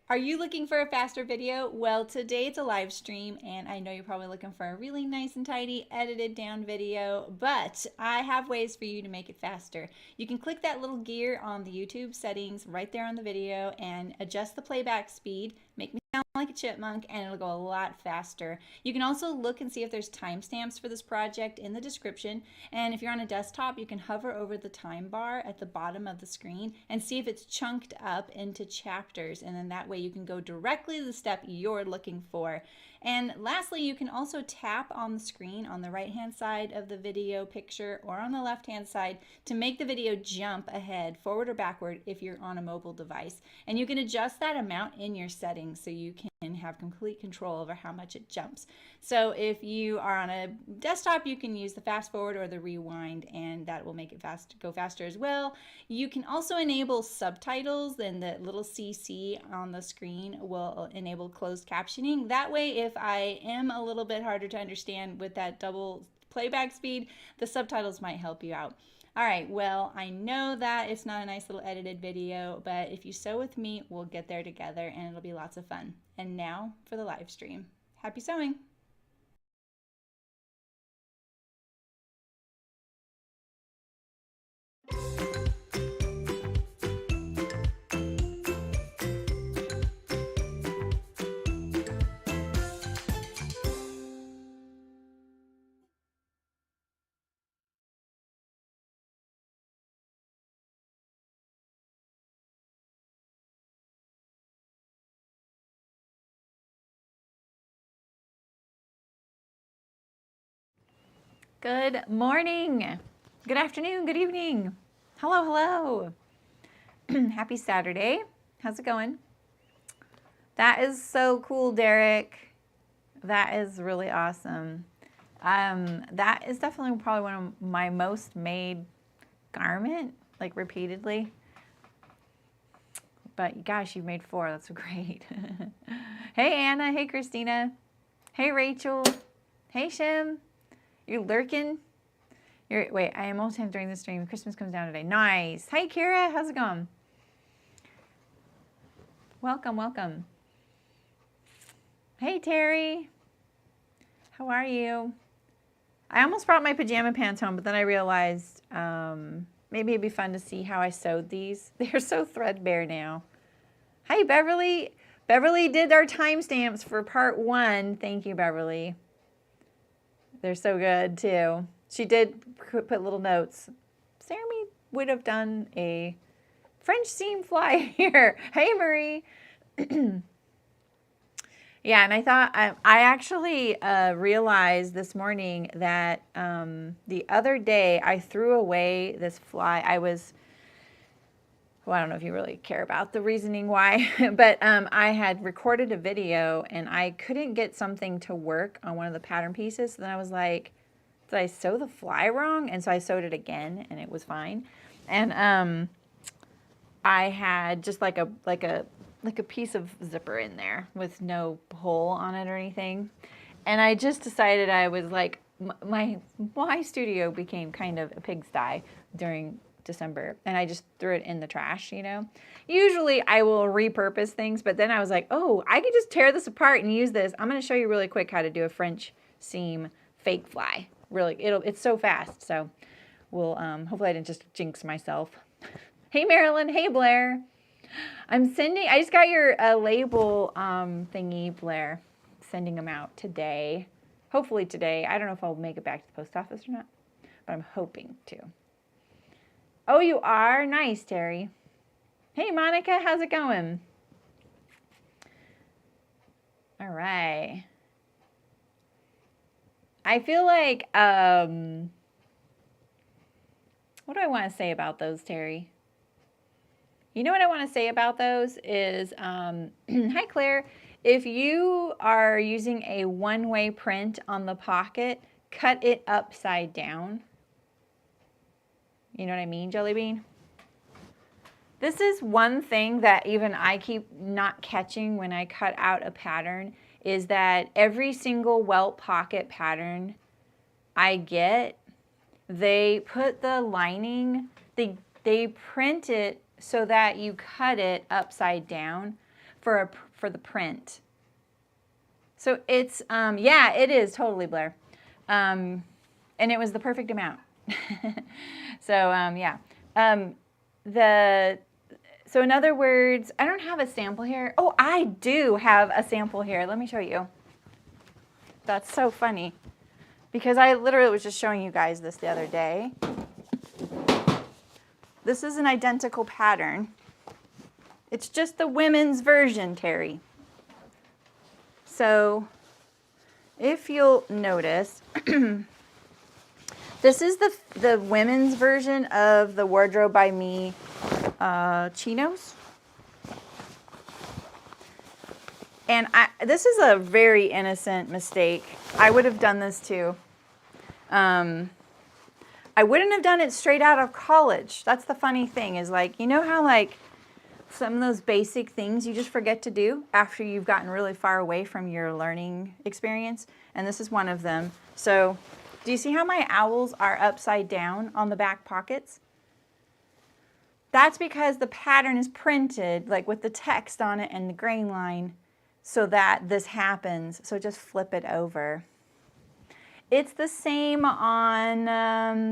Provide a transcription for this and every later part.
Are you looking for a faster video? Well, today it's a live stream, and I know you're probably looking for a really nice and tidy, edited down video, but I have ways for you to make it faster. You can click that little gear on the YouTube settings right there on the video and adjust the playback speed, make me sound like a chipmunk, and it'll go a lot faster. You can also look and see if there's timestamps for this project in the description, and if you're on a desktop, you can hover over the time bar at the bottom of the screen and see if it's chunked up into chapters, and then that way you can go directly to the step you're looking for. And lastly, you can also tap on the screen on the right hand side of the video picture or on the left hand side to make the video jump ahead, forward or backward if you're on a mobile device. And you can adjust that amount in your settings so you can have complete control over how much it jumps. So if you are on a desktop, you can use the fast forward or the rewind, and that will make it go faster as well. You can also enable subtitles, and the little CC on the screen will enable closed captioning. That way, if I am a little bit harder to understand with that double playback speed, the subtitles might help you out. All right, well, I know that it's not a nice little edited video, but if you sew with me, we'll get there together and it'll be lots of fun. And now for the live stream. Happy sewing! Good morning, good afternoon, good evening. Hello, hello. Happy Saturday. How's it going? That is so cool, Derek. That is really awesome. That is definitely probably one of my most made garment, like repeatedly. But gosh, you've made 4. That's great. Hey, Anna. Hey, Christina. Hey, Rachel. Hey, Shim. You lurking? Wait, I am almost time during the stream. Christmas comes down today. Nice. Hey, Kira. How's it going? Welcome, welcome. Hey, Terry. How are you? I almost brought my pajama pants home, but then I realized maybe it'd be fun to see how I sewed these. They're so threadbare now. Hi, Beverly. Beverly did our timestamps for part 1. Thank you, Beverly. They're so good, too. She did put little notes. Jeremy would have done a French seam fly here. Hey, Marie. Yeah, and I thought, I actually realized this morning that the other day I threw away this fly. Well, I don't know if you really care about the reasoning why, but I had recorded a video and I couldn't get something to work on one of the pattern pieces. So then I was like, did I sew the fly wrong? And so I sewed it again and it was fine. And I had just like a piece of zipper in there with no hole on it or anything. And I just decided I was like, my studio became kind of a pigsty during December, and I just threw it in the trash, you know. Usually I will repurpose things, but then I was like, oh, I could just tear this apart and use this. I'm going to show you really quick how to do a French seam fake fly. Really, it's so fast. So we'll hopefully I didn't just jinx myself. Hey, Marilyn. Hey, Blair. I just got your label thingy, Blair. Sending them out today. Hopefully today. I don't know if I'll make it back to the post office or not, but I'm hoping to. Oh, you are? Nice, Terry. Hey, Monica, how's it going? All right. I feel like, what do I want to say about those, Terry? You know what I want to say about those is, hi, Claire. If you are using a one-way print on the pocket, cut it upside down. You know what I mean, Jelly Bean? This is one thing that even I keep not catching when I cut out a pattern, is that every single welt pocket pattern I get, they put the lining, they print it so that you cut it upside down, for the print. So it's, yeah, it is totally, Blair. And it was the perfect amount. So, yeah. So in other words, I don't have a sample here. Oh, I do have a sample here. Let me show you. That's so funny because I literally was just showing you guys this the other day. This is an identical pattern. It's just the women's version, Terry. So if you'll notice, this is the women's version of the Wardrobe by Me chinos. And this is a very innocent mistake. I would have done this too. I wouldn't have done it straight out of college. That's the funny thing is like, you know how like some of those basic things you just forget to do after you've gotten really far away from your learning experience? And this is one of them. So do you see how my owls are upside down on the back pockets? That's because the pattern is printed like with the text on it and the grain line so that this happens. So just flip it over. It's the same on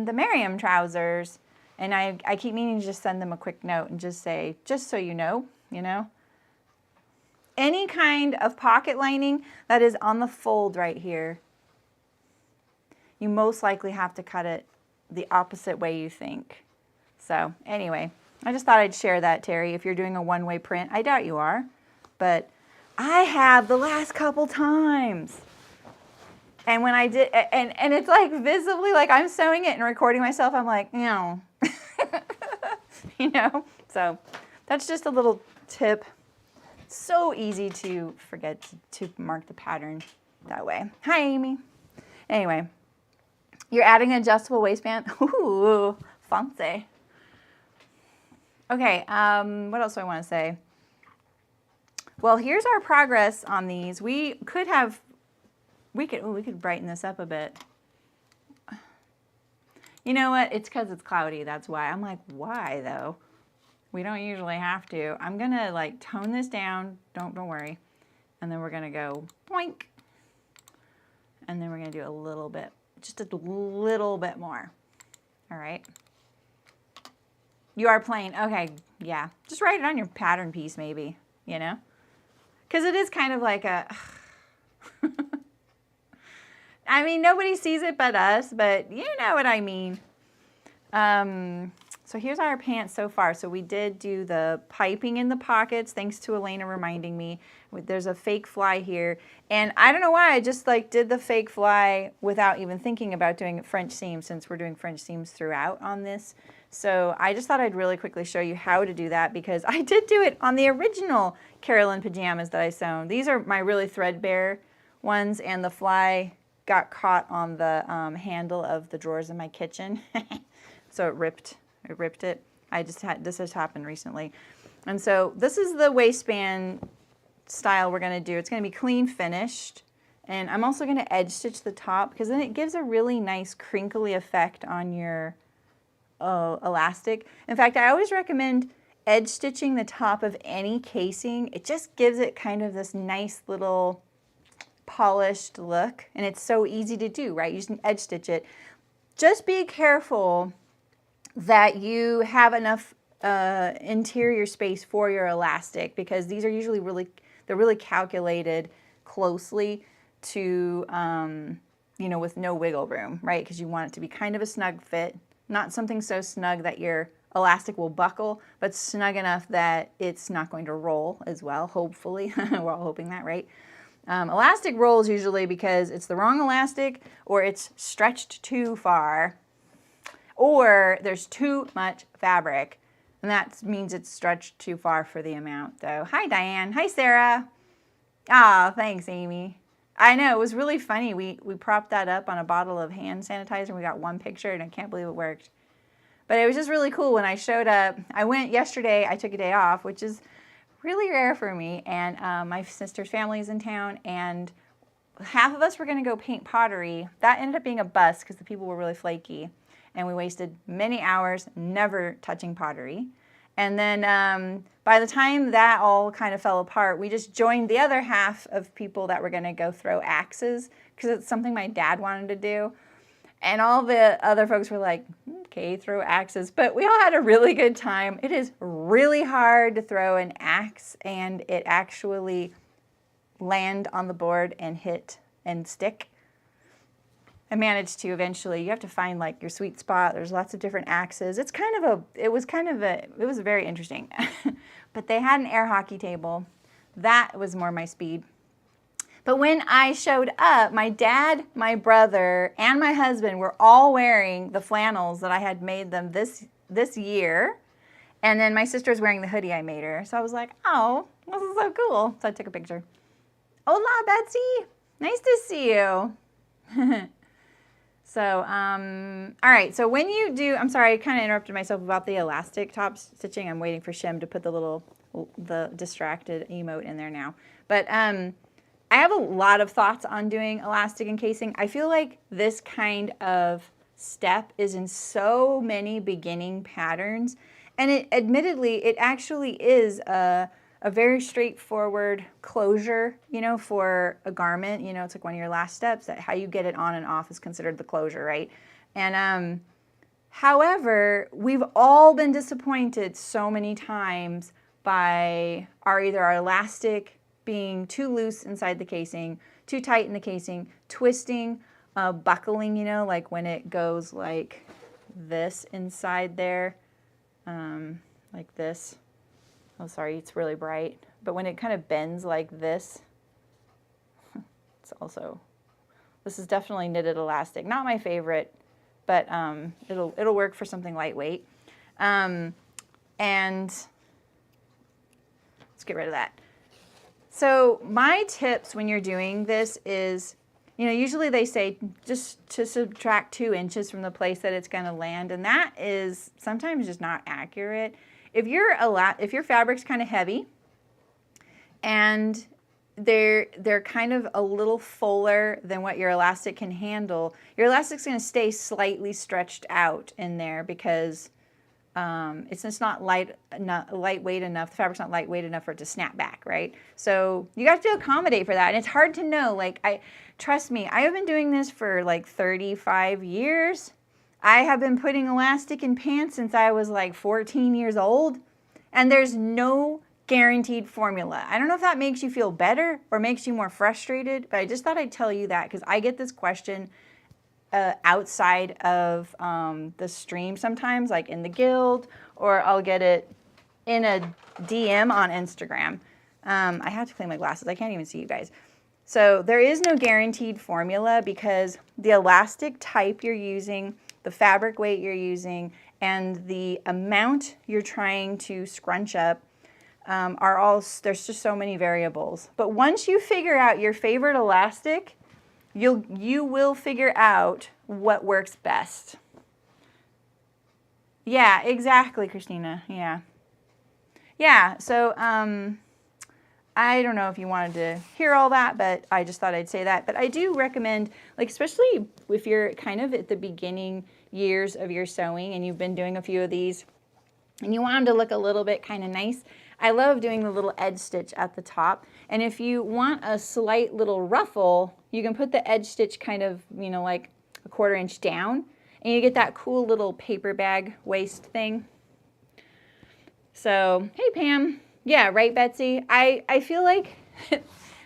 the Merriam trousers. And I keep meaning to just send them a quick note and just say, just so you know. Any kind of pocket lining that is on the fold right here, you most likely have to cut it the opposite way you think. So anyway, I just thought I'd share that, Terry, if you're doing a one-way print. I doubt you are, but I have the last couple times. And when I did, and it's like visibly, like I'm sewing it and recording myself, I'm like, no. So that's just a little tip. So easy to forget to mark the pattern that way. Hi, Amy. Anyway, you're adding an adjustable waistband. Ooh, fancy. Okay, what else do I want to say? Well, here's our progress on these. We could brighten this up a bit. You know what? It's because it's cloudy. That's why. I'm like, why though? We don't usually have to. I'm gonna like tone this down. Don't worry. And then we're gonna go boink. And then we're gonna do a little bit, just a little bit more. All right. You are plain. Okay, yeah. Just write it on your pattern piece, maybe. Because it is kind of like a. I mean, nobody sees it but us, but you know what I mean. So here's our pants so far. So we did do the piping in the pockets, thanks to Elena reminding me. There's a fake fly here. And I don't know why, I just like did the fake fly without even thinking about doing French seams, since we're doing French seams throughout on this. So I just thought I'd really quickly show you how to do that, because I did do it on the original Carolyn pajamas that I sewn. These are my really threadbare ones, and the fly got caught on the handle of the drawers in my kitchen. So it ripped it. This has happened recently. And so this is the waistband style we're gonna do. It's gonna be clean finished. And I'm also gonna edge stitch the top, because then it gives a really nice crinkly effect on your elastic. In fact, I always recommend edge stitching the top of any casing. It just gives it kind of this nice little polished look, and it's so easy to do, right? You just edge stitch it. Just be careful that you have enough interior space for your elastic, because these are usually they're really calculated closely to with no wiggle room, right? Because you want it to be kind of a snug fit, not something so snug that your elastic will buckle, but snug enough that it's not going to roll as well, hopefully. We're all hoping that, right? Elastic rolls usually because it's the wrong elastic, or it's stretched too far, or there's too much fabric, and that means it's stretched too far for the amount. So, hi Diane, hi Sarah. Ah, thanks Amy. I know, it was really funny. We propped that up on a bottle of hand sanitizer, and we got one picture, and I can't believe it worked. But it was just really cool when I showed up. I went yesterday, I took a day off, which is really rare for me, and my sister's family is in town, and half of us were going to go paint pottery. That ended up being a bust because the people were really flaky, and we wasted many hours never touching pottery. And then by the time that all kind of fell apart, we just joined the other half of people that were going to go throw axes because it's something my dad wanted to do. And all the other folks were like, okay, throw axes. But we all had a really good time. It is really hard to throw an axe and it actually land on the board and hit and stick. I managed to eventually. You have to find like your sweet spot. There's lots of different axes. It was very interesting. But they had an air hockey table. That was more my speed. But when I showed up, my dad, my brother, and my husband were all wearing the flannels that I had made them this year. And then my sister was wearing the hoodie I made her. So I was like, oh, this is so cool. So I took a picture. Hola, Betsy. Nice to see you. So, all right. So when you do, I'm sorry, I kind of interrupted myself about the elastic top stitching. I'm waiting for Shem to put the distracted emote in there now. But I have a lot of thoughts on doing elastic encasing. I feel like this kind of step is in so many beginning patterns. And it actually is a very straightforward closure, you know, for a garment. You know, it's like one of your last steps, that how you get it on and off is considered the closure, right? And however, we've all been disappointed so many times by either our elastic being too loose inside the casing, too tight in the casing, twisting, buckling, you know, like when it goes like this inside there, like this. Oh, sorry, it's really bright. But when it kind of bends like this, it's also, this is definitely knitted elastic. Not my favorite, but it'll work for something lightweight. And let's get rid of that. So my tips when you're doing this is, you know, usually they say just to subtract 2 inches from the place that it's going to land, and that is sometimes just not accurate. If your fabric's kind of heavy and they're kind of a little fuller than what your elastic can handle, your elastic's going to stay slightly stretched out in there because it's just not lightweight enough. The fabric's not lightweight enough for it to snap back, right? So you have to accommodate for that, and it's hard to know. Like, trust me, I have been doing this for like 35 years. I have been putting elastic in pants since I was like 14 years old, and there's no guaranteed formula. I don't know if that makes you feel better or makes you more frustrated, but I just thought I'd tell you that because I get this question outside of the stream sometimes, like in the guild, or I'll get it in a DM on Instagram. I have to clean my glasses. I can't even see you guys. So there is no guaranteed formula because the elastic type you're using, the fabric weight you're using, and the amount you're trying to scrunch up there's just so many variables. But once you figure out your favorite elastic, you will figure out what works best. Yeah, exactly, Christina. Yeah, so I don't know if you wanted to hear all that, but I just thought I'd say that. But I do recommend, like, especially if you're kind of at the beginning years of your sewing and you've been doing a few of these and you want them to look a little bit kind of nice, I love doing the little edge stitch at the top. And if you want a slight little ruffle, you can put the edge stitch kind of, you know, like a 1/4 inch down, and you get that cool little paper bag waist thing. So, hey Pam. Yeah, right, Betsy? I feel like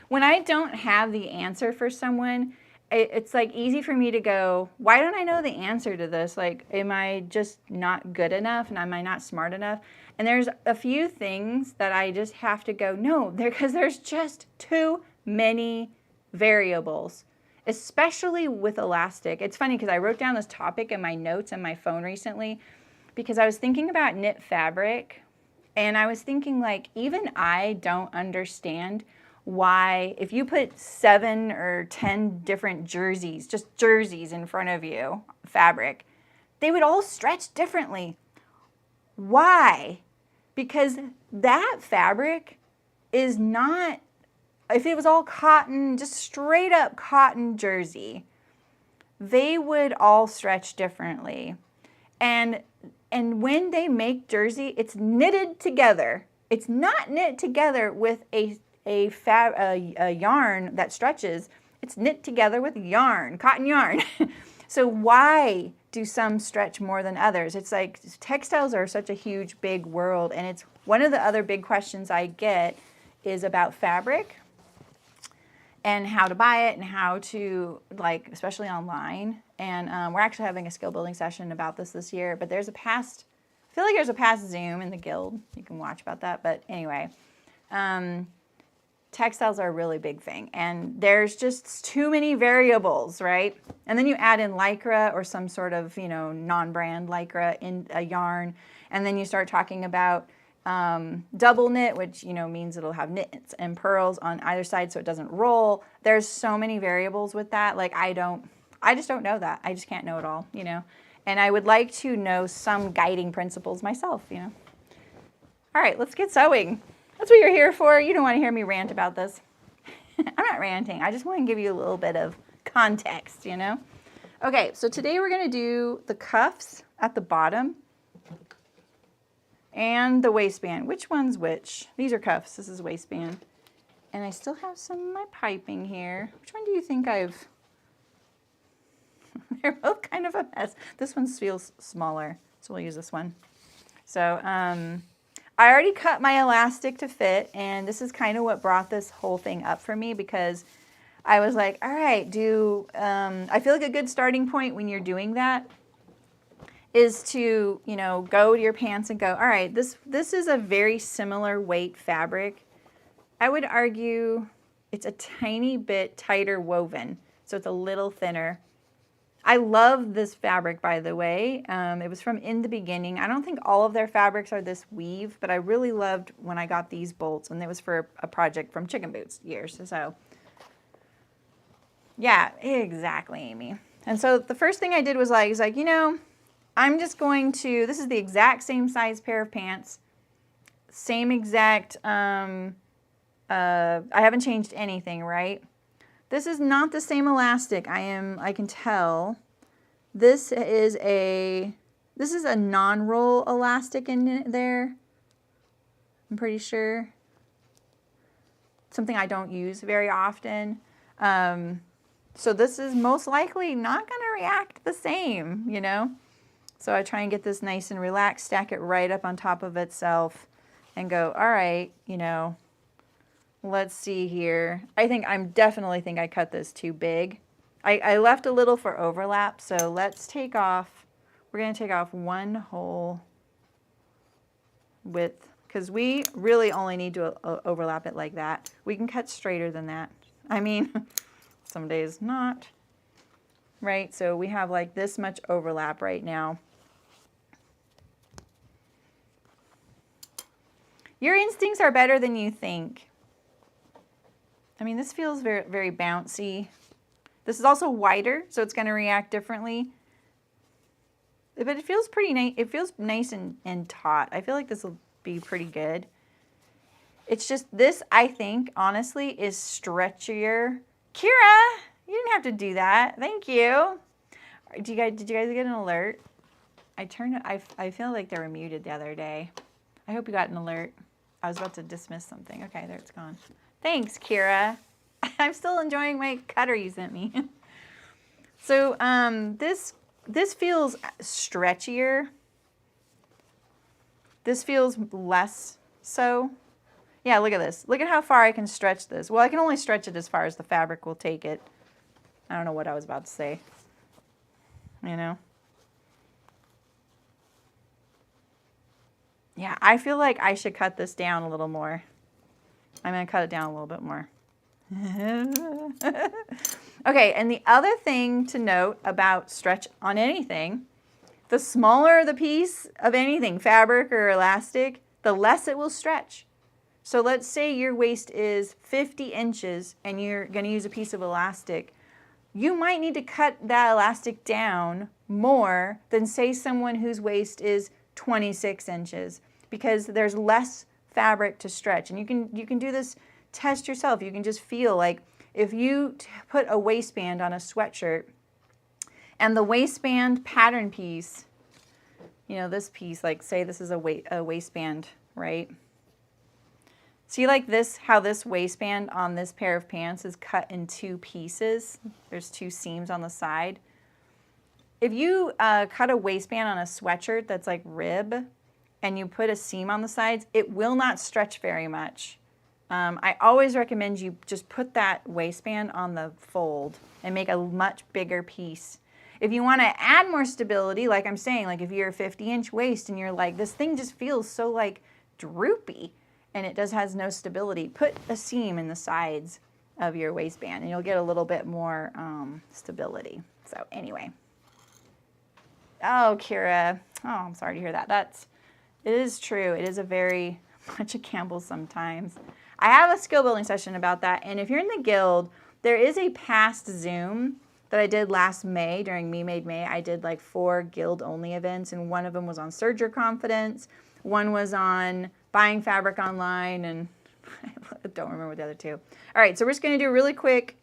when I don't have the answer for someone, it's like easy for me to go, why don't I know the answer to this? Like, am I just not good enough and am I not smart enough? And there's a few things that I just have to go, no, because there's just too many variables, especially with elastic. It's funny because I wrote down this topic in my notes on my phone recently because I was thinking about knit fabric. And I was thinking, like, even I don't understand why, if you put 7 or 10 different jerseys, just jerseys in front of you, fabric, they would all stretch differently. Why? Because that fabric is not, if it was all cotton, just straight up cotton jersey, they would all stretch differently. And And when they make jersey, it's knitted together. It's not knit together with a yarn that stretches. It's knit together with yarn, cotton yarn. So why do some stretch more than others? It's like textiles are such a huge, big world, and it's one of the other big questions I get is about fabric and how to buy it and how to, like, especially online. And we're actually having a skill building session about this year, but there's a past, I feel like there's a past Zoom in the guild. You can watch about that, but anyway. Textiles are a really big thing, and there's just too many variables, right? And then you add in lycra or some sort of, you know, non-brand lycra in a yarn, and then you start talking about double knit, which, you know, means it'll have knits and purls on either side so it doesn't roll. There's so many variables with that. Like, I just don't know that. I just can't know it all, you know? And I would like to know some guiding principles myself, you know? All right, let's get sewing. That's what you're here for. You don't want to hear me rant about this. I'm not ranting. I just want to give you a little bit of context, you know? Okay, so today we're going to do the cuffs at the bottom and the waistband. Which one's which? These are cuffs. This is waistband. And I still have some of my piping here. Which one do you think I've... They're both kind of a mess. This one feels smaller, so we'll use this one. So, I already cut my elastic to fit, and this is kind of what brought this whole thing up for me, because I was like, all right, I feel like a good starting point when you're doing that is to, you know, go to your pants and go, all right, this is a very similar weight fabric. I would argue it's a tiny bit tighter woven, so it's a little thinner. I love this fabric, by the way. It was from In the Beginning. I don't think all of their fabrics are this weave, but I really loved when I got these bolts, and it was for a project from Chicken Boots years. So, yeah, exactly, Amy. And so the first thing I did was like, you know, I'm just going to, this is the exact same size pair of pants, same exact, I haven't changed anything, right? This is not the same elastic. I can tell. This is a non-roll elastic in there. I'm pretty sure. Something I don't use very often. So this is most likely not going to react the same, you know? So I try and get this nice and relaxed, stack it right up on top of itself, and go, all right, you know, let's see here. I definitely think I cut this too big. I left a little for overlap, so let's take off, we're going to take off one whole width, because we really only need to overlap it like that. We can cut straighter than that. I mean, some days not, right? So we have like this much overlap right now. Your instincts are better than you think. I mean, this feels very, very bouncy. This is also wider, so it's going to react differently. But it feels pretty nice. It feels nice and taut. I feel like this will be pretty good. It's just this, I think, honestly, is stretchier. Kira, you didn't have to do that. Thank you. Did you guys get an alert? I feel like they were muted the other day. I hope you got an alert. I was about to dismiss something. Okay, there it's gone. Thanks, Kira. I'm still enjoying my cutter you sent me. So this feels stretchier. This feels less so. Yeah, look at this. Look at how far I can stretch this. Well, I can only stretch it as far as the fabric will take it. I don't know what I was about to say. You know? Yeah, I feel like I should cut this down a little more. I'm going to cut it down a little bit more. Okay, and the other thing to note about stretch on anything, the smaller the piece of anything, fabric or elastic, the less it will stretch. So let's say your waist is 50 inches and you're going to use a piece of elastic. You might need to cut that elastic down more than, say, someone whose waist is 26 inches because there's less fabric to stretch. And you can do this test yourself. You can just feel like if you put a waistband on a sweatshirt and the waistband pattern piece you know, this piece, like say this is a waistband, right? See like this, how this waistband on this pair of pants is cut in two pieces. There's two seams on the side. If you cut a waistband on a sweatshirt that's like rib and you put a seam on the sides, it will not stretch very much. I always recommend you just put that waistband on the fold and make a much bigger piece. If you want to add more stability, like I'm saying, like if you're a 50-inch waist and you're like, this thing just feels so like droopy and it has no stability, put a seam in the sides of your waistband and you'll get a little bit more stability. So anyway. Oh, Kira. Oh, I'm sorry to hear that. It is true. It is a very much a gamble sometimes. I have a skill building session about that, and if you're in the guild, there is a past Zoom that I did last May during Me Made May. I did like 4 guild only events, and one of them was on Surge Your Confidence, one was on buying fabric online, and I don't remember the other 2. All right, so we're just going to do a really quick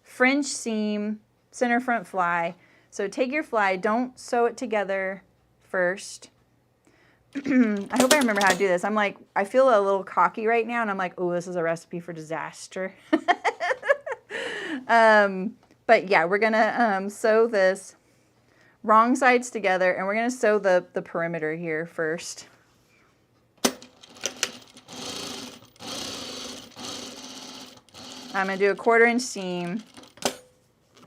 French seam center front fly. So take your fly, don't sew it together first. I hope I remember how to do this. I'm like, I feel a little cocky right now, and I'm like, oh, this is a recipe for disaster. But yeah, we're gonna sew this wrong sides together, and we're gonna sew the perimeter here first. I'm gonna do a 1/4 inch seam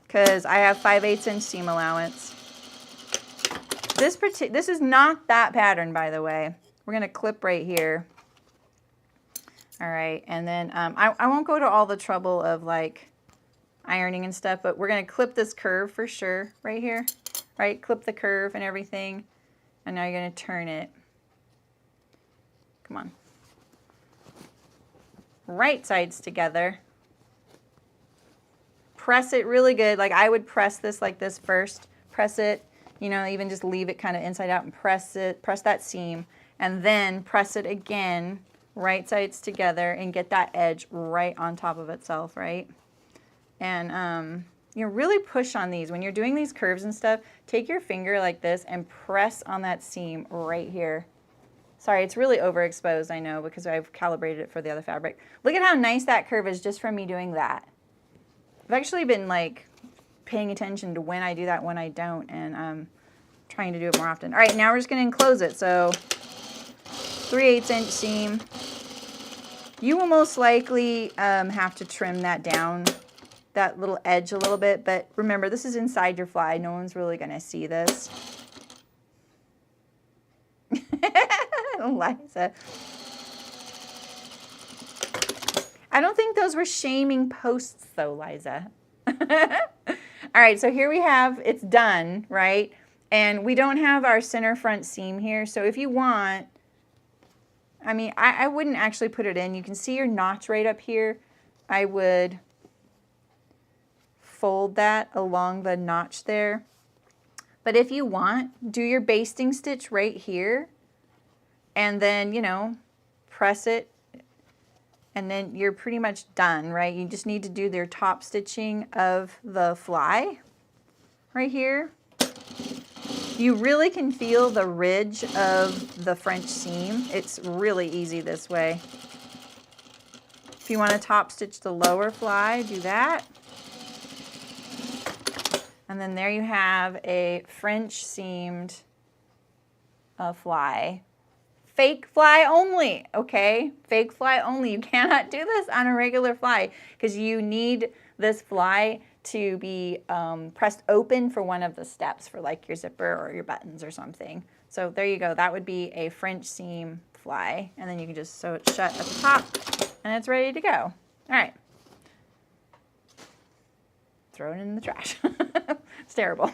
because I have 5/8 inch seam allowance. This is not that pattern, by the way. We're going to clip right here. All right, and then I won't go to all the trouble of like ironing and stuff, but we're going to clip this curve for sure right here. Right, clip the curve and everything. And now you're going to turn it. Come on. Right sides together. Press it really good. Like I would press this like this first. Press it. You know, even just leave it kind of inside out and press that seam, and then press it again, right sides together, and get that edge right on top of itself, right? And you know, really push on these. When you're doing these curves and stuff, take your finger like this and press on that seam right here. Sorry, it's really overexposed, I know, because I've calibrated it for the other fabric. Look at how nice that curve is just from me doing that. I've actually been like paying attention to when I do that, when I don't, and I'm trying to do it more often. All right, now we're just going to enclose it. So 3/8 inch seam. You will most likely have to trim that down, that little edge a little bit, but remember, this is inside your fly. No one's really going to see this. Liza. I don't think those were shaming posts though, Liza. All right, so here we have, it's done, right? And we don't have our center front seam here. So if you want, I mean, I wouldn't actually put it in. You can see your notch right up here. I would fold that along the notch there. But if you want, do your basting stitch right here. And then, you know, press it. And then you're pretty much done, right? You just need to do their top stitching of the fly right here. You really can feel the ridge of the French seam. It's really easy this way. If you want to top stitch the lower fly, do that. And then there you have a French seamed fly. Fake fly only, okay? Fake fly only. You cannot do this on a regular fly because you need this fly to be pressed open for one of the steps for like your zipper or your buttons or something. So there you go. That would be a French seam fly. And then you can just sew it shut at the top and it's ready to go. All right. Throw it in the trash. It's terrible.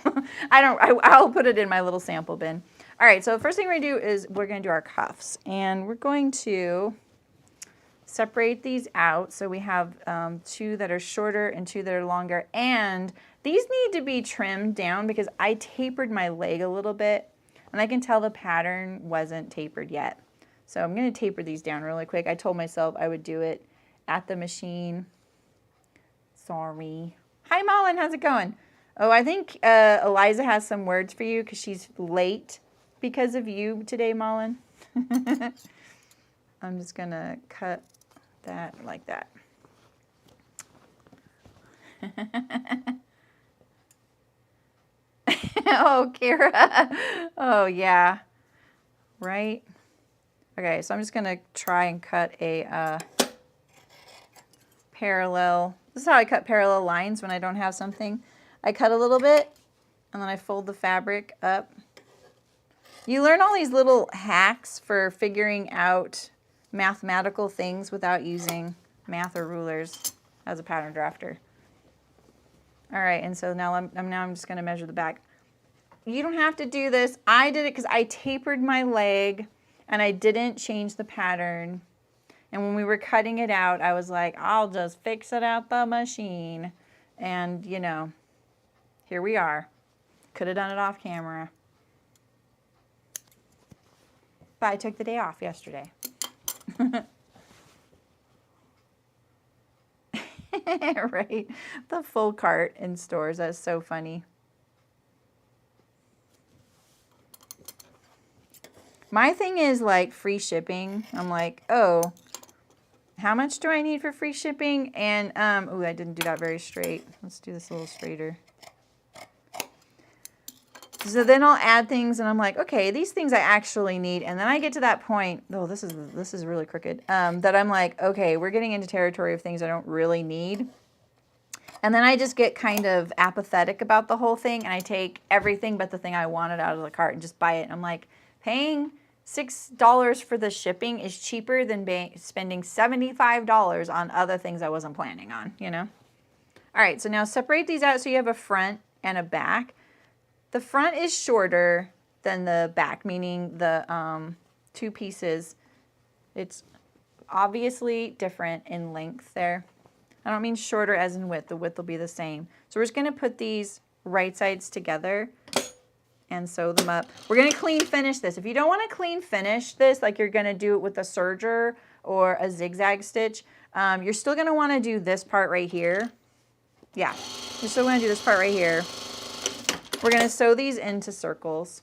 I'll put it in my little sample bin. All right, so the first thing we're going to do is we're going to do our cuffs. And we're going to separate these out. So we have 2 that are shorter and 2 that are longer. And these need to be trimmed down because I tapered my leg a little bit. And I can tell the pattern wasn't tapered yet. So I'm going to taper these down really quick. I told myself I would do it at the machine. Sorry. Hi, Malin. How's it going? Oh, I think Eliza has some words for you because she's late. because of you today, Mullen. I'm just gonna cut that like that. Oh, Kara. Oh, yeah. Right? Okay, so I'm just going to try and cut a parallel. This is how I cut parallel lines when I don't have something. I cut a little bit, and then I fold the fabric up. You learn all these little hacks for figuring out mathematical things without using math or rulers as a pattern drafter. All right, and so now I'm just going to measure the back. You don't have to do this. I did it because I tapered my leg and I didn't change the pattern. And when we were cutting it out, I was like, I'll just fix it at the machine. And, you know, here we are. Could have done it off camera. But I took the day off yesterday. Right? The full cart in stores. That's so funny. My thing is like free shipping. I'm like, oh, how much do I need for free shipping? And, oh, I didn't do that very straight. Let's do this a little straighter. So then I'll add things and I'm like, okay, these things I actually need. And then I get to that point, oh, this is really crooked, that I'm like, okay, we're getting into territory of things I don't really need. And then I just get kind of apathetic about the whole thing and I take everything but the thing I wanted out of the cart and just buy it. And I'm like, paying $6 for the shipping is cheaper than spending $75 on other things I wasn't planning on, you know? All right, so now separate these out so you have a front and a back. The front is shorter than the back, meaning the two pieces. It's obviously different in length there. I don't mean shorter as in width. The width will be the same. So we're just going to put these right sides together and sew them up. We're going to clean finish this. If you don't want to clean finish this like you're going to do it with a serger or a zigzag stitch, you're still going to want to do this part right here. Yeah, you're still going to do this part right here. We're going to sew these into circles.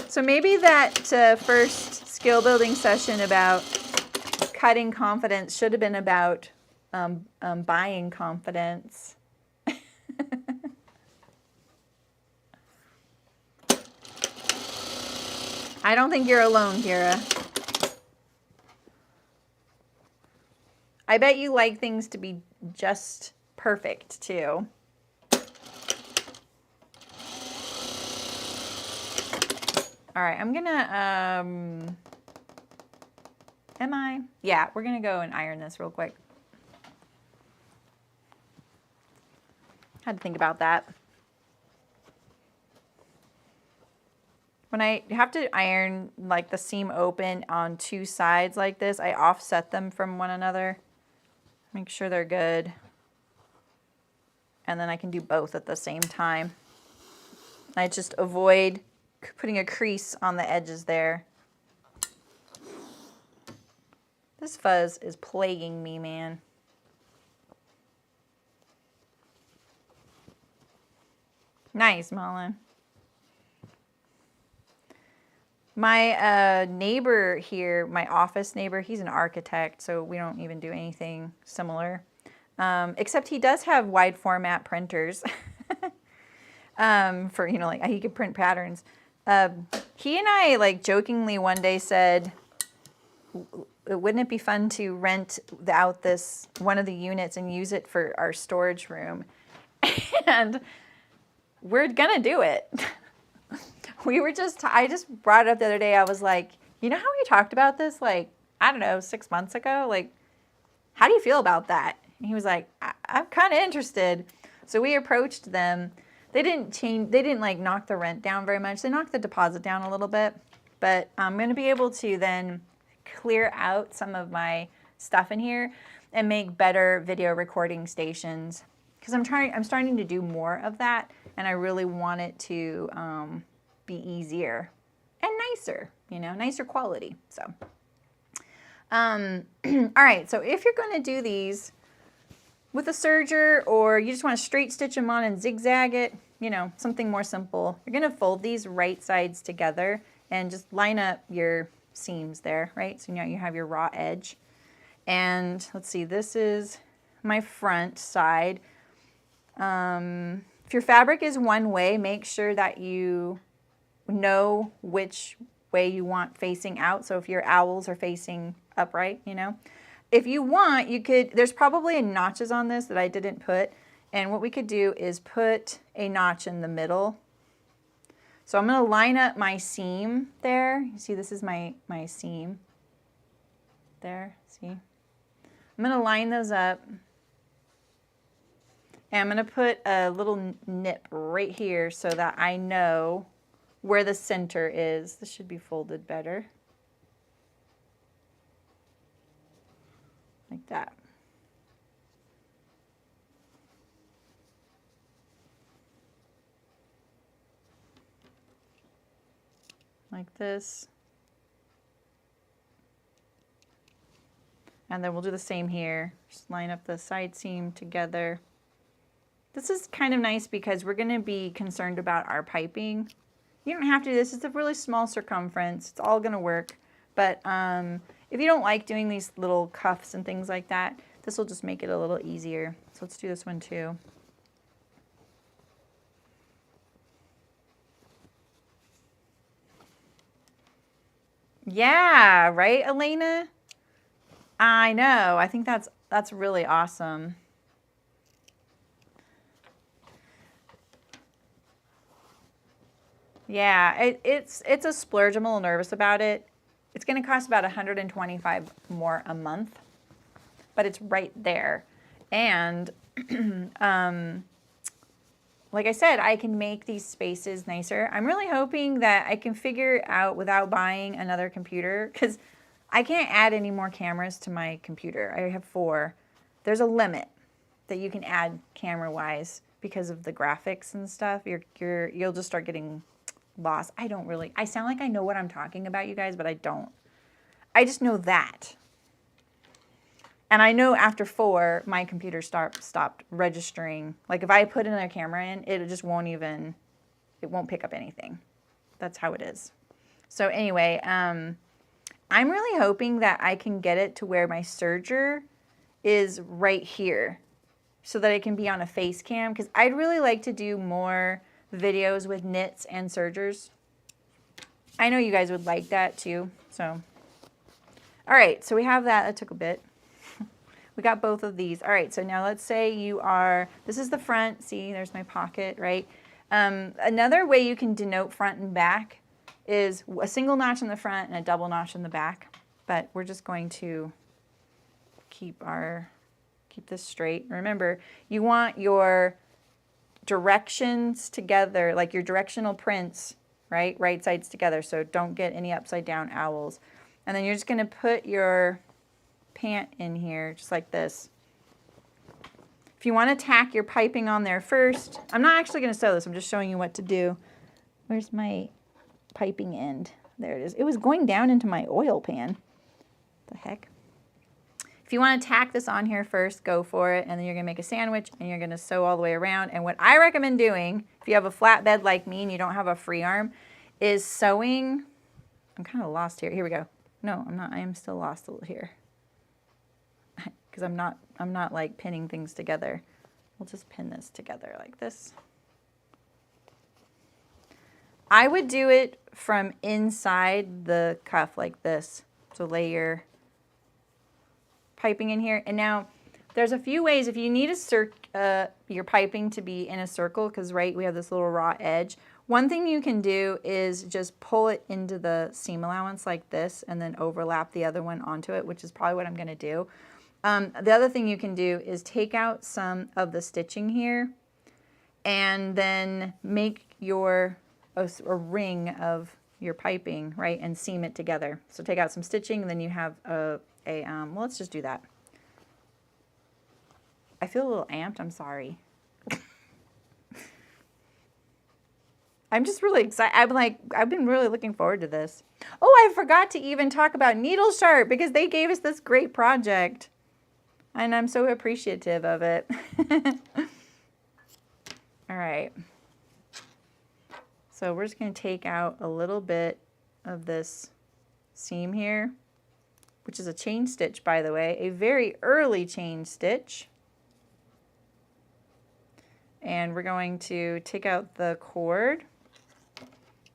So maybe that first skill building session about cutting confidence should have been about buying confidence. I don't think you're alone, Kira. I bet you like things to be just perfect, too. All right, I'm gonna, am I? Yeah, we're gonna go and iron this real quick. Had to think about that. When I have to iron like the seam open on two sides like this, I offset them from one another. Make sure they're good. And then I can do both at the same time. I just avoid putting a crease on the edges there. This fuzz is plaguing me, man. Nice, Mullen. My neighbor here, my office neighbor, he's an architect, so we don't even do anything similar. Except he does have wide format printers for, you know, like he could print patterns. He and I, like, jokingly one day said, wouldn't it be fun to rent out this one of the units and use it for our storage room? And we're gonna do it. I just brought it up the other day. I was like, you know how we talked about this, like, I don't know, 6 months ago? Like, how do you feel about that? And he was like, I'm kind of interested. So we approached them. They didn't like knock the rent down very much. They knocked the deposit down a little bit, but I'm going to be able to then clear out some of my stuff in here and make better video recording stations. Because I'm starting to do more of that, and I really want it to be easier and nicer, you know, nicer quality. So, all right. So if you're going to do these, with a serger, or you just want to straight stitch them on and zigzag it, you know, something more simple. You're going to fold these right sides together and just line up your seams there, right? So now you have your raw edge. And let's see, this is my front side. If your fabric is one way, make sure that you know which way you want facing out. So if your owls are facing upright, you know. If you want, you could, there's probably notches on this that I didn't put. And what we could do is put a notch in the middle. So I'm going to line up my seam there. You see, this is my seam there. See? I'm going to line those up. And I'm going to put a little nip right here so that I know where the center is. This should be folded better. Like that. Like this. And then we'll do the same here. Just line up the side seam together. This is kind of nice because we're going to be concerned about our piping. You don't have to do this. It's a really small circumference. It's all going to work. But if you don't like doing these little cuffs and things like that, this will just make it a little easier. So let's do this one too. Yeah, right, Elena? I know. I think that's really awesome. Yeah, it's a splurge. I'm a little nervous about it. It's going to cost about $125 more a month, but it's right there. And like I said, I can make these spaces nicer. I'm really hoping that I can figure out without buying another computer, because I can't add any more cameras to my computer. I have 4. There's a limit that you can add camera-wise because of the graphics and stuff. You'll just start getting lost. I sound like I know what I'm talking about, you guys, but I don't. I just know that. And I know after 4, my computer stopped registering. Like if I put another camera in, it just won't pick up anything. That's how it is. So anyway, I'm really hoping that I can get it to where my serger is right here so that it can be on a face cam, because I'd really like to do more videos with knits and sergers. I know you guys would like that too. So, all right, so we have that. That took a bit. We got both of these. All right, so now let's say this is the front. See, there's my pocket, right? Another way you can denote front and back is a single notch in the front and a double notch in the back. But we're just going to keep this straight. Remember, you want your directions together, like your directional prints, right sides together, so don't get any upside down owls. And then you're just going to put your pant in here just like this. If you want to tack your piping on there first, I'm not actually going to sew this, I'm just showing you what to do. Where's my piping end? There it is. It was going down into my oil pan. The heck? If you want to tack this on here first, go for it, and then you're going to make a sandwich and you're going to sew all the way around. And what I recommend doing, if you have a flat bed like me and you don't have a free arm, is sewing. I'm kind of lost here. Here we go. No, I'm not. I am still lost a little here. Because I'm not like pinning things together. We'll just pin this together like this. I would do it from inside the cuff like this. So lay your piping in here. And now there's a few ways. If you need your piping to be in a circle, because we have this little raw edge. One thing you can do is just pull it into the seam allowance like this and then overlap the other one onto it, which is probably what I'm going to do. The other thing you can do is take out some of the stitching here and then make a ring of your piping, right, and seam it together. So take out some stitching, and then you have well, let's just do that. I feel a little amped, I'm sorry. I'm just really excited. I've been really looking forward to this. Oh, I forgot to even talk about NeedleSharp because they gave us this great project. And I'm so appreciative of it. All right. So we're just going to take out a little bit of this seam here, which is a chain stitch, by the way, a very early chain stitch. And we're going to take out the cord,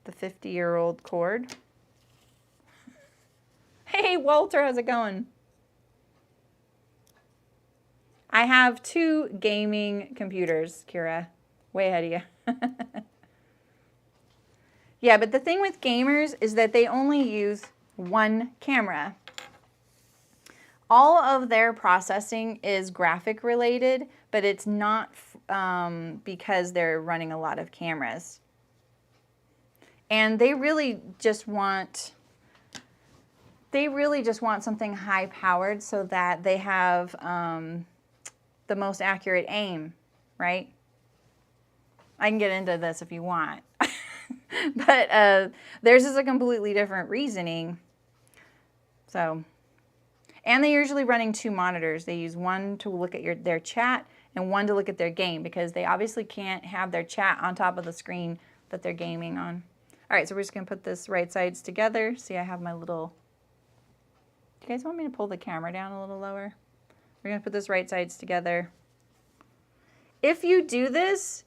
the 50-year-old cord. Hey, Walter, how's it going? I have 2 gaming computers, Kira. Way ahead of you. Yeah, but the thing with gamers is that they only use one camera. All of their processing is graphic related, but it's not because they're running a lot of cameras. And they really just want something high powered so that they have the most accurate aim, right? I can get into this if you want. But theirs is a completely different reasoning. So, and they're usually running 2 monitors. They use one to look at their chat and one to look at their game, because they obviously can't have their chat on top of the screen that they're gaming on. All right, so we're just going to put this right sides together. See, I have my little... Do you guys want me to pull the camera down a little lower? We're going to put this right sides together. If you do this,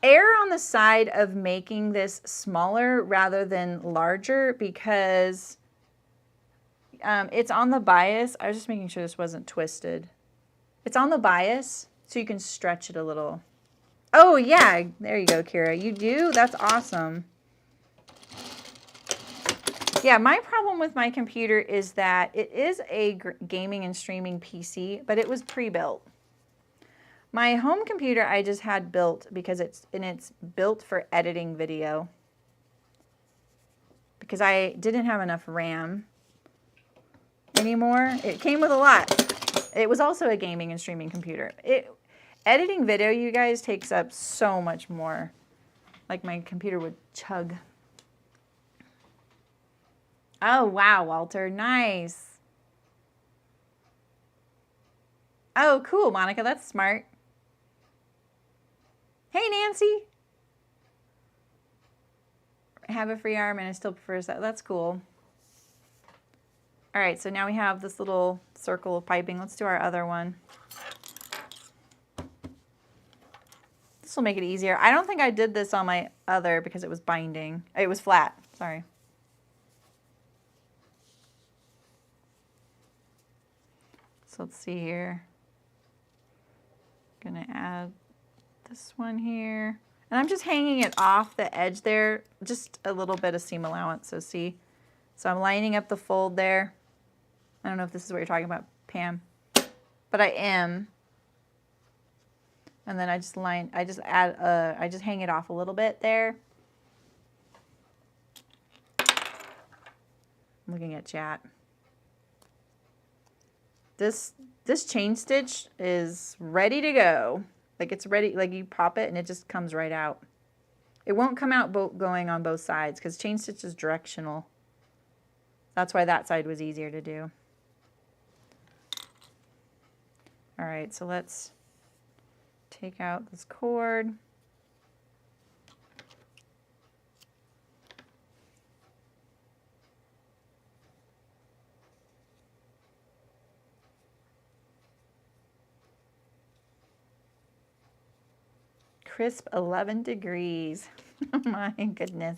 err on the side of making this smaller rather than larger, because it's on the bias. I was just making sure this wasn't twisted. It's on the bias, so you can stretch it a little. Oh, yeah. There you go, Kira. You do? That's awesome. Yeah, my problem with my computer is that it is a gaming and streaming PC, but it was pre-built. My home computer I just had built because it's built for editing video, because I didn't have enough RAM anymore. It came with a lot. It was also a gaming and streaming computer. Editing video, you guys, takes up so much more. Like, my computer would chug. Oh, wow, Walter. Nice. Oh, cool, Monica. That's smart. Hey, Nancy. I have a free arm and I still prefer that. That's cool. All right, so now we have this little circle of piping. Let's do our other one. This will make it easier. I don't think I did this on my other because it was binding. It was flat, sorry. So let's see here. Gonna add this one here. And I'm just hanging it off the edge there, just a little bit of seam allowance, so see. So I'm lining up the fold there. I don't know if this is what you're talking about, Pam, but I am. And then I just hang it off a little bit there. I'm looking at chat. This chain stitch is ready to go. Like, it's ready, like you pop it and it just comes right out. It won't come out going on both sides because chain stitch is directional. That's why that side was easier to do. All right, so let's take out this cord. Crisp 11 degrees. Oh my goodness.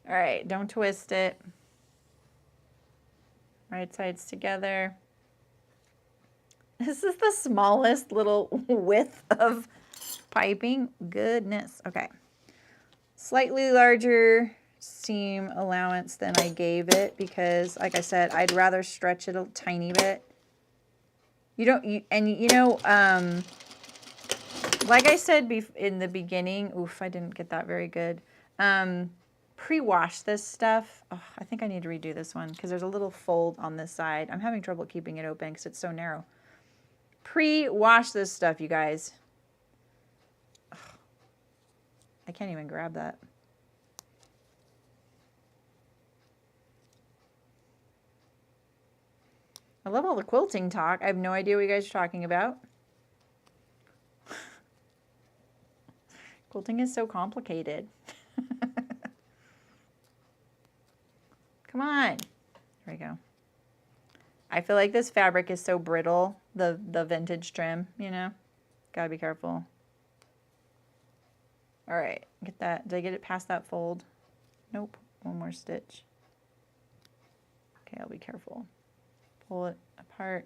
All right, don't twist it. Right sides together. This is the smallest little width of piping. Goodness. Okay. Slightly larger seam allowance than I gave it because, like I said, I'd rather stretch it a tiny bit. Like I said in the beginning, oof, I didn't get that very good. Pre-wash this stuff. Oh, I think I need to redo this one because there's a little fold on this side. I'm having trouble keeping it open because it's so narrow. Pre-wash this stuff, you guys. Ugh. I can't even grab that. I love all the quilting talk. I have no idea what you guys are talking about. Quilting is so complicated. Come on. There we go. I feel like this fabric is so brittle, the vintage trim, you know. Gotta be careful. All right, get that. Did I get it past that fold? Nope, one more stitch. Okay, I'll be careful. Pull it apart.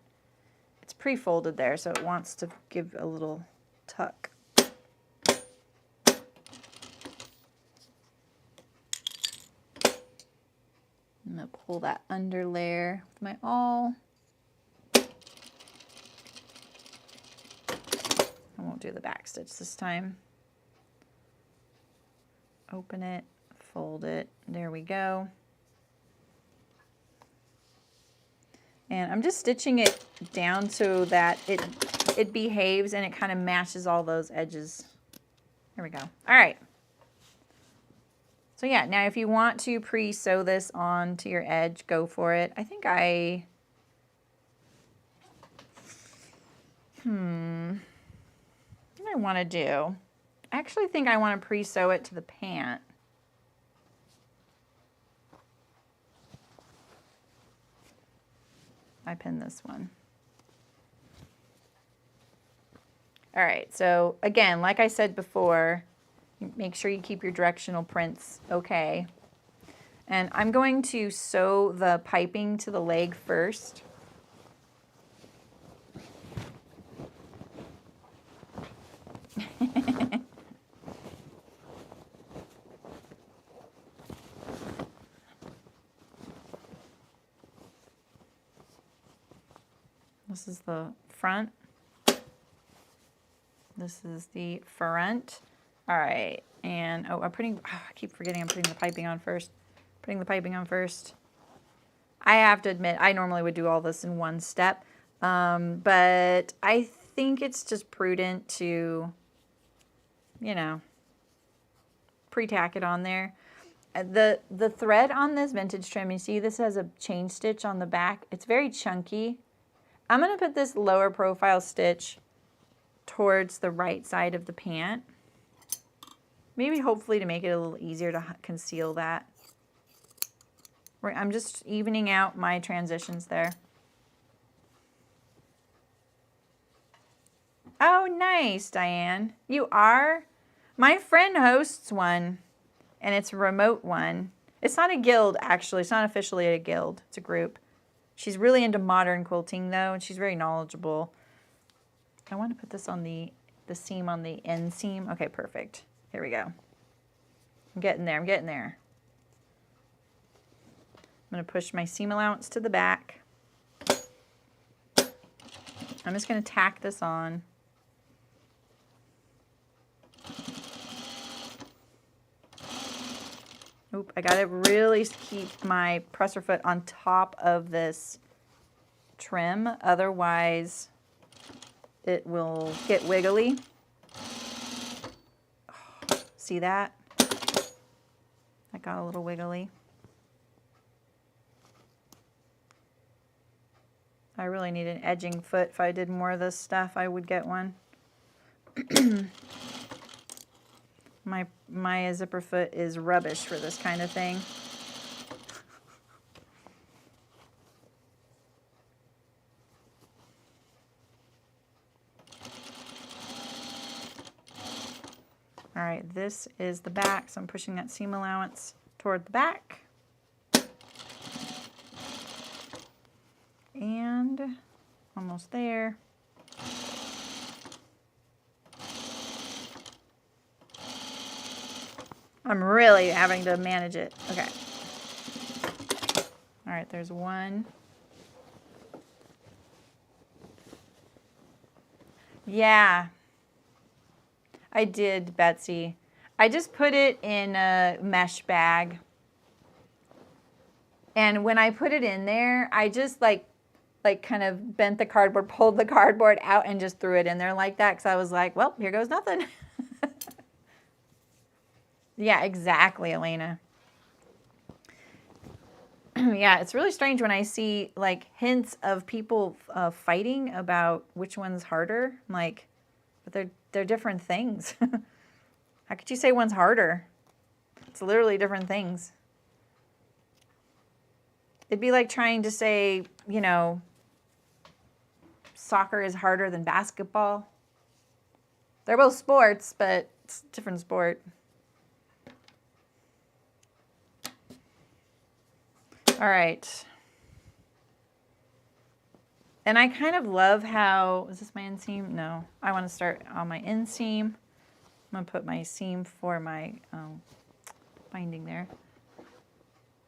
It's pre-folded there, so it wants to give a little tuck. I'm gonna pull that under layer with my awl. I won't do the back stitch this time. Open it, fold it, there we go. And I'm just stitching it down so that it behaves and it kind of matches all those edges. There we go. All right. So yeah, now if you want to pre-sew this onto your edge, go for it. I think what do I want to do? I actually think I want to pre-sew it to the pant. I pinned this one. All right, so again, like I said before, make sure you keep your directional prints okay. And I'm going to sew the piping to the leg first. This is the front. This is the front. All right, and I keep forgetting I'm putting the piping on first. Putting the piping on first. I have to admit, I normally would do all this in one step, but I think it's just prudent to, you know, pre-tack it on there. The thread on this vintage trim, you see this has a chain stitch on the back. It's very chunky. I'm going to put this lower profile stitch towards the right side of the pant. Maybe hopefully to make it a little easier to conceal that. I'm just evening out my transitions there. Oh, nice, Diane. You are? My friend hosts one, and it's a remote one. It's not a guild, actually. It's not officially a guild. It's a group. She's really into modern quilting, though, and she's very knowledgeable. I want to put this on the seam on the end seam. Okay, perfect. Here we go. I'm getting there. I'm getting there. I'm going to push my seam allowance to the back. I'm just going to tack this on. Oop, I got to really keep my presser foot on top of this trim, otherwise it will get wiggly. Oh, see that? That got a little wiggly. I really need an edging foot. If I did more of this stuff, I would get one. My zipper foot is rubbish for this kind of thing. All right, this is the back, so I'm pushing that seam allowance toward the back. And almost there. I'm really having to manage it. Okay. All right, there's one. Yeah, I did, Betsy. I just put it in a mesh bag. And when I put it in there, I just like kind of bent the cardboard, pulled the cardboard out and just threw it in there like that because I was like, well, here goes nothing. Yeah, exactly, Elena. Yeah, it's really strange when I see like hints of people fighting about which one's harder. I'm like, but they're different things. How could you say one's harder? It's literally different things. It'd be like trying to say, you know, soccer is harder than basketball. They're both sports, but it's a different sport. All right. And I kind of love how, is this my inseam? No, I want to start on my inseam. I'm going to put my seam for my binding there.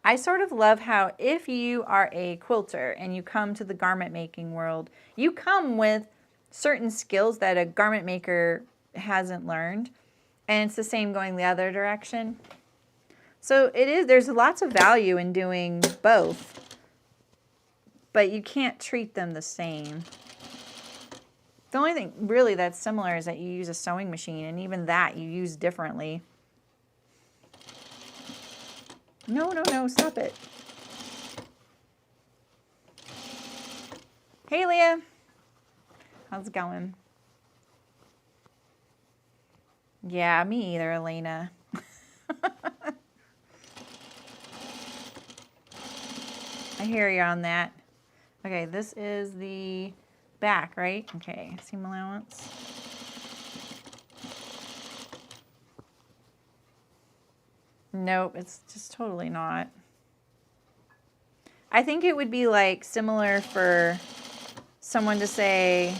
I sort of love how if you are a quilter and you come to the garment making world, you come with certain skills that a garment maker hasn't learned. And it's the same going the other direction. So there's lots of value in doing both, but you can't treat them the same. The only thing really that's similar is that you use a sewing machine, and even that you use differently. No, no, no, stop it. Hey, Leah. How's it going? Yeah, me either, Elena. I hear you on that. Okay, this is the back, right? Okay, seam allowance. Nope, it's just totally not. I think it would be like similar for someone to say,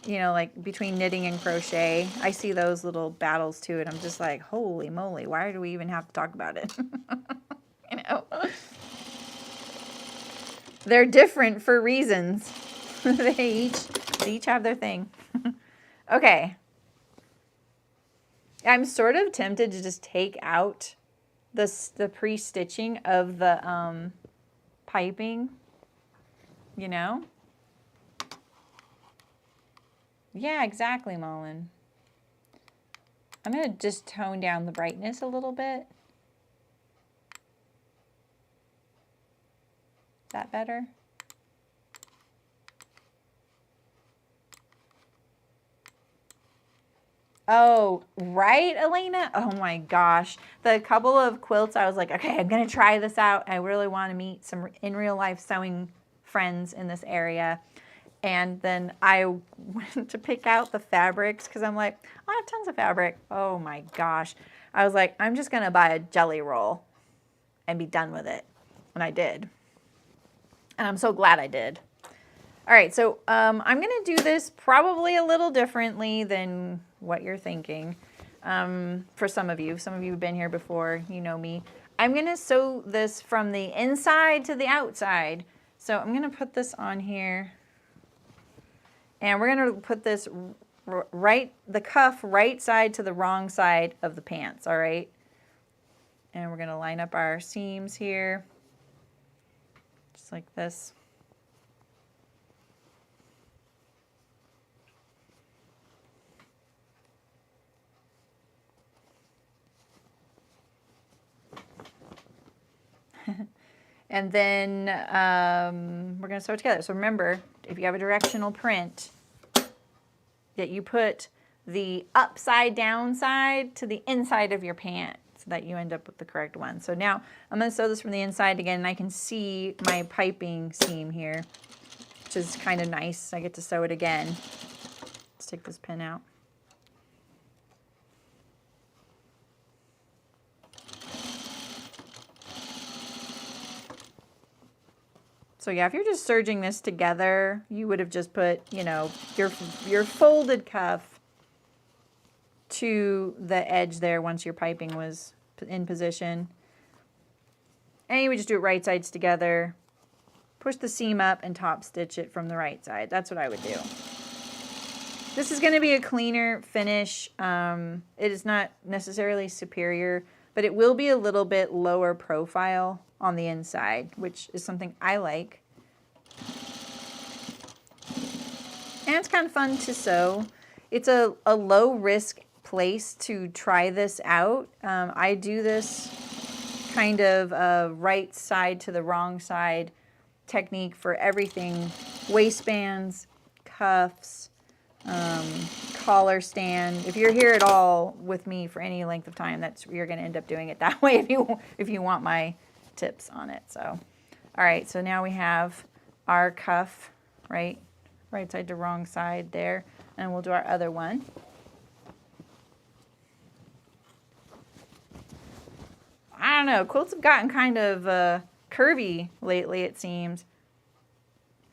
you know, like between knitting and crochet. I see those little battles too, and I'm just like, holy moly, why do we even have to talk about it? You know? They're different for reasons. They each have their thing. Okay. I'm sort of tempted to just take out the pre-stitching of the piping, you know? Yeah, exactly, Mullen. I'm going to just tone down the brightness a little bit. Is that better? Oh, right, Elena? Oh my gosh. The couple of quilts, I was like, okay, I'm going to try this out. I really want to meet some in real life sewing friends in this area. And then I went to pick out the fabrics because I'm like, I have tons of fabric. Oh my gosh. I was like, I'm just going to buy a jelly roll and be done with it. And I did. And I'm so glad I did. All right, so I'm going to do this probably a little differently than what you're thinking. For some of you have been here before, you know me. I'm going to sew this from the inside to the outside. So I'm going to put this on here. And we're going to put this the cuff right side to the wrong side of the pants, all right? And we're going to line up our seams here, just like this. And then we're going to sew it together. So remember, if you have a directional print, that you put the upside down side to the inside of your pant so that you end up with the correct one. So now I'm going to sew this from the inside again, and I can see my piping seam here, which is kind of nice. I get to sew it again. Let's take this pin out. So yeah, if you're just serging this together, you would have just put, you know, your folded cuff to the edge there once your piping was in position. And you would just do it right sides together, push the seam up and top stitch it from the right side. That's what I would do. This is going to be a cleaner finish. It is not necessarily superior, but it will be a little bit lower profile on the inside, which is something I like. And it's kind of fun to sew. It's a low risk place to try this out. I do this kind of a right side to the wrong side technique for everything. Waistbands, cuffs, collar stand. If you're here at all with me for any length of time, you're going to end up doing it that way if you want my tips on it. So, all right, so now we have our cuff, right side to wrong side there, and we'll do our other one. I don't know, quilts have gotten kind of curvy lately, it seems.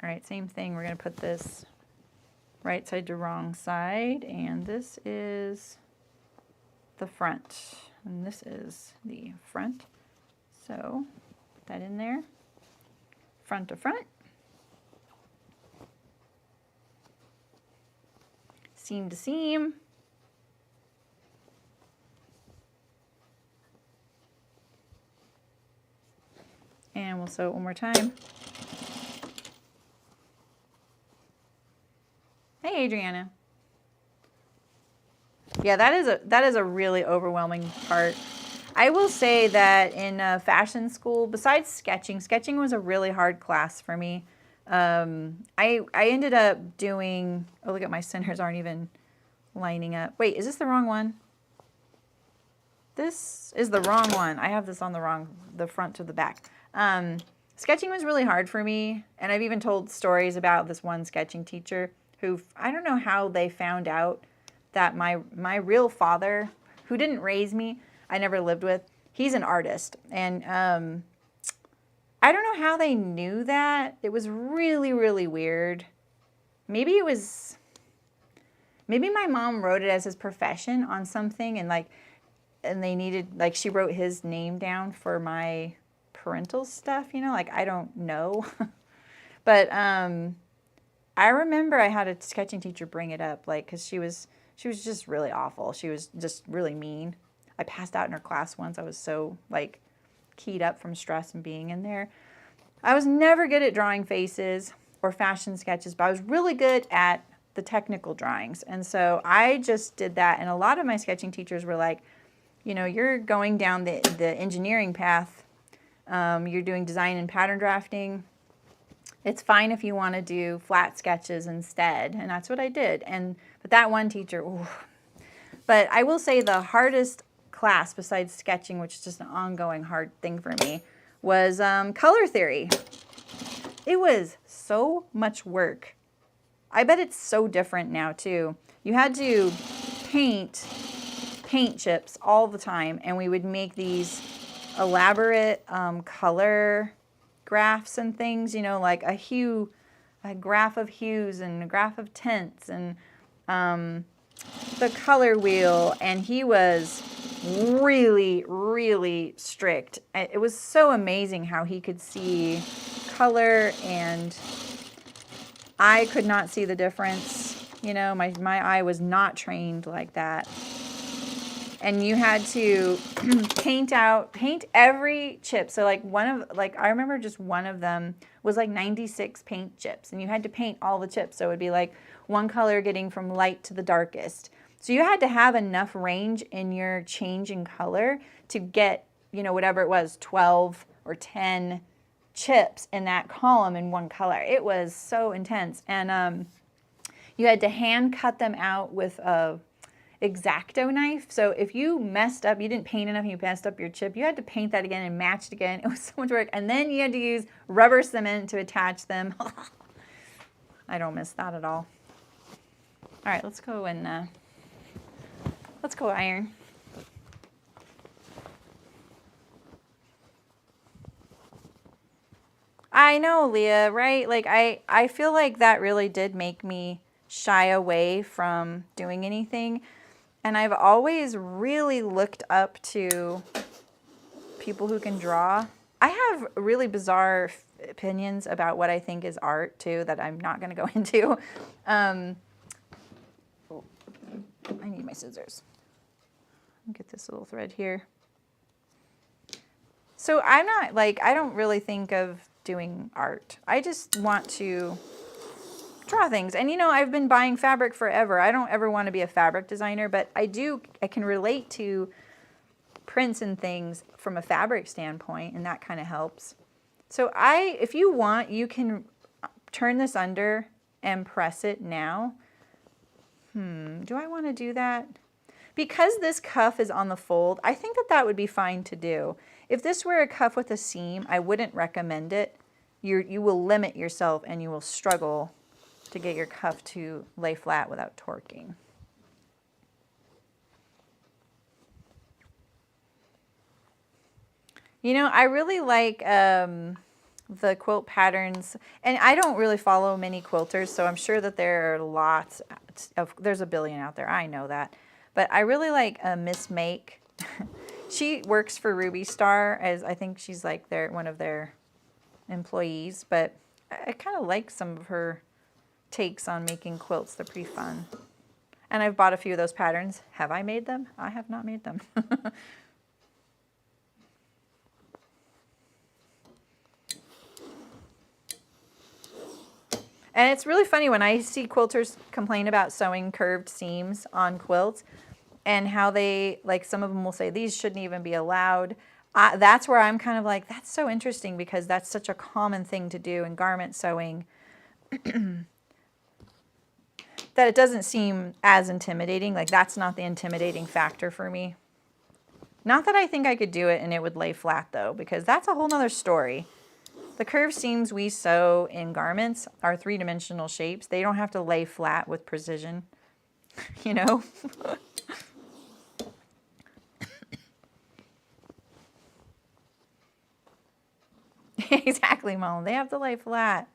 All right, same thing. We're going to put this right side to wrong side, and this is the front, and this is the front. So put that in there, front to front, seam to seam. And we'll sew it one more time. Hey, Adriana. Yeah, that is a really overwhelming part. I will say that in fashion school, besides sketching was a really hard class for me. I ended up doing, oh, look at my centers aren't even lining up. Wait, is this the wrong one? This is the wrong one. I have this on the front to the back. Sketching was really hard for me, and I've even told stories about this one sketching teacher who, I don't know how they found out that my real father, who didn't raise me, I never lived with, he's an artist. And I don't know how they knew that. It was really, really weird. Maybe my mom wrote it as his profession on something, and they needed, like, she wrote his name down for my parental stuff, you know, like, I don't know. But I remember I had a sketching teacher bring it up, like, because she was just really awful. She was just really mean. I passed out in her class once. I was so, like, keyed up from stress and being in there. I was never good at drawing faces or fashion sketches, but I was really good at the technical drawings. And so I just did that. And a lot of my sketching teachers were like, you know, you're going down the engineering path. You're doing design and pattern drafting. It's fine if you want to do flat sketches instead. And that's what I did. But that one teacher, ooh. But I will say the hardest class besides sketching, which is just an ongoing hard thing for me, was color theory. It was so much work. I bet it's so different now too. You had to paint chips all the time, and we would make these elaborate color graphs and things, you know, like a graph of hues and a graph of tints, and the color wheel. And he was really, really strict. It was so amazing how he could see color, and I could not see the difference. You know, my eye was not trained like that. And you had to paint every chip. So I remember just one of them was like 96 paint chips, and you had to paint all the chips. So it would be like one color getting from light to the darkest. So you had to have enough range in your change in color to get, you know, whatever it was, 12 or 10 chips in that column in one color. It was so intense. And you had to hand cut them out with a X-Acto knife. So if you messed up, you didn't paint enough and you messed up your chip, you had to paint that again and match it again. It was so much work. And then you had to use rubber cement to attach them. I don't miss that at all. All right, let's go and let's go iron. I know, Leah, right? Like I feel like that really did make me shy away from doing anything. And I've always really looked up to people who can draw. I have really bizarre opinions about what I think is art too that I'm not going to go into. I need my scissors. Get this little thread here. So I'm not like, I don't really think of doing art. I just want to draw things. And you know, I've been buying fabric forever. I don't ever want to be a fabric designer, but I can relate to prints and things from a fabric standpoint, and that kind of helps. So if you want, you can turn this under and press it now. Do I want to do that? Because this cuff is on the fold, I think that that would be fine to do. If this were a cuff with a seam, I wouldn't recommend it. You will limit yourself and you will struggle to get your cuff to lay flat without torquing. You know, I really like the quilt patterns, and I don't really follow many quilters, so I'm sure that there are lots of, there's a billion out there, I know that. But I really like Miss Make. She works for Ruby Star, as I think she's like one of their employees, but I kind of like some of her takes on making quilts. They're pretty fun. And I've bought a few of those patterns. Have I made them? I have not made them. And it's really funny when I see quilters complain about sewing curved seams on quilts and how they, like some of them will say, these shouldn't even be allowed. That's where I'm kind of like, that's so interesting because that's such a common thing to do in garment sewing that it doesn't seem as intimidating. Like that's not the intimidating factor for me. Not that I think I could do it and it would lay flat though, because that's a whole nother story. The curved seams we sew in garments are three-dimensional shapes. They don't have to lay flat with precision, you know? Exactly, Mom. They have to lay flat.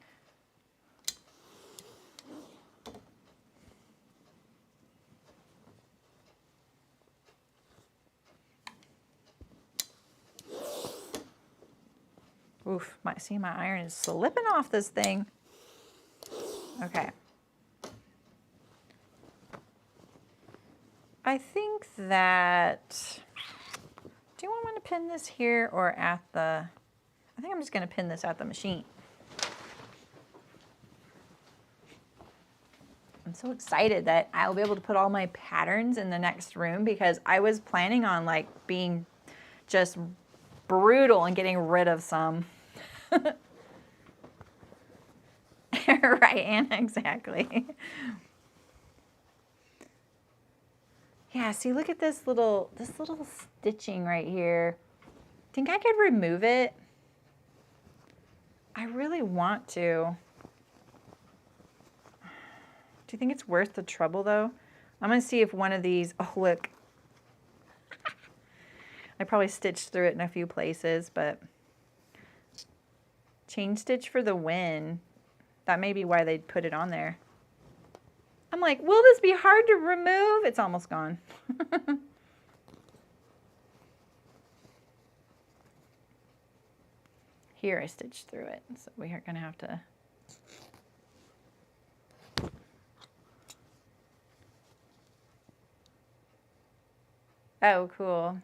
Oof, see my iron is slipping off this thing. Okay. I think that, do you want me to pin this here or at the, I think I'm just going to pin this at the machine. I'm so excited that I'll be able to put all my patterns in the next room because I was planning on like being just brutal and getting rid of some. Right, Anna, exactly. Yeah, see, look at this little stitching right here. Think I could remove it? I really want to. Do you think it's worth the trouble though? I'm gonna see if one of these, oh look. I probably stitched through it in a few places, but chain stitch for the win. That may be why they put it on there. I'm like, will this be hard to remove? It's almost gone. Here I stitched through it, so we are gonna have to. Oh, cool.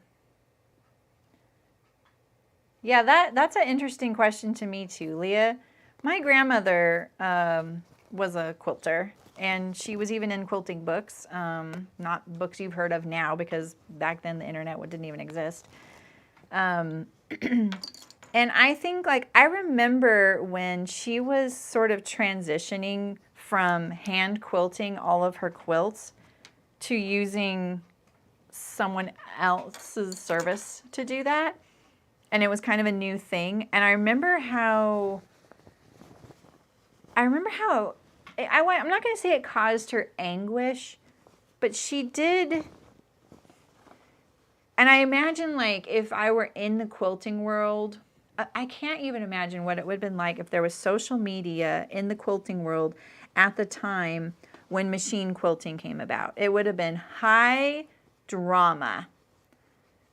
Yeah, that's an interesting question to me too, Leah. My grandmother was a quilter, and she was even in quilting books, not books you've heard of now because back then the internet didn't even exist. And I think, like, I remember when she was sort of transitioning from hand quilting all of her quilts to using someone else's service to do that. And it was kind of a new thing. And I remember how, I'm not going to say it caused her anguish, but she did. And I imagine, like, if I were in the quilting world, I can't even imagine what it would have been like if there was social media in the quilting world at the time when machine quilting came about. It would have been high drama.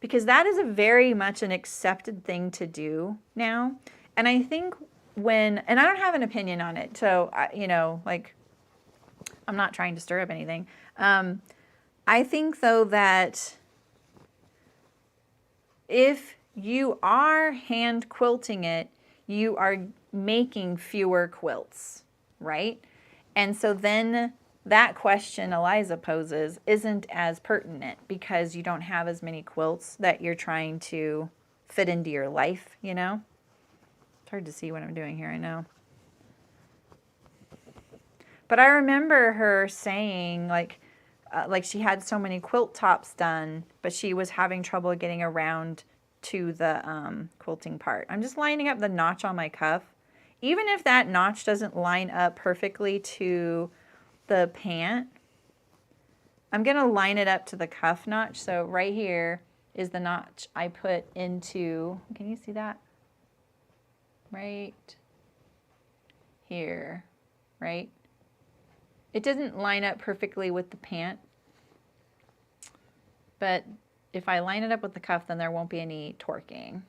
Because that is a very much an accepted thing to do now. And I think and I don't have an opinion on it, so, you know, like, I'm not trying to stir up anything. I think, though, that if you are hand quilting it, you are making fewer quilts, right? And so then that question Eliza poses isn't as pertinent because you don't have as many quilts that you're trying to fit into your life, you know? It's hard to see what I'm doing here, I know. But I remember her saying, like she had so many quilt tops done, but she was having trouble getting around to the quilting part. I'm just lining up the notch on my cuff. Even if that notch doesn't line up perfectly to the pant, I'm going to line it up to the cuff notch. So right here is the notch I put into, can you see that? Right here, right? It doesn't line up perfectly with the pant, but if I line it up with the cuff, then there won't be any torquing.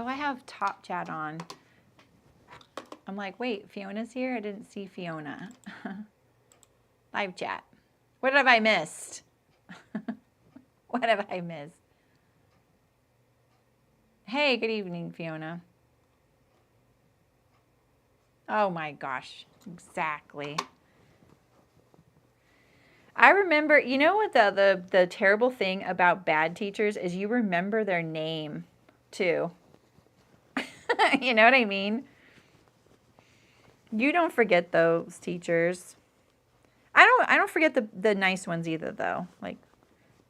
Oh, I have top chat on. I'm like, wait, Fiona's here? I didn't see Fiona. Live chat. What have I missed? What have I missed? Hey, good evening, Fiona. Oh my gosh, exactly. I remember, you know what the terrible thing about bad teachers is you remember their name too. You know what I mean? You don't forget those teachers. I don't forget the nice ones either though. Like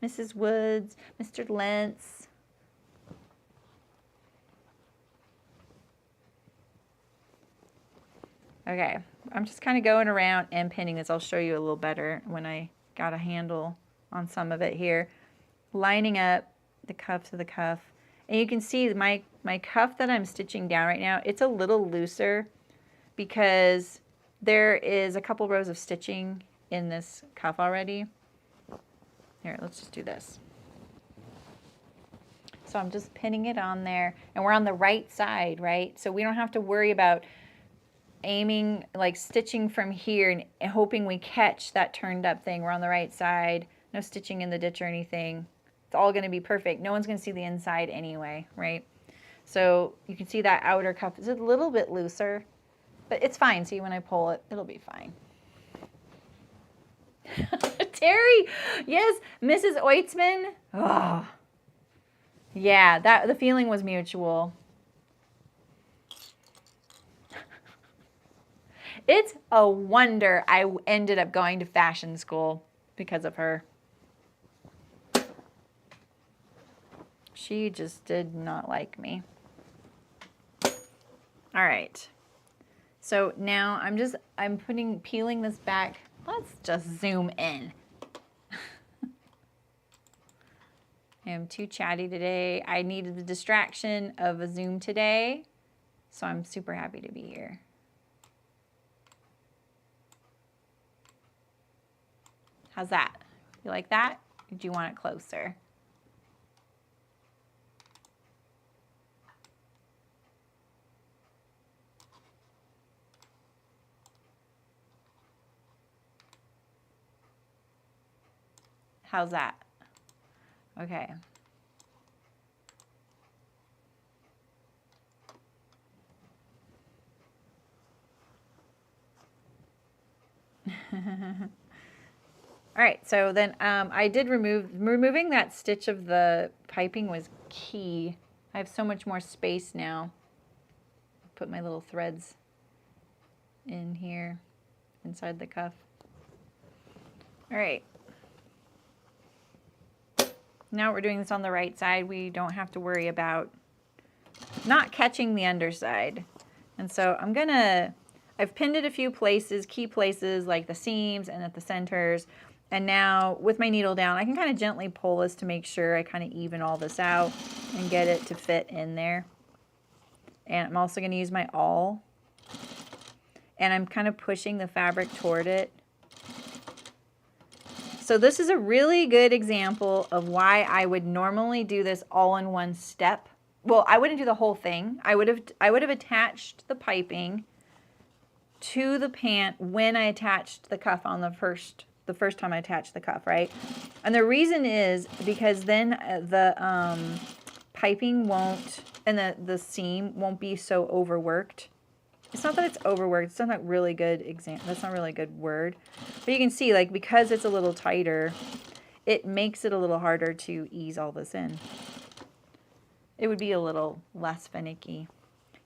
Mrs. Woods, Mr. Lentz. Okay, I'm just kind of going around and pinning this. I'll show you a little better when I got a handle on some of it here. Lining up the cuff to the cuff. And you can see my cuff that I'm stitching down right now, it's a little looser because there is a couple rows of stitching in this cuff already. Here, let's just do this. So I'm just pinning it on there, and we're on the right side, right? So we don't have to worry about aiming, like stitching from here and hoping we catch that turned up thing. We're on the right side, no stitching in the ditch or anything. It's all going to be perfect. No one's going to see the inside anyway, right? So you can see that outer cuff is a little bit looser, but it's fine. See, when I pull it, it'll be fine. Terry, yes, Mrs. Oitzman. Oh, yeah, the feeling was mutual. It's a wonder I ended up going to fashion school because of her. She just did not like me. All right. So now I'm peeling this back. Let's just zoom in. I am too chatty today. I needed the distraction of a Zoom today, so I'm super happy to be here. How's that? You like that? Or do you want it closer? How's that? Okay. All right, so then I did removing that stitch of the piping was key. I have so much more space now. Put my little threads in here inside the cuff. All right. Now we're doing this on the right side. We don't have to worry about not catching the underside. And so I've pinned it a few places, key places like the seams and at the centers. And now with my needle down, I can kind of gently pull this to make sure I kind of even all this out and get it to fit in there. And I'm also going to use my awl. And I'm kind of pushing the fabric toward it. So this is a really good example of why I would normally do this all in one step. Well, I wouldn't do the whole thing. I would have attached the piping to the pant when I attached the cuff on the first time I attached the cuff, right? And the reason is because then the piping won't and the seam won't be so overworked. It's not that it's overworked. It's not a really good example. That's not really a good word. But you can see, like, because it's a little tighter, it makes it a little harder to ease all this in. It would be a little less finicky.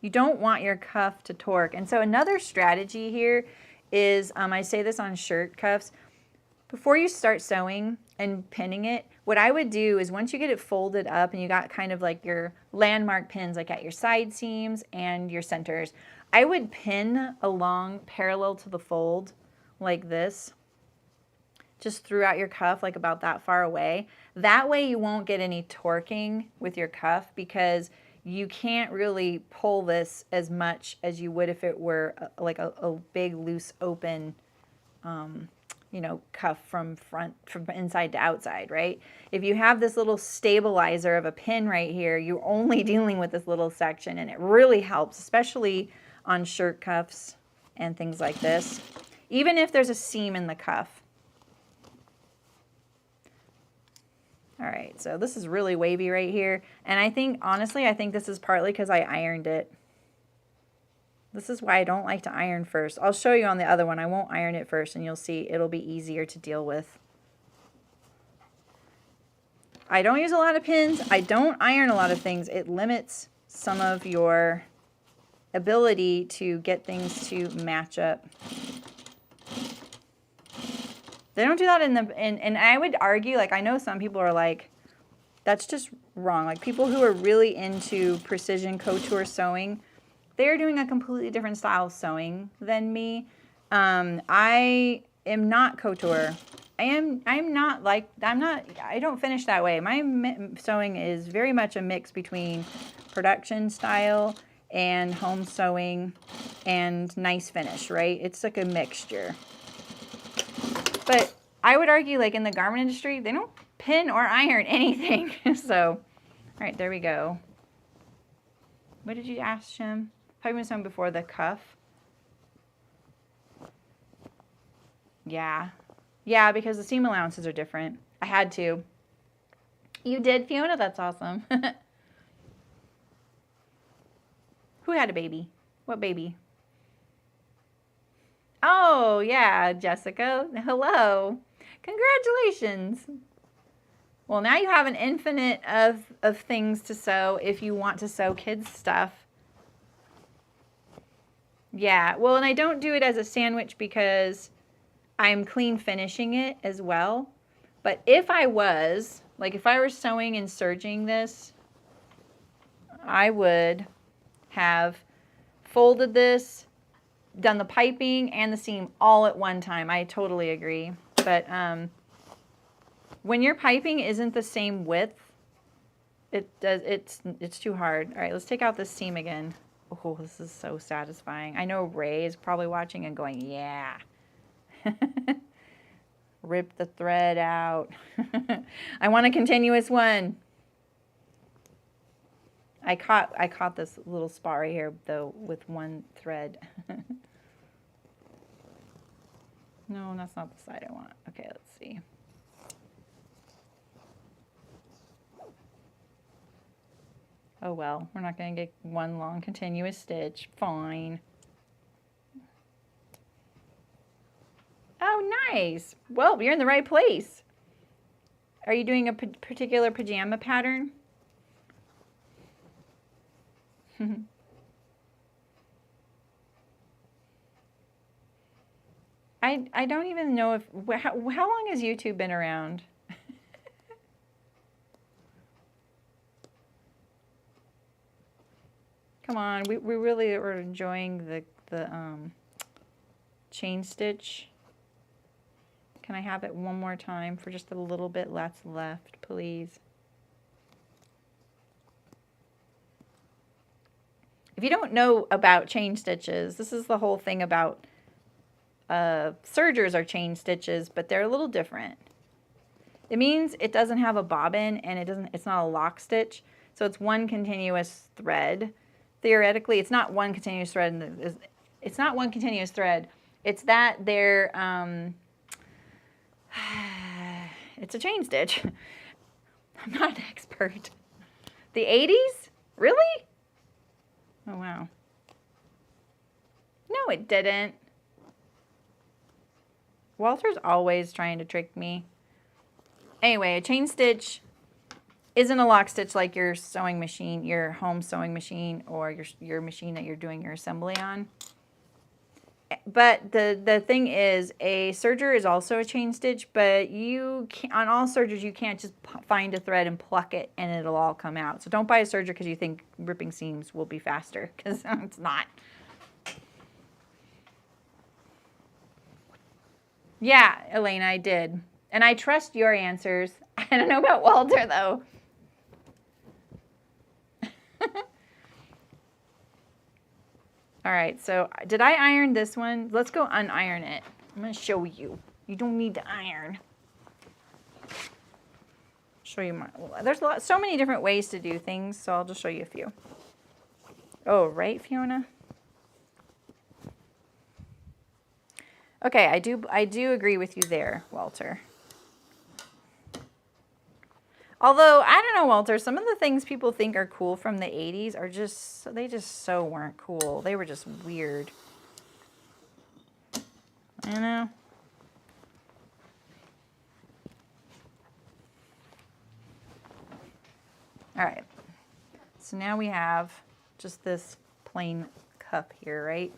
You don't want your cuff to torque. And so another strategy here is, I say this on shirt cuffs, before you start sewing and pinning it, what I would do is once you get it folded up and you got kind of like your landmark pins, like at your side seams and your centers, I would pin along parallel to the fold like this, just throughout your cuff, like about that far away. That way you won't get any torquing with your cuff, because you can't really pull this as much as you would if it were like a big loose open you know, cuff from inside to outside, right? If you have this little stabilizer of a pin right here, you're only dealing with this little section, and it really helps, especially on shirt cuffs and things like this, even if there's a seam in the cuff. All right, so this is really wavy right here, and I think, honestly, I think this is partly because I ironed it. This is why I don't like to iron first. I'll show you on the other one. I won't iron it first, and you'll see it'll be easier to deal with. I don't use a lot of pins. I don't iron a lot of things. It limits some of your ability to get things to match up. They don't do that and I would argue, like, I know some people are like, that's just wrong. Like, people who are really into precision couture sewing, they're doing a completely different style of sewing than me. I am not couture. I don't finish that way. My sewing is very much a mix between production style and home sewing and nice finish, right? It's like a mixture. But I would argue, like, in the garment industry, they don't pin or iron anything. So, all right, there we go. What did you ask, Shim? Probably been sewn before the cuff. Yeah. Yeah, because the seam allowances are different. I had to. You did, Fiona? That's awesome. Who had a baby? What baby? Oh, yeah, Jessica. Hello. Congratulations. Well, now you have an infinite of things to sew if you want to sew kids' stuff. Yeah, well, and I don't do it as a sandwich because I'm clean finishing it as well. But if I was, like, if I were sewing and serging this, I would have folded this, done the piping and the seam all at one time. I totally agree. But when your piping isn't the same width, it's too hard. All right, let's take out this seam again. Oh, this is so satisfying. I know Ray is probably watching and going, yeah. Rip the thread out. I want a continuous one. I caught this little spot right here, though, with one thread. No, that's not the side I want. Okay, let's see. Oh well, we're not going to get one long continuous stitch. Fine. Oh, nice. Well, you're in the right place. Are you doing a particular pajama pattern? I don't even know if, how long has YouTube been around? Come on, we really are enjoying the chain stitch. Can I have it one more time for just a little bit left, please? If you don't know about chain stitches, this is the whole thing about sergers are chain stitches, but they're a little different. It means it doesn't have a bobbin and it's not a lock stitch, so it's one continuous thread. Theoretically, it's not one continuous thread. It's not one continuous thread. It's that they're it's a chain stitch. I'm not an expert. The 80s? Really? Oh, wow. No, it didn't. Walter's always trying to trick me. Anyway, a chain stitch isn't a lock stitch like your sewing machine, your home sewing machine, or your machine that you're doing your assembly on. But the thing is, a serger is also a chain stitch, but you can't, on all sergers, you can't just find a thread and pluck it and it'll all come out. So don't buy a serger because you think ripping seams will be faster, because it's not. Yeah, Elena, I did. And I trust your answers. I don't know about Walter, though. All right, so did I iron this one? Let's go uniron it. I'm going to show you. You don't need to iron. Show you my, well, there's so many different ways to do things, so I'll just show you a few. Oh, right, Fiona? Okay, I do agree with you there, Walter. Although, I don't know, Walter, some of the things people think are cool from the 80s are just, they just so weren't cool. They were just weird. I know. All right. So now we have just this plain cuff here, right?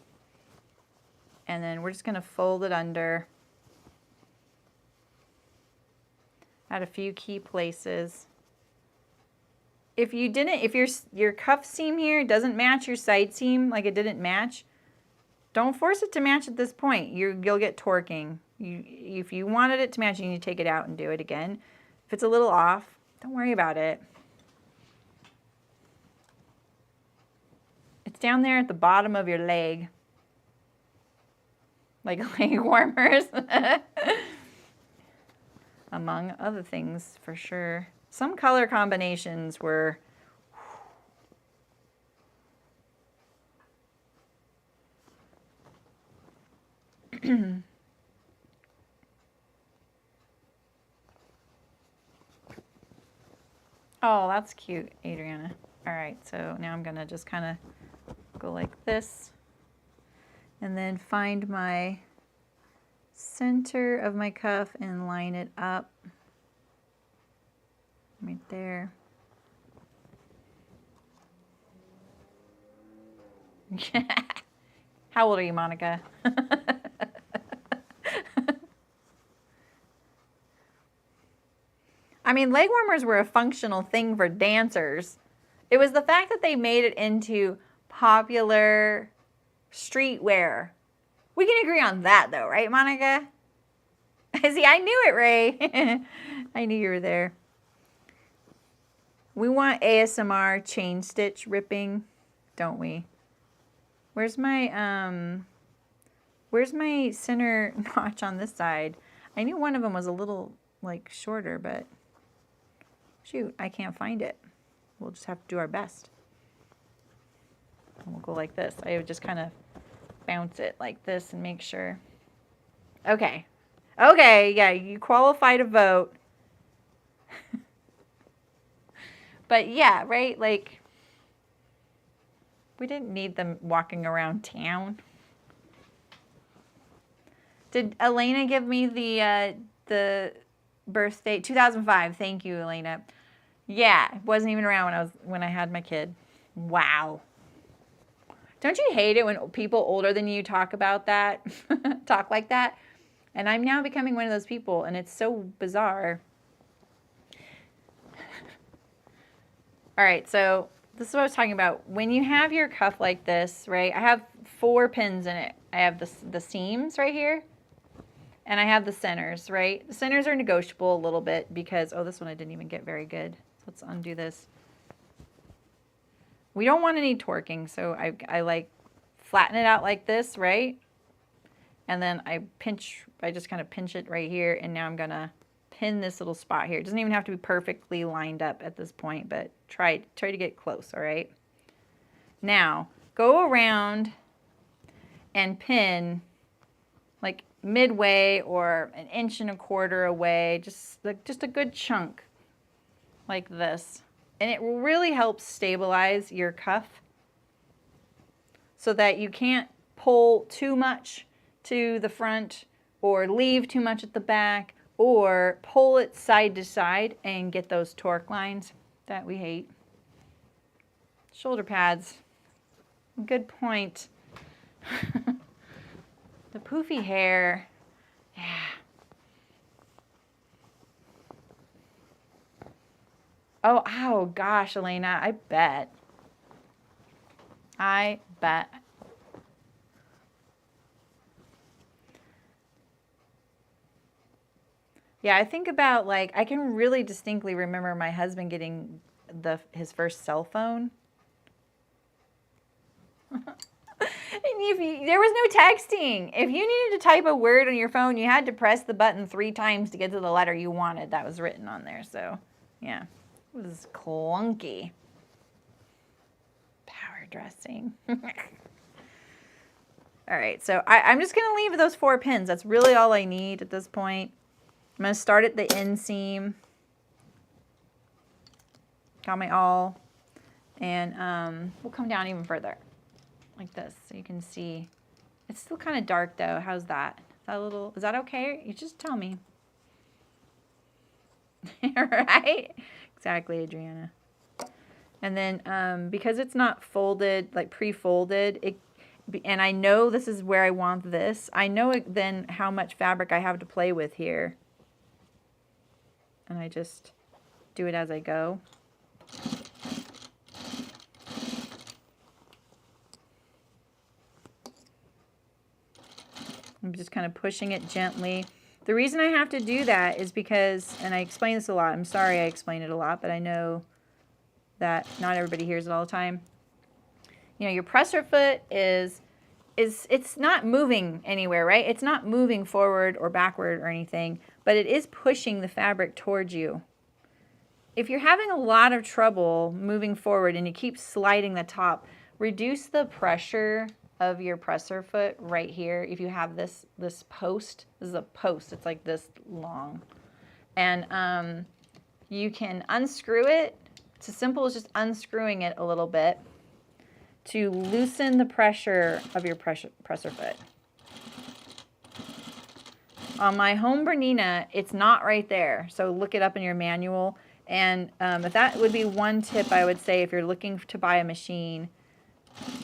And then we're just going to fold it under at a few key places. If your cuff seam here doesn't match your side seam, like it didn't match, don't force it to match at this point. You'll get torquing. If you wanted it to match, you need to take it out and do it again. If it's a little off, don't worry about it. It's down there at the bottom of your leg. Like leg warmers. Among other things, for sure. Some color combinations were... Oh, that's cute, Adriana. All right, so now I'm going to just kind of go like this. And then find my center of my cuff and line it up. Right there. How old are you, Monica? I mean, leg warmers were a functional thing for dancers. It was the fact that they made it into popular streetwear. We can agree on that, though, right, Monica? See, I knew it, Ray. I knew you were there. We want ASMR chain stitch ripping, don't we? Where's my center notch on this side? I knew one of them was a little like shorter, but shoot, I can't find it. We'll just have to do our best. And we'll go like this. I would just kind of bounce it like this and make sure. Okay. Okay, yeah, you qualify to vote. But yeah, right? Like, we didn't need them walking around town. Did Elena give me the birth date? 2005. Thank you, Elena. Yeah, wasn't even around when I had my kid. Wow. Don't you hate it when people older than you talk about that? Talk like that? And I'm now becoming one of those people, and it's so bizarre. All right, so this is what I was talking about. When you have your cuff like this, right, I have 4 pins in it. I have the seams right here, and I have the centers, right? The centers are negotiable a little bit because, oh, this one I didn't even get very good. So let's undo this. We don't want any torquing, so I like flatten it out like this, right? And then I just kind of pinch it right here, and now I'm gonna pin this little spot here. It doesn't even have to be perfectly lined up at this point, but try to get close, all right? Now, go around and pin like midway or 1.25 inches away, just a good chunk like this. And it will really help stabilize your cuff. so that you can't pull too much to the front or leave too much at the back or pull it side to side and get those torque lines that we hate. Shoulder pads. Good point. The poofy hair. Yeah. Oh gosh, Elena, I bet. Yeah, I think about, like, I can really distinctly remember my husband getting his first cell phone. And there was no texting. If you needed to type a word on your phone, you had to press the button 3 times to get to the letter you wanted that was written on there. So, yeah, it was clunky. Power dressing. All right, so I'm just going to leave those 4 pins. That's really all I need at this point. I'm going to start at the inseam. Got my awl. And we'll come down even further. Like this, so you can see. It's still kind of dark though. How's that? Is that okay? You just tell me. Right? Exactly, Adriana. And then because it's not folded, like pre-folded, and I know this is where I want this, I know then how much fabric I have to play with here. And I just do it as I go. I'm just kind of pushing it gently. The reason I have to do that is because, and I explain this a lot, I'm sorry I explain it a lot, but I know that not everybody hears it all the time. You know, your presser foot it's not moving anywhere, right? It's not moving forward or backward or anything, but it is pushing the fabric towards you. If you're having a lot of trouble moving forward and you keep sliding the top, reduce the pressure of your presser foot right here. If you have this post, this is a post, it's like this long, and you can unscrew it. It's as simple as just unscrewing it a little bit to loosen the pressure of your presser foot. On my home Bernina, it's not right there, so look it up in your manual. And if that would be one tip I would say if you're looking to buy a machine,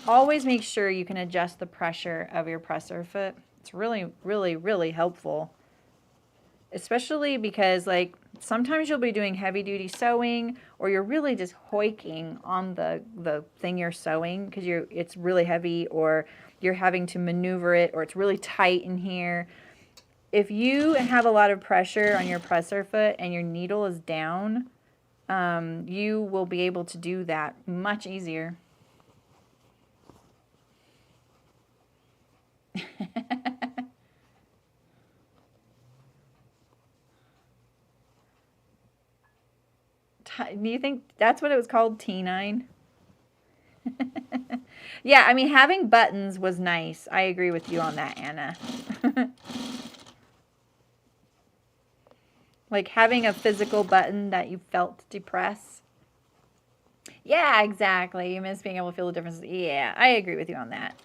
always make sure you can adjust the pressure of your presser foot. It's really, really, really helpful. Especially because, like, sometimes you'll be doing heavy duty sewing or you're really just hoiking on the thing you're sewing because it's really heavy, or you're having to maneuver it, or it's really tight in here. If you have a lot of pressure on your presser foot and your needle is down, you will be able to do that much easier. Do you think that's what it was called, T9? Yeah, I mean, having buttons was nice. I agree with you on that, Anna. Like having a physical button that you felt to press. Yeah, exactly. You miss being able to feel the difference. Yeah, I agree with you on that.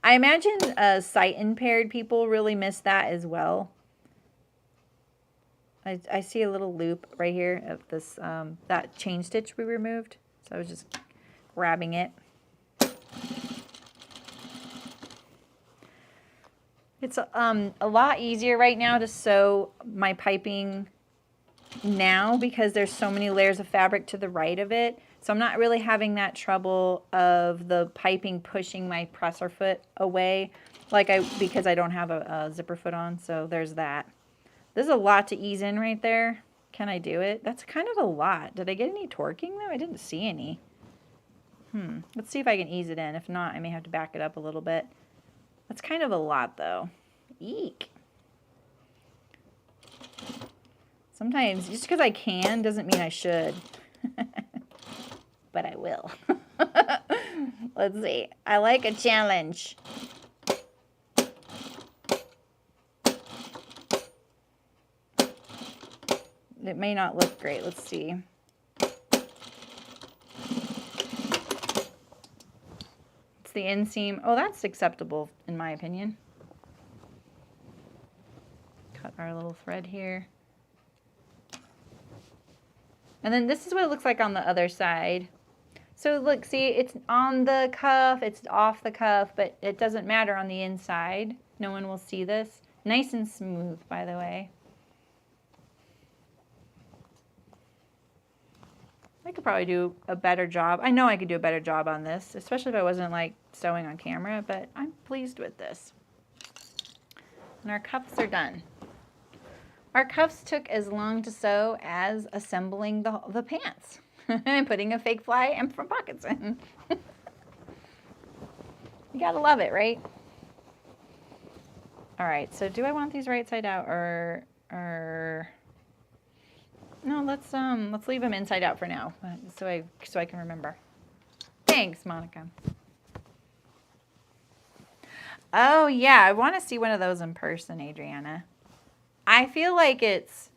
I imagine sight impaired people really miss that as well. I see a little loop right here of this that chain stitch we removed. So I was just grabbing it. It's a lot easier right now to sew my piping now because there's so many layers of fabric to the right of it. So I'm not really having that trouble of the piping pushing my presser foot away because I don't have a zipper foot on. So there's that. There's a lot to ease in right there. Can I do it? That's kind of a lot. Did I get any torquing though? I didn't see any. Let's see if I can ease it in. If not, I may have to back it up a little bit. That's kind of a lot though. Eek. Sometimes just because I can doesn't mean I should. But I will. Let's see. I like a challenge. It may not look great. Let's see. It's the inseam. Oh, that's acceptable in my opinion. Cut our little thread here. And then this is what it looks like on the other side. So look, see, it's on the cuff, it's off the cuff, but it doesn't matter on the inside. No one will see this. Nice and smooth, by the way. I could probably do a better job. I know I could do a better job on this, especially if I wasn't like sewing on camera, but I'm pleased with this. And our cuffs are done. Our cuffs took as long to sew as assembling the pants and putting a fake fly and front pockets in. You gotta love it, right? All right, so do I want these right side out or no, let's leave them inside out for now, so I can remember. Thanks, Monica. Oh yeah, I want to see one of those in person, Adriana. I feel like it's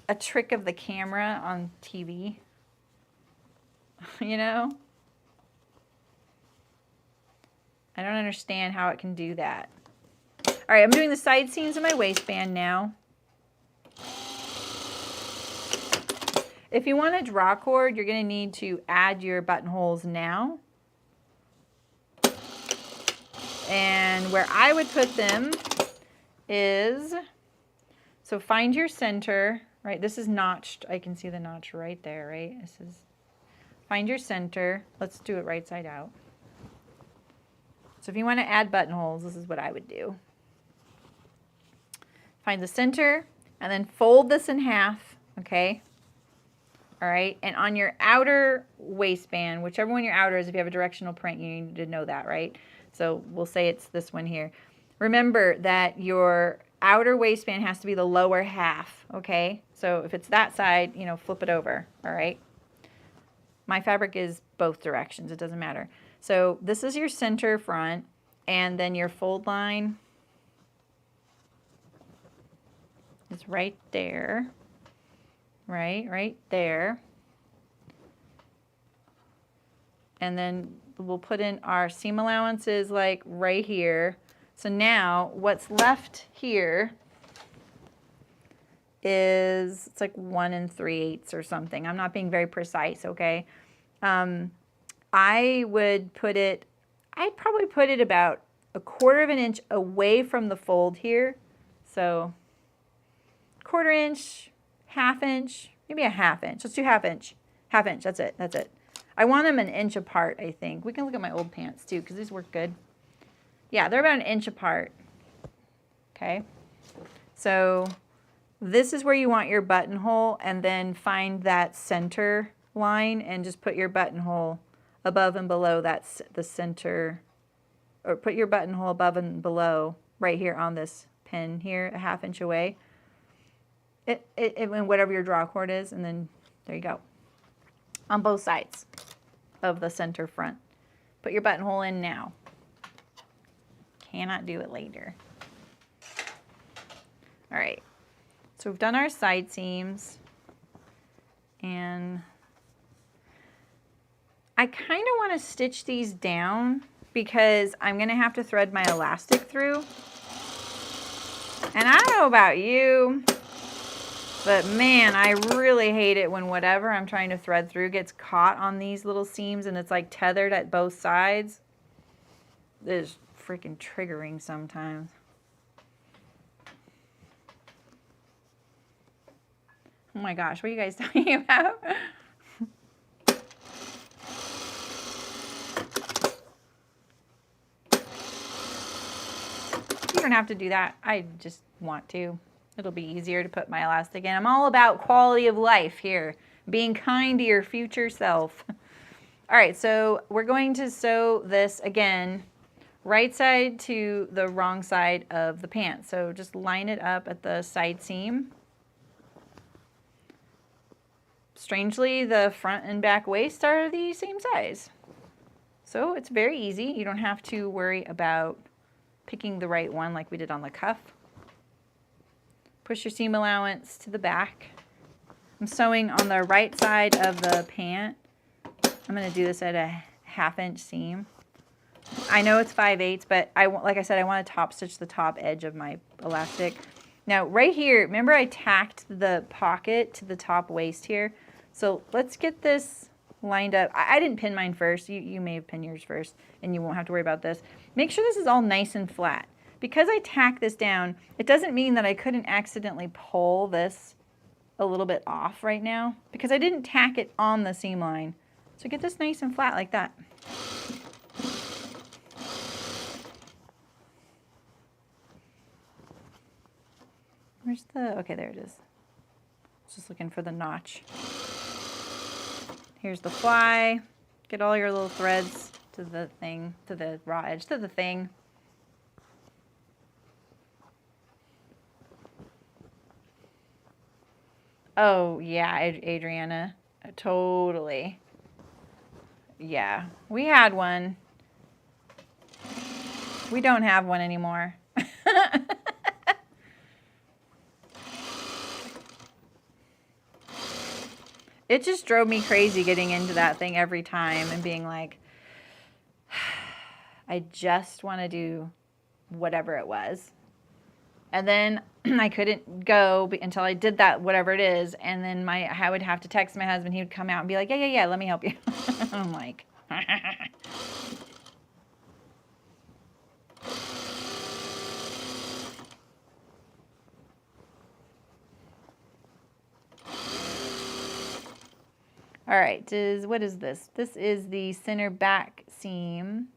a trick of the camera on TV. You know? I don't understand how it can do that. All right, I'm doing the side seams of my waistband now. If you want a draw cord, you're going to need to add your buttonholes now. And where I would put them is, so find your center, right? This is notched. I can see the notch right there, right? This is, find your center. Let's do it right side out. So if you want to add buttonholes, this is what I would do. Find the center and then fold this in half, okay? All right, and on your outer waistband, whichever one your outer is, if you have a directional print, you need to know that, right? So we'll say it's this one here. Remember that your outer waistband has to be the lower half, okay? So if it's that side, you know, flip it over, all right? My fabric is both directions, it doesn't matter. So this is your center front, and then your fold line is right there. Right there. And then we'll put in our seam allowances like right here. So now what's left here is, it's like 1 3/8 or something. I'm not being very precise, okay? I would put it, I'd probably put it about 1/4 of an inch away from the fold here. So 1/4 inch, 1/2 inch, maybe a 1/2 inch. Let's do 1/2 inch. 1/2 inch, that's it, that's it. I want them 1 inch apart, I think. We can look at my old pants too, because these work good. Yeah, they're about 1 inch apart. Okay. So this is where you want your buttonhole, and then find that center line and just put your buttonhole above and below that's the center, or put your buttonhole above and below right here on this pin here, a 1/2 inch away. Whatever your draw cord is, and then there you go. On both sides of the center front. Put your buttonhole in now. Cannot do it later. All right. So we've done our side seams, and I kind of want to stitch these down because I'm going to have to thread my elastic through. And I don't know about you, but man, I really hate it when whatever I'm trying to thread through gets caught on these little seams and it's like tethered at both sides. It's freaking triggering sometimes. Oh my gosh, what are you guys talking about? You don't have to do that. I just want to. It'll be easier to put my elastic in. I'm all about quality of life here. Being kind to your future self. All right, so we're going to sew this again, right side to the wrong side of the pants. So just line it up at the side seam. Strangely, the front and back waist are the same size. So it's very easy. You don't have to worry about picking the right one like we did on the cuff. Push your seam allowance to the back. I'm sewing on the right side of the pant. I'm going to do this at a 1/2 inch seam. I know it's 5/8, but like I said, I want to top stitch the top edge of my elastic. Now right here, remember I tacked the pocket to the top waist here. So let's get this lined up. I didn't pin mine first. You may have pinned yours first, and you won't have to worry about this. Make sure this is all nice and flat. Because I tack this down, it doesn't mean that I couldn't accidentally pull this a little bit off right now, because I didn't tack it on the seam line. So get this nice and flat like that. Where's the, okay, there it is. Just looking for the notch. Here's the fly. Get all your little threads to the thing, to the raw edge, to the thing. Oh, yeah, Adriana, totally. Yeah, we had one. We don't have one anymore. It just drove me crazy getting into that thing every time and being like, I just want to do whatever it was. And then I couldn't go until I did that, whatever it is. And then I would have to text my husband. He would come out and be like, yeah, let me help you. I'm like, all right, what is this? This is the center back seam.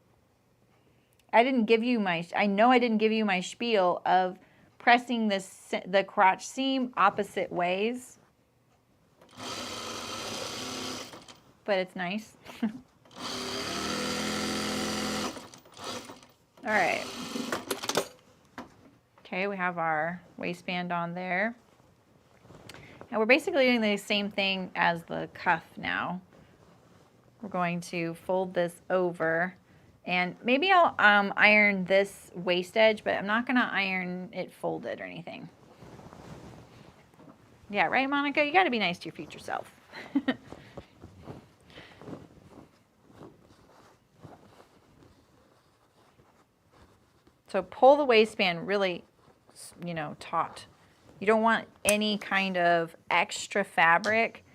I know I didn't give you my spiel of pressing the crotch seam opposite ways. But it's nice. All right. Okay, we have our waistband on there. And we're basically doing the same thing as the cuff now. We're going to fold this over, and maybe I'll iron this waist edge, but I'm not going to iron it folded or anything. Yeah, right, Monica? You got to be nice to your future self. So pull the waistband really, taut. You don't want any kind of extra fabric,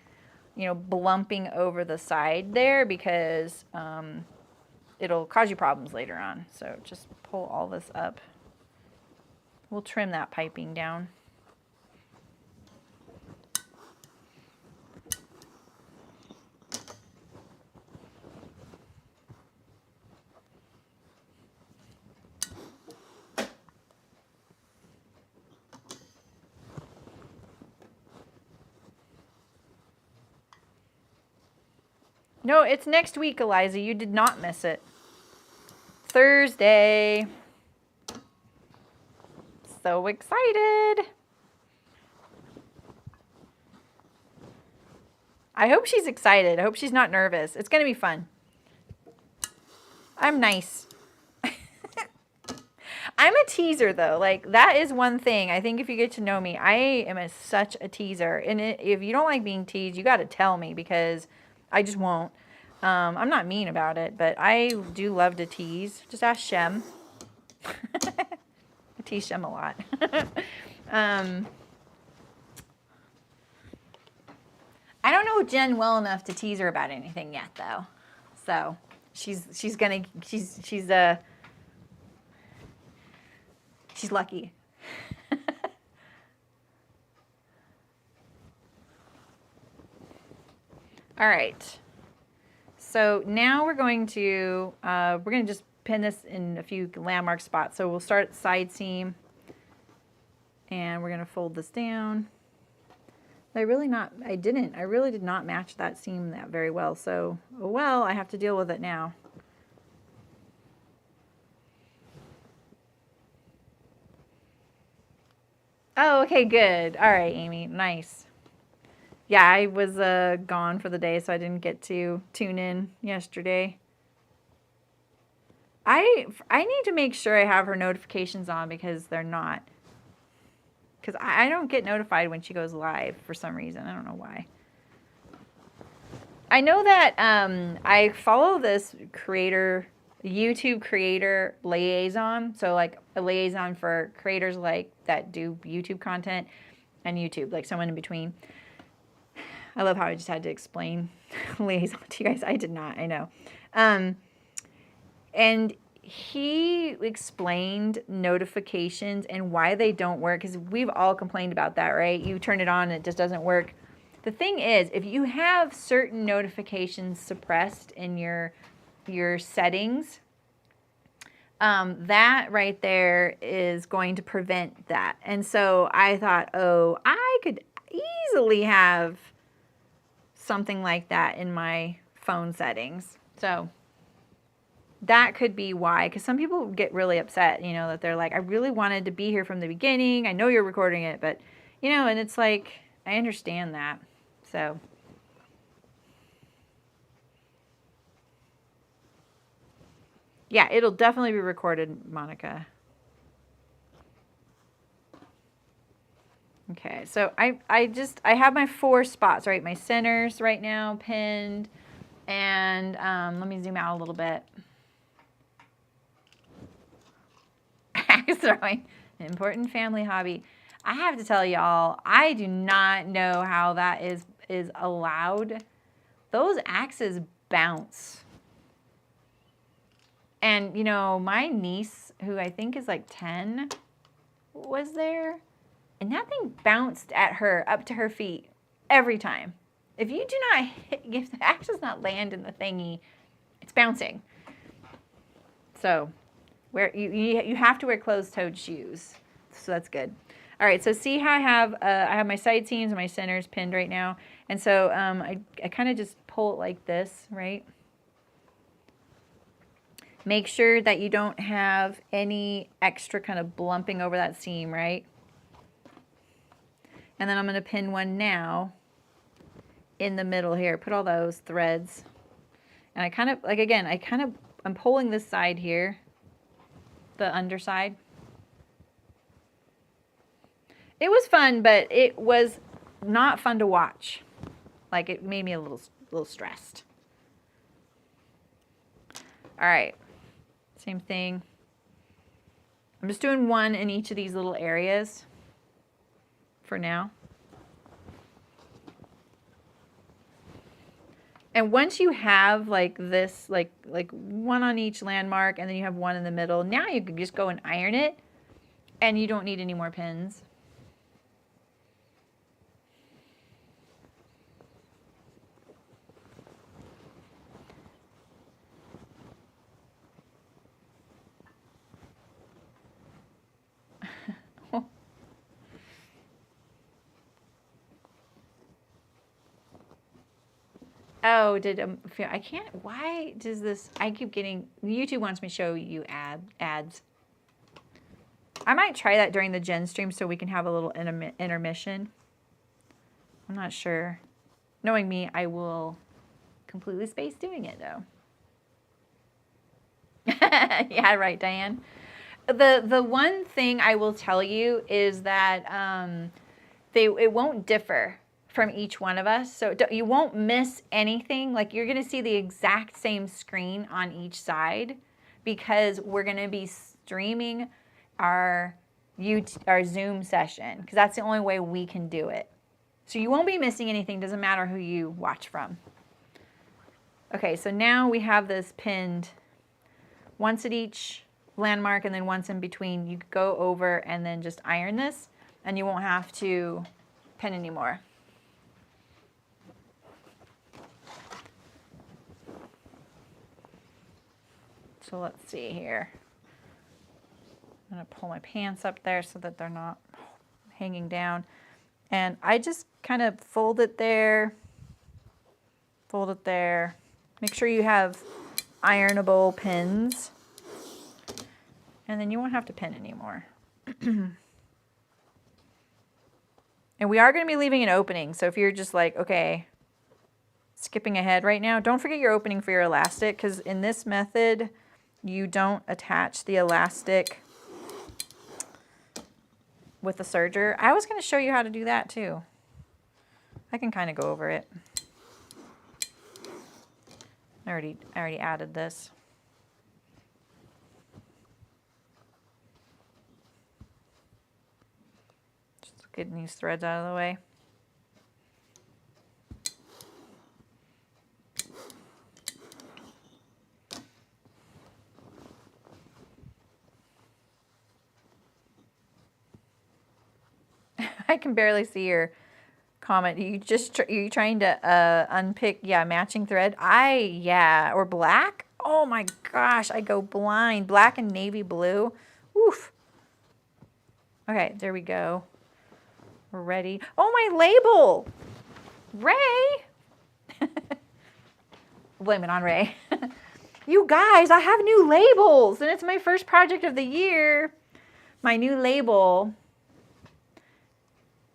blumping over the side there, because it'll cause you problems later on. So just pull all this up. We'll trim that piping down. No, it's next week, Eliza. You did not miss it. Thursday. So excited. I hope she's excited. I hope she's not nervous. It's going to be fun. I'm nice. I'm a teaser, though. Like, that is one thing. I think if you get to know me, I am such a teaser. And if you don't like being teased, you got to tell me, because I just won't. I'm not mean about it, but I do love to tease. Just ask Shem. I tease Shem a lot. I don't know Jen well enough to tease her about anything yet, though. So she's lucky. All right. So now we're going to just pin this in a few landmark spots. So we'll start at the side seam, and we're going to fold this down. I really did not match that seam that very well. So, oh well, I have to deal with it now. Oh, okay, good. All right, Amy, nice. Yeah, I was gone for the day, so I didn't get to tune in yesterday. I need to make sure I have her notifications on, because they're not. Because I don't get notified when she goes live for some reason. I don't know why. I know that I follow this creator. YouTube creator liaison. So like a liaison for creators like that do YouTube content and YouTube, like someone in between. I love how I just had to explain liaison to you guys. I did not, I know. And he explained notifications and why they don't work, because we've all complained about that, right? You turn it on and it just doesn't work. The thing is, if you have certain notifications suppressed in your settings, that right there is going to prevent that. And so I thought, oh, I could easily have something like that in my phone settings. So that could be why, because some people get really upset, you know, that they're like, I really wanted to be here from the beginning. I know you're recording it, but, you know, and it's like, I understand that. So yeah, it'll definitely be recorded, Monica. Okay, so I have my 4 spots, right? My centers right now pinned, and let me zoom out a little bit. Throwing an important family hobby. I have to tell y'all, I do not know how that is allowed. Those axes bounce. And, you know, my niece, who I think is like 10, was there. And that thing bounced at her up to her feet every time. If you do not hit, if the axe does not land in the thingy, it's bouncing. So you have to wear closed-toed shoes. So that's good. All right, so see how I have my side seams and my centers pinned right now. And so I kind of just pull it like this, right? Make sure that you don't have any extra kind of blumping over that seam, right? And then I'm going to pin one now in the middle here. Put all those threads. And I kind of, like again, I'm pulling this side here, the underside. It was fun, but it was not fun to watch. Like, it made me a little stressed. All right. Same thing. I'm just doing one in each of these little areas for now. And once you have like this, like one on each landmark, and then you have one in the middle, now you can just go and iron it, and you don't need any more pins. Oh, I can't, why does this, I keep getting, YouTube wants me to show you ads. I might try that during the Gen stream so we can have a little intermission. I'm not sure. Knowing me, I will completely space doing it though. Yeah, right, Diane. The one thing I will tell you is that it won't differ from each one of us. So you won't miss anything. Like, you're going to see the exact same screen on each side, because we're going to be streaming our Zoom session, because that's the only way we can do it. So you won't be missing anything. Doesn't matter who you watch from. Okay, so now we have this pinned once at each landmark and then once in between. You go over and then just iron this, and you won't have to pin anymore. So let's see here. I'm going to pull my pants up there so that they're not hanging down. And I just kind of fold it there, fold it there. Make sure you have ironable pins. And then you won't have to pin anymore. And we are going to be leaving an opening. So if you're just like, okay, skipping ahead right now, don't forget your opening for your elastic, because in this method, you don't attach the elastic with the serger. I was going to show you how to do that too. I can kind of go over it. I already added this. Getting these threads out of the way. I can barely see your comment. You just you trying to unpick, yeah, matching thread. Yeah, or black. Oh my gosh, I go blind. Black and navy blue. Oof. Okay, there we go. We're ready. Oh, my label. Ray. Blame it on Ray. You guys, I have new labels, and it's my first project of the year. My new label,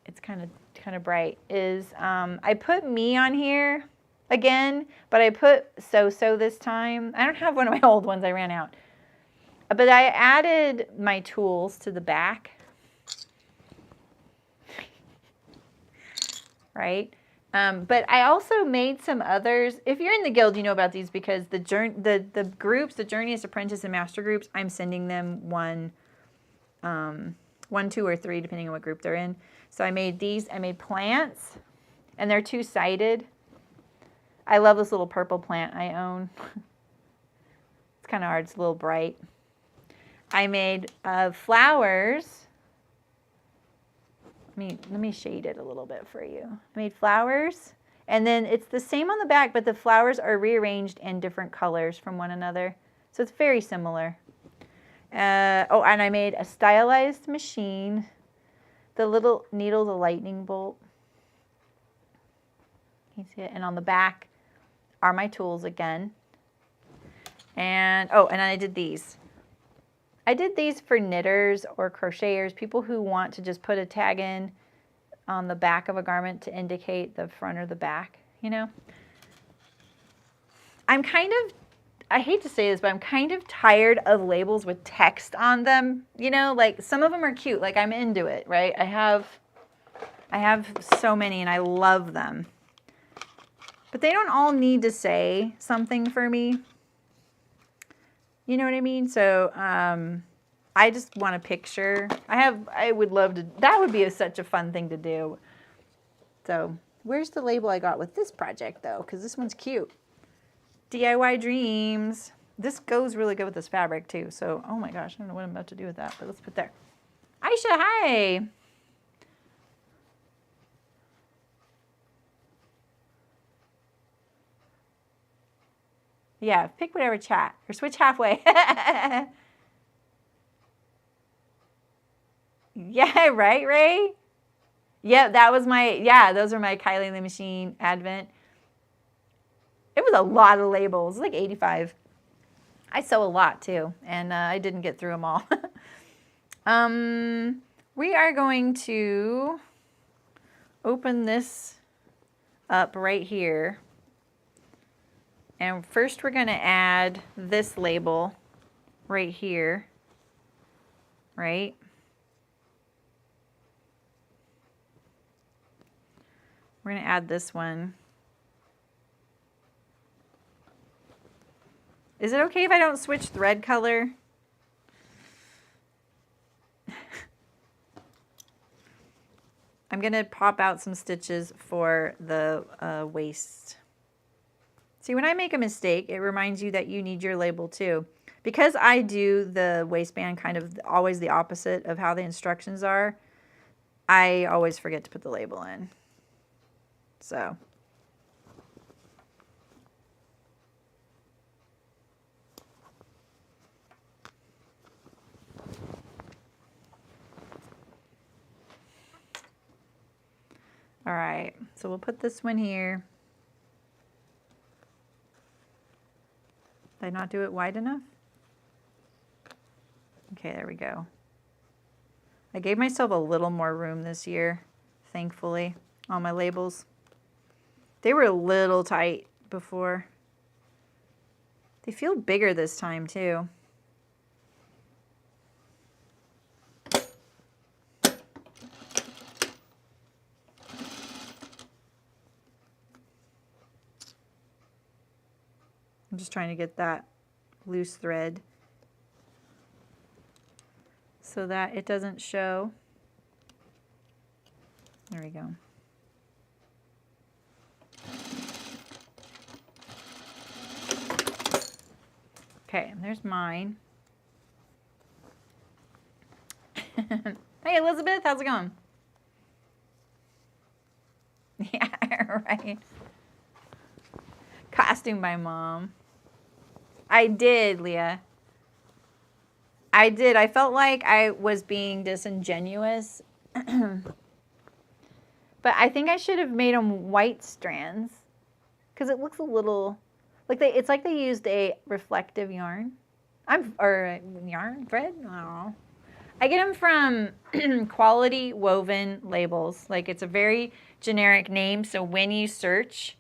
it's kind of bright, is I put me on here again, but I put so this time. I don't have one of my old ones. I ran out. But I added my tools to the back. Right? But I also made some others. If you're in the guild, you know about these because the groups, the Journeyist, Apprentice, and Master groups, I'm sending them one, 2, or 3, depending on what group they're in. So I made these. I made plants, and they're two-sided. I love this little purple plant I own. It's kind of hard. It's a little bright. I made flowers. Let me shade it a little bit for you. I made flowers, and then it's the same on the back, but the flowers are rearranged in different colors from one another. So it's very similar. Oh, and I made a stylized machine, the little needle, the lightning bolt. You see it? And on the back are my tools again. And, oh, and I did these. I did these for knitters or crocheters, people who want to just put a tag in on the back of a garment to indicate the front or the back, you know. I'm kind of, I hate to say this, but I'm kind of tired of labels with text on them, you know, like some of them are cute, like I'm into it, right? I have so many and I love them. But they don't all need to say something for me. You know what I mean? So I just want a picture. I would love to, that would be such a fun thing to do. So where's the label I got with this project though? Because this one's cute. DIY Dreams. This goes really good with this fabric too. So, oh my gosh, I don't know what I'm about to do with that, but let's put there. Aisha, hi. Yeah, pick whatever chat or switch halfway. Yeah, right, Ray? Yeah, that was my, yeah, those are my Kylie the Machine Advent. It was a lot of labels, like 85. I sew a lot too, and I didn't get through them all. We are going to open this up right here. And first we're going to add this label right here, right? We're going to add this one. Is it okay if I don't switch thread color? I'm going to pop out some stitches for the waist. See, when I make a mistake, it reminds you that you need your label too. Because I do the waistband kind of always the opposite of how the instructions are, I always forget to put the label in. So. All right, so we'll put this one here. Did I not do it wide enough? Okay, there we go. I gave myself a little more room this year, thankfully, on my labels. They were a little tight before. They feel bigger this time too. I'm just trying to get that loose thread so that it doesn't show. There we go. Okay, there's mine. Hey, Elizabeth, how's it going? Yeah, right. Costume by mom. I did, Leah. I did. I felt like I was being disingenuous. But I think I should have made them white strands. Because it looks a little... like it's like they used a reflective yarn. Or yarn? Thread? I don't know. I get them from Quality Woven Labels. Like, it's a very generic name. So when you search,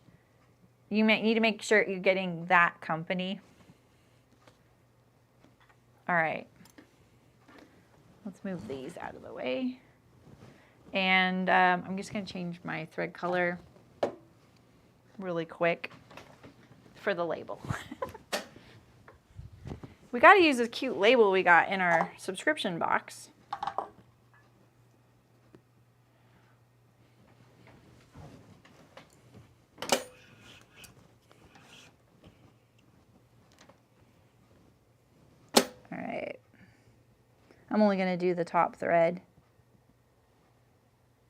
you need to make sure you're getting that company. All right. Let's move these out of the way. And I'm just going to change my thread color really quick for the label. We got to use this cute label we got in our subscription box. All right. I'm only going to do the top thread.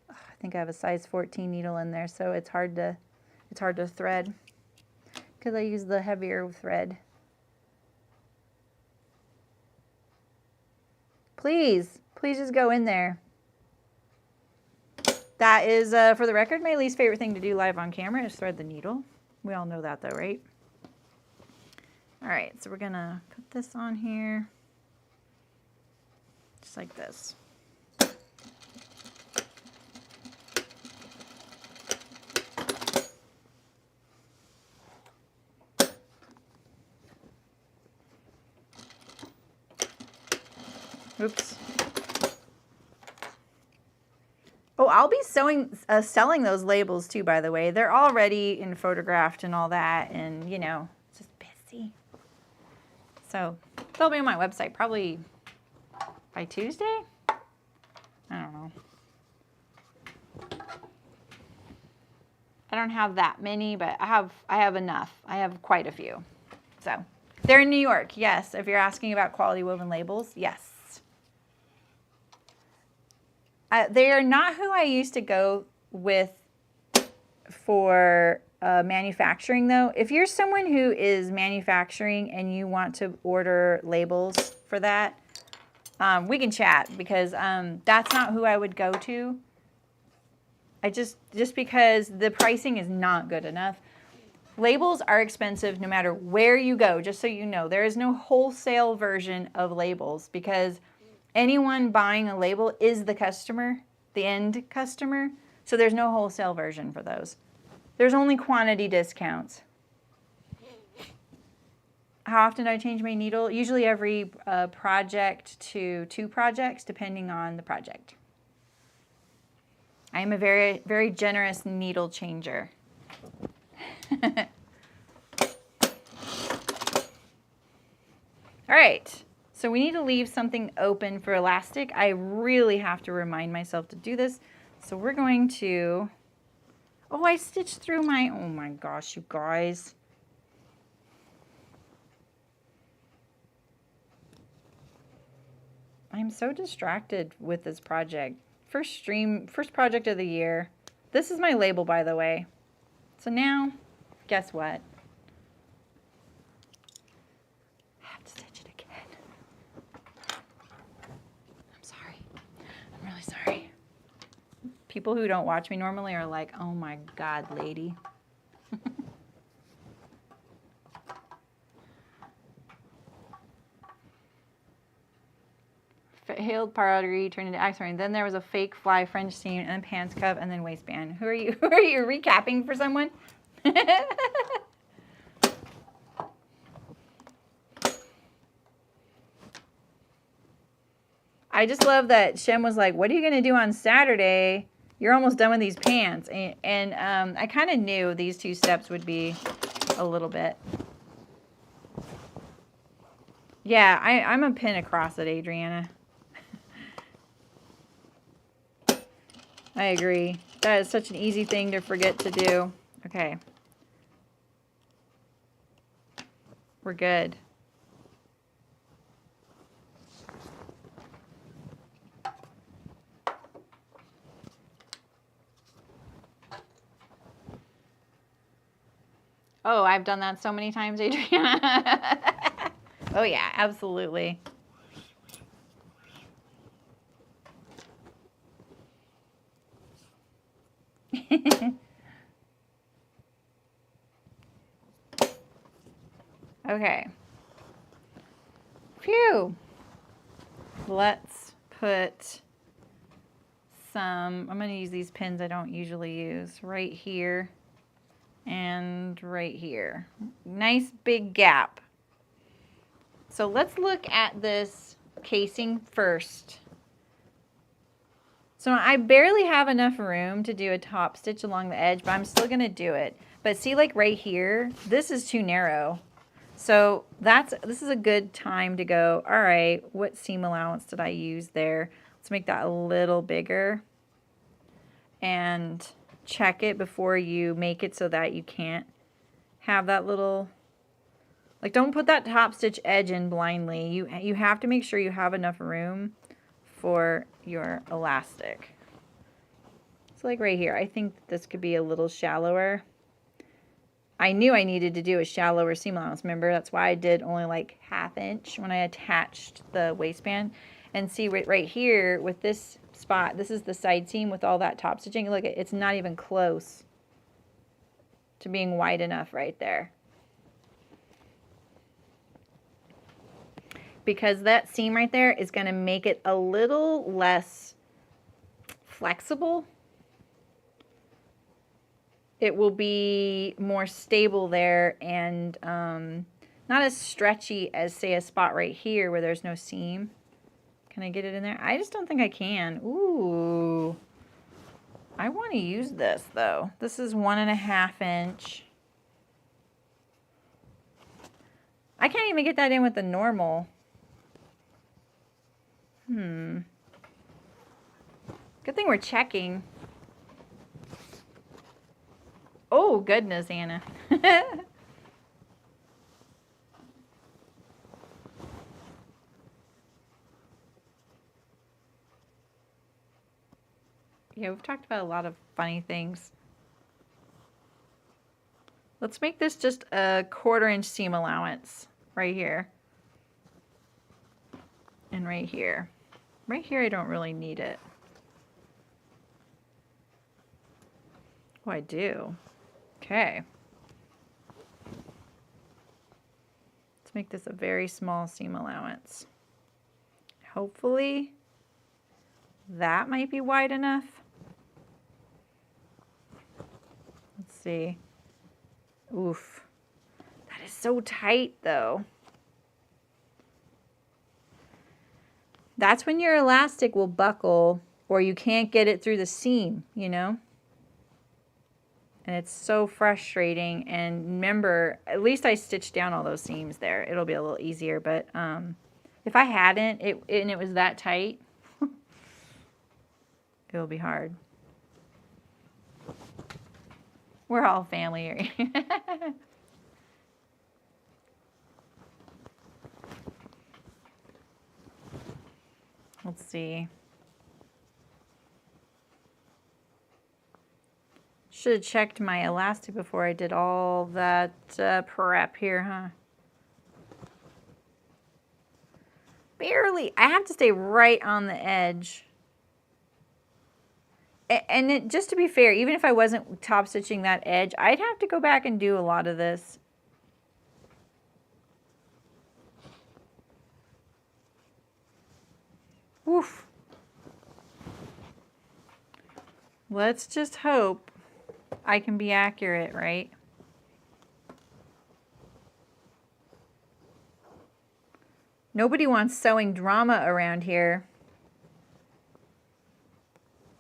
I think I have a size 14 needle in there, so it's hard to thread because I use the heavier thread. Please just go in there. That is, for the record, my least favorite thing to do live on camera is thread the needle. We all know that though, right? All right, so we're gonna put this on here, just like this. Oops. Oh, I'll be selling those labels too, by the way. They're already in photographed and all that, and you know, it's just busy. So they'll be on my website probably by Tuesday. I don't know. I don't have that many, but I have enough. I have quite a few. So they're in New York. Yes. If you're asking about Quality Woven Labels, yes. They are not who I used to go with for manufacturing, though. If you're someone who is manufacturing and you want to order labels for that, we can chat, because that's not who I would go to. I just because the pricing is not good enough. Labels are expensive no matter where you go, just so you know. There is no wholesale version of labels, because anyone buying a label is the customer, the end customer. So there's no wholesale version for those. There's only quantity discounts. How often do I change my needle? Usually every project to 2 projects, depending on the project. I am a very, very generous needle changer. All right. So we need to leave something open for elastic. I really have to remind myself to do this. So we're going to, oh, I stitched through my, oh my gosh, you guys. I'm so distracted with this project. First project of the year. This is my label, by the way. So now, guess what? Sorry. People who don't watch me normally are like, oh my God, lady. Failed pottery turned into axe throwing. Then there was a fake fly French seam and then pants cuff and then waistband. Who are you? Who are you recapping for someone? I just love that Shem was like, what are you going to do on Saturday? You're almost done with these pants. And I kind of knew these 2 steps would be a little bit. Yeah, I'm a pin across it, Adriana. I agree. That is such an easy thing to forget to do. Okay. We're good. Oh, I've done that so many times, Adriana. Oh yeah, absolutely. Okay. Phew. Let's put some, I'm going to use these pins I don't usually use right here and right here. Nice big gap. So let's look at this casing first. So I barely have enough room to do a top stitch along the edge, but I'm still going to do it. But see, like right here, this is too narrow. So this is a good time to go, all right, what seam allowance did I use there? Let's make that a little bigger and check it before you make it so that you can't have that little, like don't put that top stitch edge in blindly. You have to make sure you have enough room for your elastic. So like right here, I think this could be a little shallower. I knew I needed to do a shallower seam allowance, remember? That's why I did only like 1/2 inch when I attached the waistband. And see right here with this spot, this is the side seam with all that top stitching. Look, it's not even close to being wide enough right there. Because that seam right there is going to make it a little less flexible. It will be more stable there and not as stretchy as, say, a spot right here where there's no seam. Can I get it in there? I just don't think I can. Ooh. I want to use this, though. This is 1.5 inch. I can't even get that in with the normal. Good thing we're checking. Oh, goodness, Anna. Yeah, we've talked about a lot of funny things. Let's make this just a 1/4 inch seam allowance right here. And right here. Right here, I don't really need it. Oh, I do. Okay. Let's make this a very small seam allowance. Hopefully, that might be wide enough. Let's see. Oof. That is so tight, though. That's when your elastic will buckle or you can't get it through the seam, you know? And it's so frustrating. And remember, at least I stitched down all those seams there. It'll be a little easier, but if I hadn't, and it was that tight, it'll be hard. We're all family here. Let's see. Should have checked my elastic before I did all that prep here, huh? Barely. I have to stay right on the edge. And just to be fair, even if I wasn't top stitching that edge, I'd have to go back and do a lot of this. Oof. Let's just hope I can be accurate, right? Nobody wants sewing drama around here.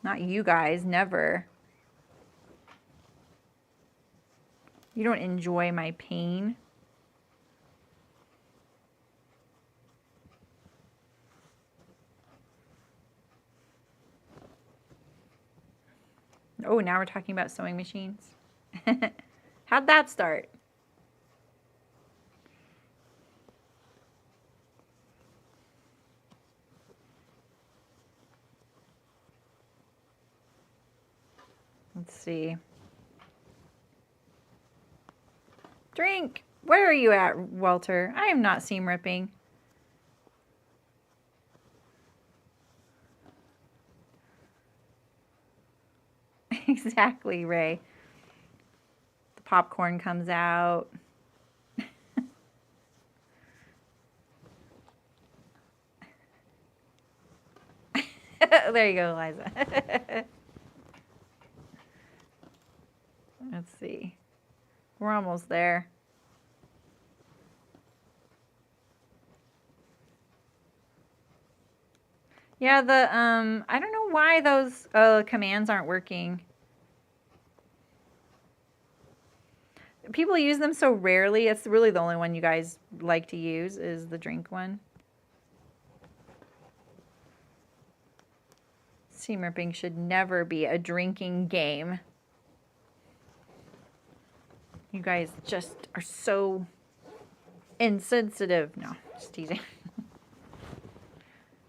Not you guys, never. You don't enjoy my pain. Oh, now we're talking about sewing machines. How'd that start? Let's see. Drink! Where are you at, Walter? I am not seam ripping. Exactly, Ray. The popcorn comes out. There you go, Eliza. Let's see. We're almost there. Yeah, I don't know why those commands aren't working. People use them so rarely. It's really the only one you guys like to use is the drink one. Seam ripping should never be a drinking game. You guys just are so insensitive. No, just teasing.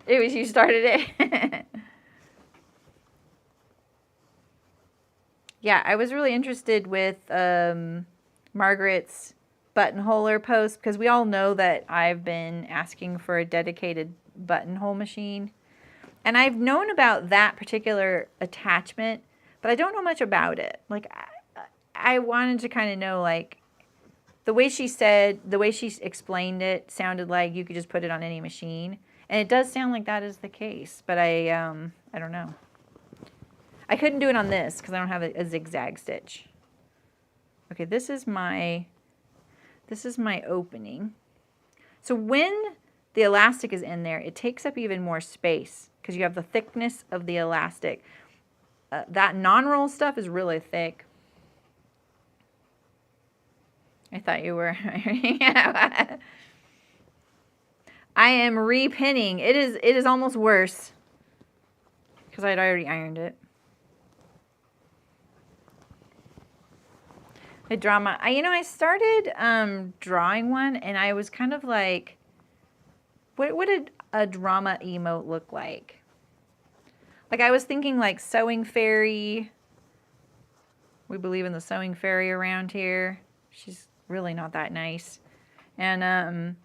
It was you started it. Yeah, I was really interested with Margaret's buttonholer post because we all know that I've been asking for a dedicated buttonhole machine. And I've known about that particular attachment, but I don't know much about it. Like, I wanted to kind of know, like, the way she explained it sounded like you could just put it on any machine. And it does sound like that is the case, but I don't know. I couldn't do it on this because I don't have a zigzag stitch. Okay, this is my opening. So when the elastic is in there, it takes up even more space because you have the thickness of the elastic. That non-roll stuff is really thick. I thought you were. I am repinning. It is almost worse because I'd already ironed it. A drama. I started drawing one, and I was kind of like, what did a drama emote look like? Like, I was thinking like sewing fairy. We believe in the sewing fairy around here. She's really not that nice. And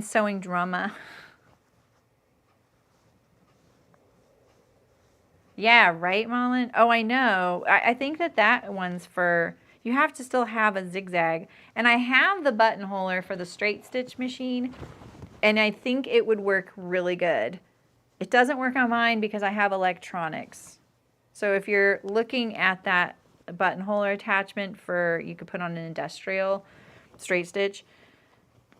sewing drama. Yeah, right, Malin? Oh, I know. I think that one's for, you have to still have a zigzag. And I have the buttonholer for the straight stitch machine, and I think it would work really good. It doesn't work on mine because I have electronics. So if you're looking at that buttonholer attachment for, you could put on an industrial straight stitch,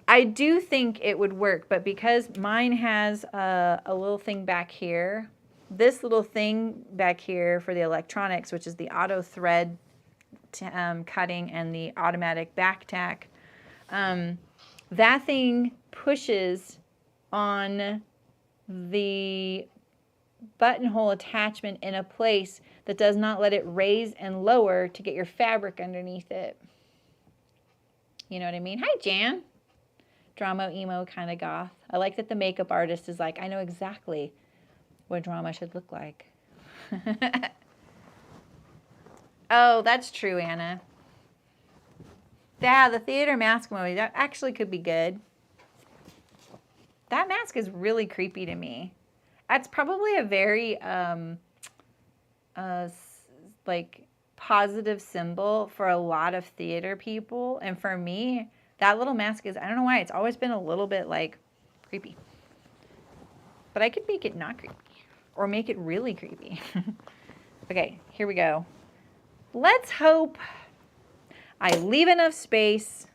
I do think it would work, but because mine has a little thing back here, this little thing back here for the electronics, which is the auto thread cutting and the automatic back tack, that thing pushes on the buttonhole attachment in a place that does not let it raise and lower to get your fabric underneath it. You know what I mean? Hi, Jan. Drama, emo, kind of goth. I like that the makeup artist is like, I know exactly what drama should look like. Oh, that's true, Anna. Yeah, the theater mask movie, that actually could be good. That mask is really creepy to me. That's probably a very, like, positive symbol for a lot of theater people. And for me, that little mask is, I don't know why, it's always been a little bit, like, creepy. But I could make it not creepy. Or make it really creepy. Okay, here we go. Let's hope I leave enough space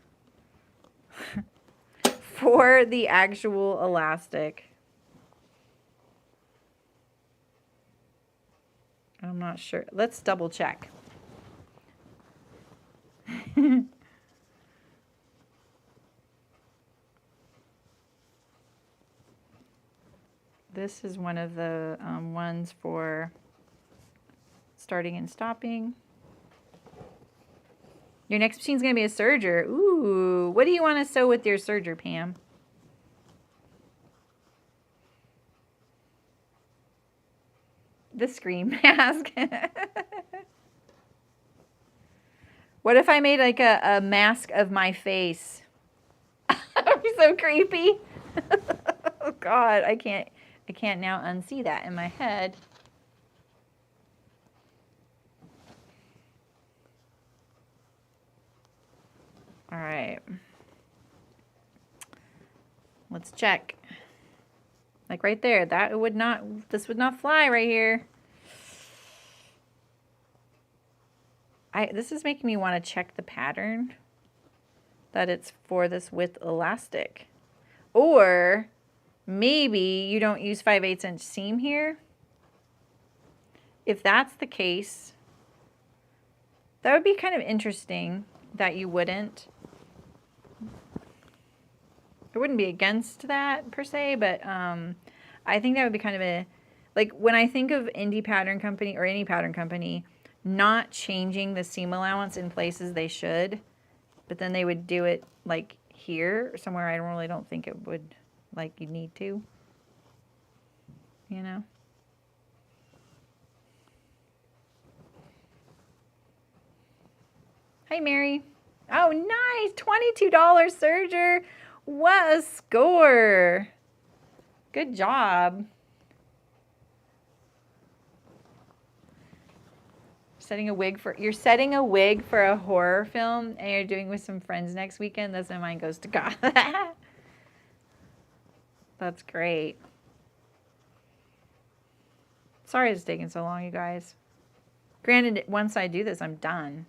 for the actual elastic. I'm not sure. Let's double check. This is one of the ones for starting and stopping. Your next machine's going to be a serger. Ooh, what do you want to sew with your serger, Pam? The scream mask. What if I made like a mask of my face? That would be so creepy. Oh God, I can't now unsee that in my head. All right. Let's check. Like right there, that would not, this would not fly right here. This is making me want to check the pattern that it's for this width elastic. Or maybe you don't use 5/8 inch seam here. If that's the case, that would be kind of interesting that you wouldn't. I wouldn't be against that per se, but I think that would be kind of a, like when I think of indie pattern company or any pattern company not changing the seam allowance in places they should, but then they would do it like here, somewhere I really don't think it would, like you need to, you know? Hi, Mary. Oh, nice. $22 serger. What a score. Good job. You're setting a wig for a horror film and you're doing with some friends next weekend. That's when mine goes to God. That's great. Sorry it's taking so long, you guys. Granted, once I do this, I'm done.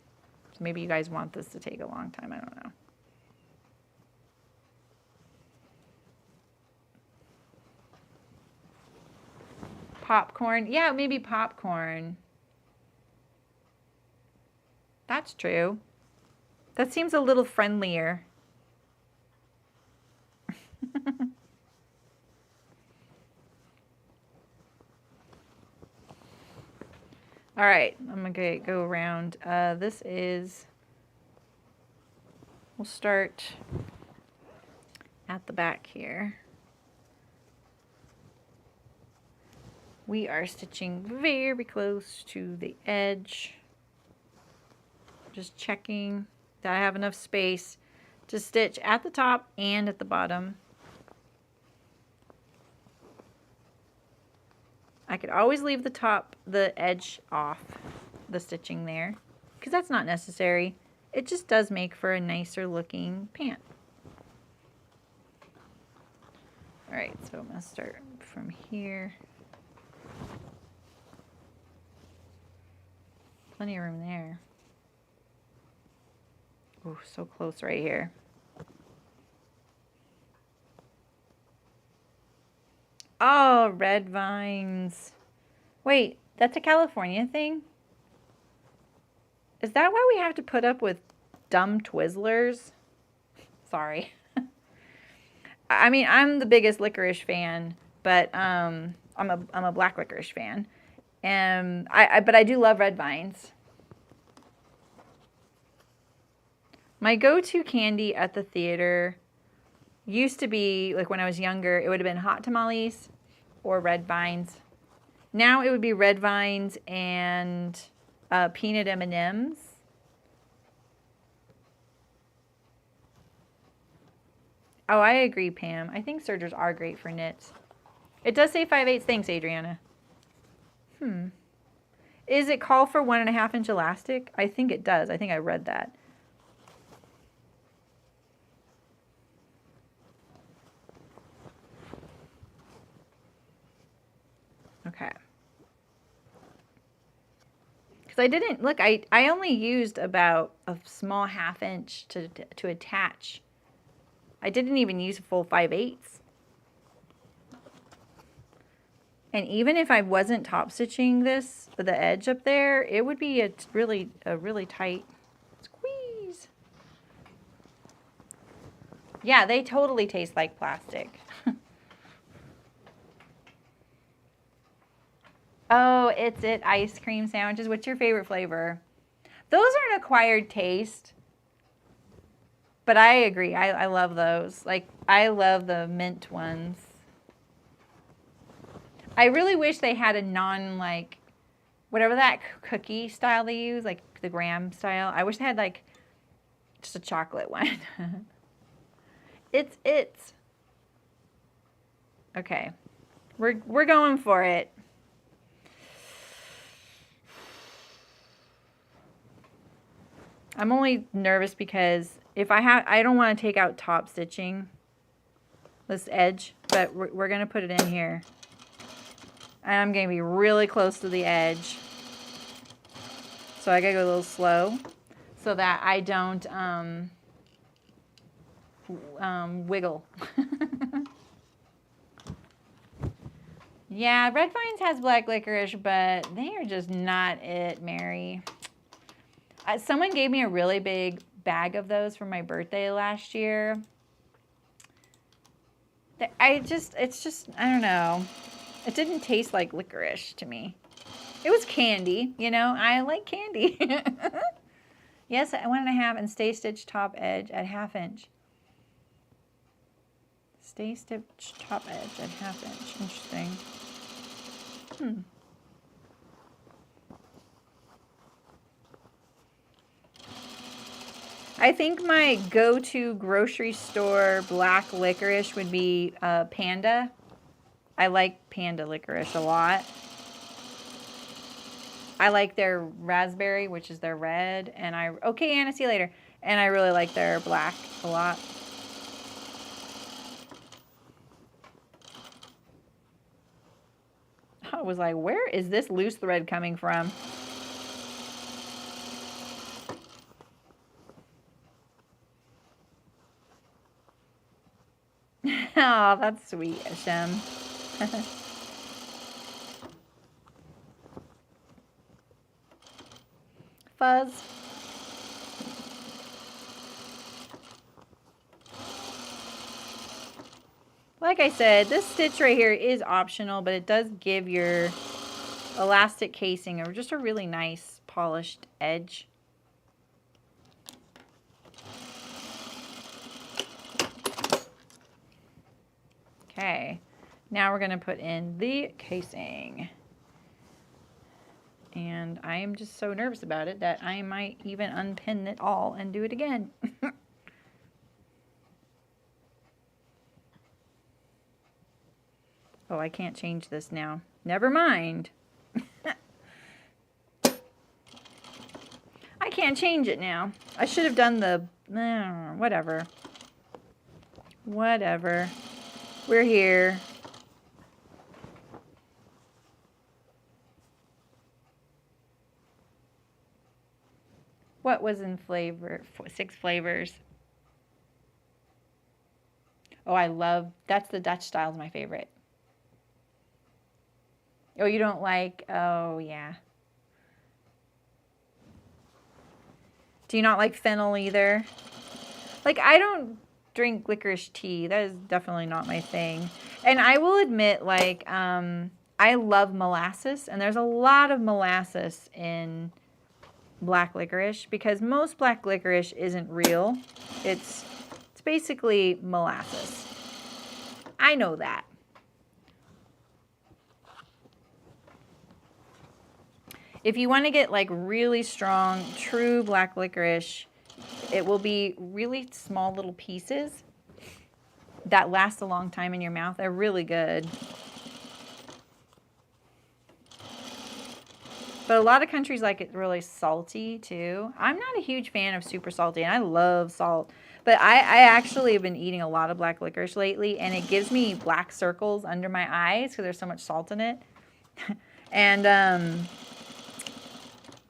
So maybe you guys want this to take a long time. I don't know. Popcorn. Yeah, maybe popcorn. That's true. That seems a little friendlier. All right, I'm going to go around. We'll start at the back here. We are stitching very close to the edge. Just checking that I have enough space to stitch at the top and at the bottom. I could always leave the edge off the stitching there, because that's not necessary. It just does make for a nicer looking pant. All right, so I'm going to start from here. Plenty of room there. Oh, so close right here. Oh, red vines. Wait, that's a California thing? Is that why we have to put up with dumb Twizzlers? Sorry. I mean, I'm the biggest licorice fan, but I'm a black licorice fan. And but I do love red vines. My go-to candy at the theater used to be, like when I was younger, it would have been hot tamales or red vines. Now it would be red vines and peanut M&Ms. Oh, I agree, Pam. I think sergers are great for knits. It does say 5/8. Thanks, Adriana. Is it call for 1.5 inch elastic? I think it does. I think I read that. Okay. Because I didn't, look, I only used about a small 1/2 inch to attach. I didn't even use a full 5/8. And even if I wasn't top stitching this, the edge up there, it would be a really tight squeeze. Yeah, they totally taste like plastic. Oh, It's It ice cream sandwiches. What's your favorite flavor? Those are an acquired taste. But I agree. I love those. Like, I love the mint ones. I really wish they had a like, whatever that cookie style they use, like the graham style. I wish they had, like, just a chocolate one. It's. Okay. We're going for it. I'm only nervous because if I don't want to take out top stitching, this edge, but we're going to put it in here. And I'm going to be really close to the edge. So I got to go a little slow so that I don't wiggle. Yeah, Red Vines has black licorice, but they are just not it, Mary. Someone gave me a really big bag of those for my birthday last year. It's just, I don't know. It didn't taste like licorice to me. It was candy, you know. I like candy. Yes, 1.5 and stay stitch top edge at 1/2 inch. Stay stitch top edge at 1/2 inch. Interesting. I think my go-to grocery store black licorice would be Panda. I like Panda licorice a lot. I like their raspberry, which is their red, and okay, Anna, see you later. And I really like their black a lot. I was like, where is this loose thread coming from? Oh, that's sweet, Hashem. Fuzz. Like I said, this stitch right here is optional, but it does give your elastic casing or just a really nice polished edge. Okay, now we're going to put in the casing. And I am just so nervous about it that I might even unpin it all and do it again. Oh, I can't change this now. Never mind. I can't change it now. I should have done the... whatever. Whatever. We're here. What was in flavor? 6 flavors. Oh, I love... That's the Dutch style is my favorite. Oh, you don't like... Oh, yeah. Do you not like fennel either? Like, I don't drink licorice tea. That is definitely not my thing. And I will admit, like, I love molasses. And there's a lot of molasses in black licorice because most black licorice isn't real. It's basically molasses. I know that. If you want to get like really strong, true black licorice, it will be really small little pieces that last a long time in your mouth. They're really good. But a lot of countries like it really salty too. I'm not a huge fan of super salty, and I love salt. But I actually have been eating a lot of black licorice lately, and it gives me black circles under my eyes because there's so much salt in it. And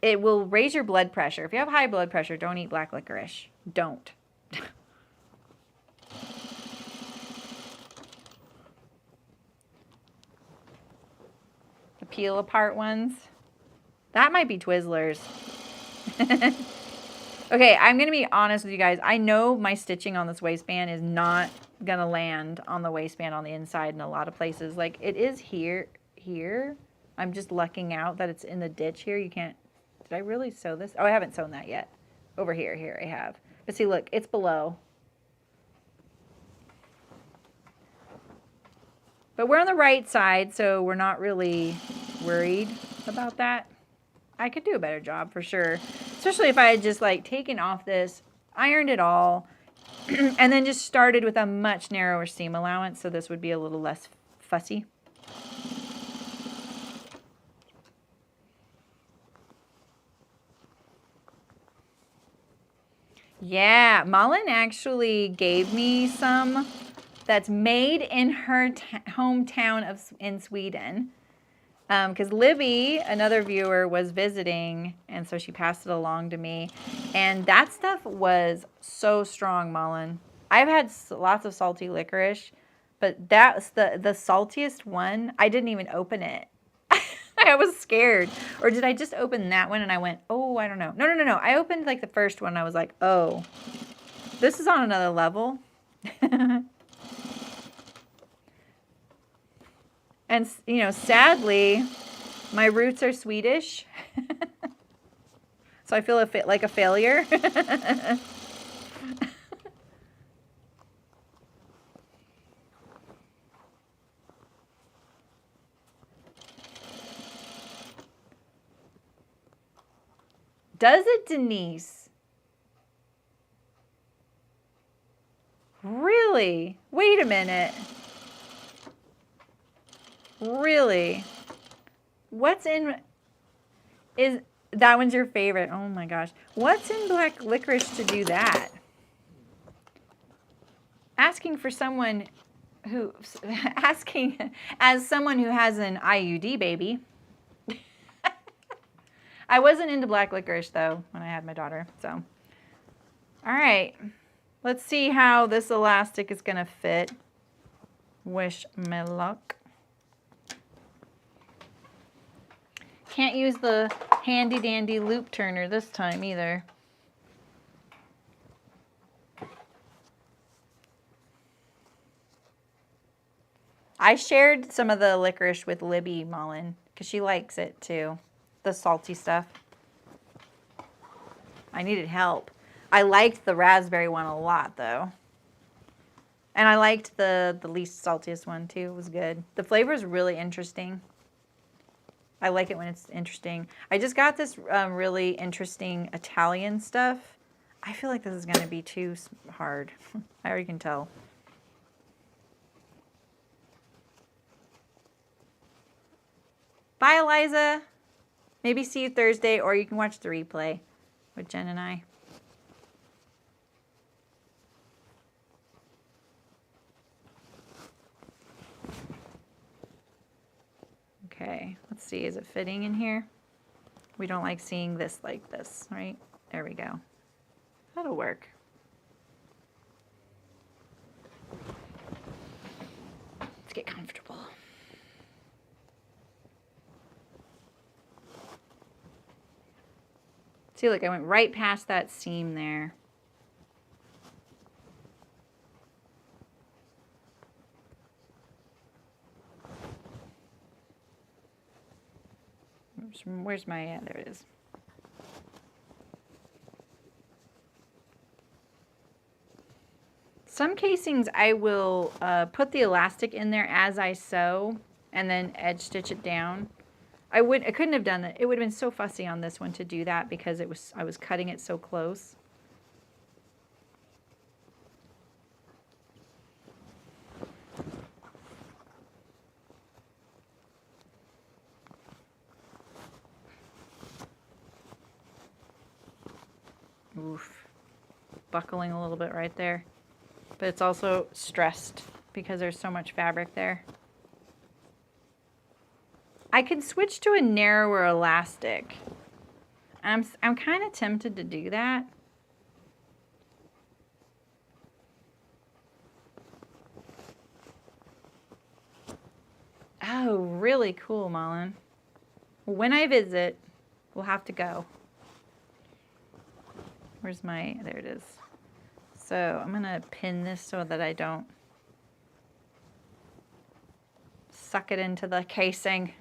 it will raise your blood pressure. If you have high blood pressure, don't eat black licorice. Don't. The peel apart ones. That might be Twizzlers. Okay, I'm going to be honest with you guys. I know my stitching on this waistband is not going to land on the waistband on the inside in a lot of places. Like, it is here. I'm just lucking out that it's in the ditch here. You can't, did I really sew this? Oh, I haven't sewn that yet. Over here, here I have. But see, look, it's below. But we're on the right side, so we're not really worried about that. I could do a better job for sure. Especially if I had just like taken off this, ironed it all, and then just started with a much narrower seam allowance, so this would be a little less fussy. Yeah, Malin actually gave me some that's made in her hometown in Sweden. Because Libby, another viewer, was visiting, and so she passed it along to me. And that stuff was so strong, Malin. I've had lots of salty licorice, but that's the saltiest one. I didn't even open it. I was scared. Or did I just open that one and I went, oh, I don't know. No. I opened like the first one and I was like, oh, this is on another level. And, you know, sadly, my roots are Swedish. So I feel like a failure. Does it, Denise? Really? Wait a minute. Really? What's in... Is that one's your favorite? Oh my gosh. What's in black licorice to do that? Asking for someone who... Asking as someone who has an IUD baby. I wasn't into black licorice, though, when I had my daughter, so. All right. Let's see how this elastic is going to fit. Wish me luck. Can't use the handy-dandy loop turner this time, either. I shared some of the licorice with Libby Mullen, because she likes it, too. The salty stuff. I needed help. I liked the raspberry one a lot, though. And I liked the least saltiest one, too. It was good. The flavor is really interesting. I like it when it's interesting. I just got this really interesting Italian stuff. I feel like this is going to be too hard. I already can tell. Bye, Eliza. Maybe see you Thursday, or you can watch the replay with Jen and I. Okay, let's see. Is it fitting in here? We don't like seeing this like this, right? There we go. That'll work. Let's get comfortable. See, look, I went right past that seam there. Where's my, yeah, there it is. Some casings I will put the elastic in there as I sew and then edge stitch it down. I couldn't have done that. It would have been so fussy on this one to do that because I was cutting it so close. Oof. Buckling a little bit right there. But it's also stressed because there's so much fabric there. I could switch to a narrower elastic. I'm kind of tempted to do that. Oh, really cool, Mullen. When I visit, we'll have to go. Where's my, there it is. So I'm gonna pin this so that I don't suck it into the casing.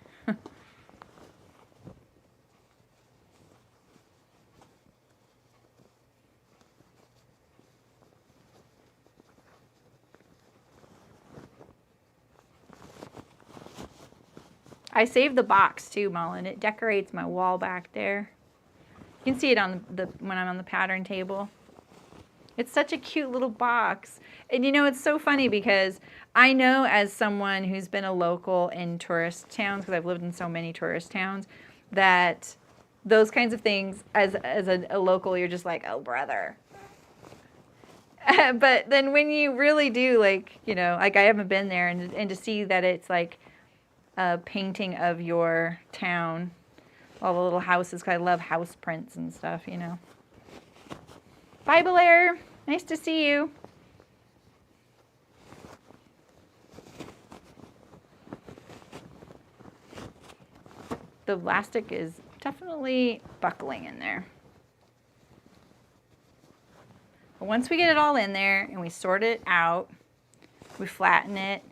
I saved the box too, Mullen. It decorates my wall back there. You can see it on when I'm on the pattern table. It's such a cute little box. And you know, it's so funny because I know as someone who's been a local in tourist towns, because I've lived in so many tourist towns, that those kinds of things, as a local, you're just like, oh, brother. But then when you really do, like, you know, like I haven't been there, and to see that it's like a painting of your town, all the little houses, because I love house prints and stuff, you know. Bye, Blair. Nice to see you. The elastic is definitely buckling in there. But once we get it all in there and we sort it out, we flatten it.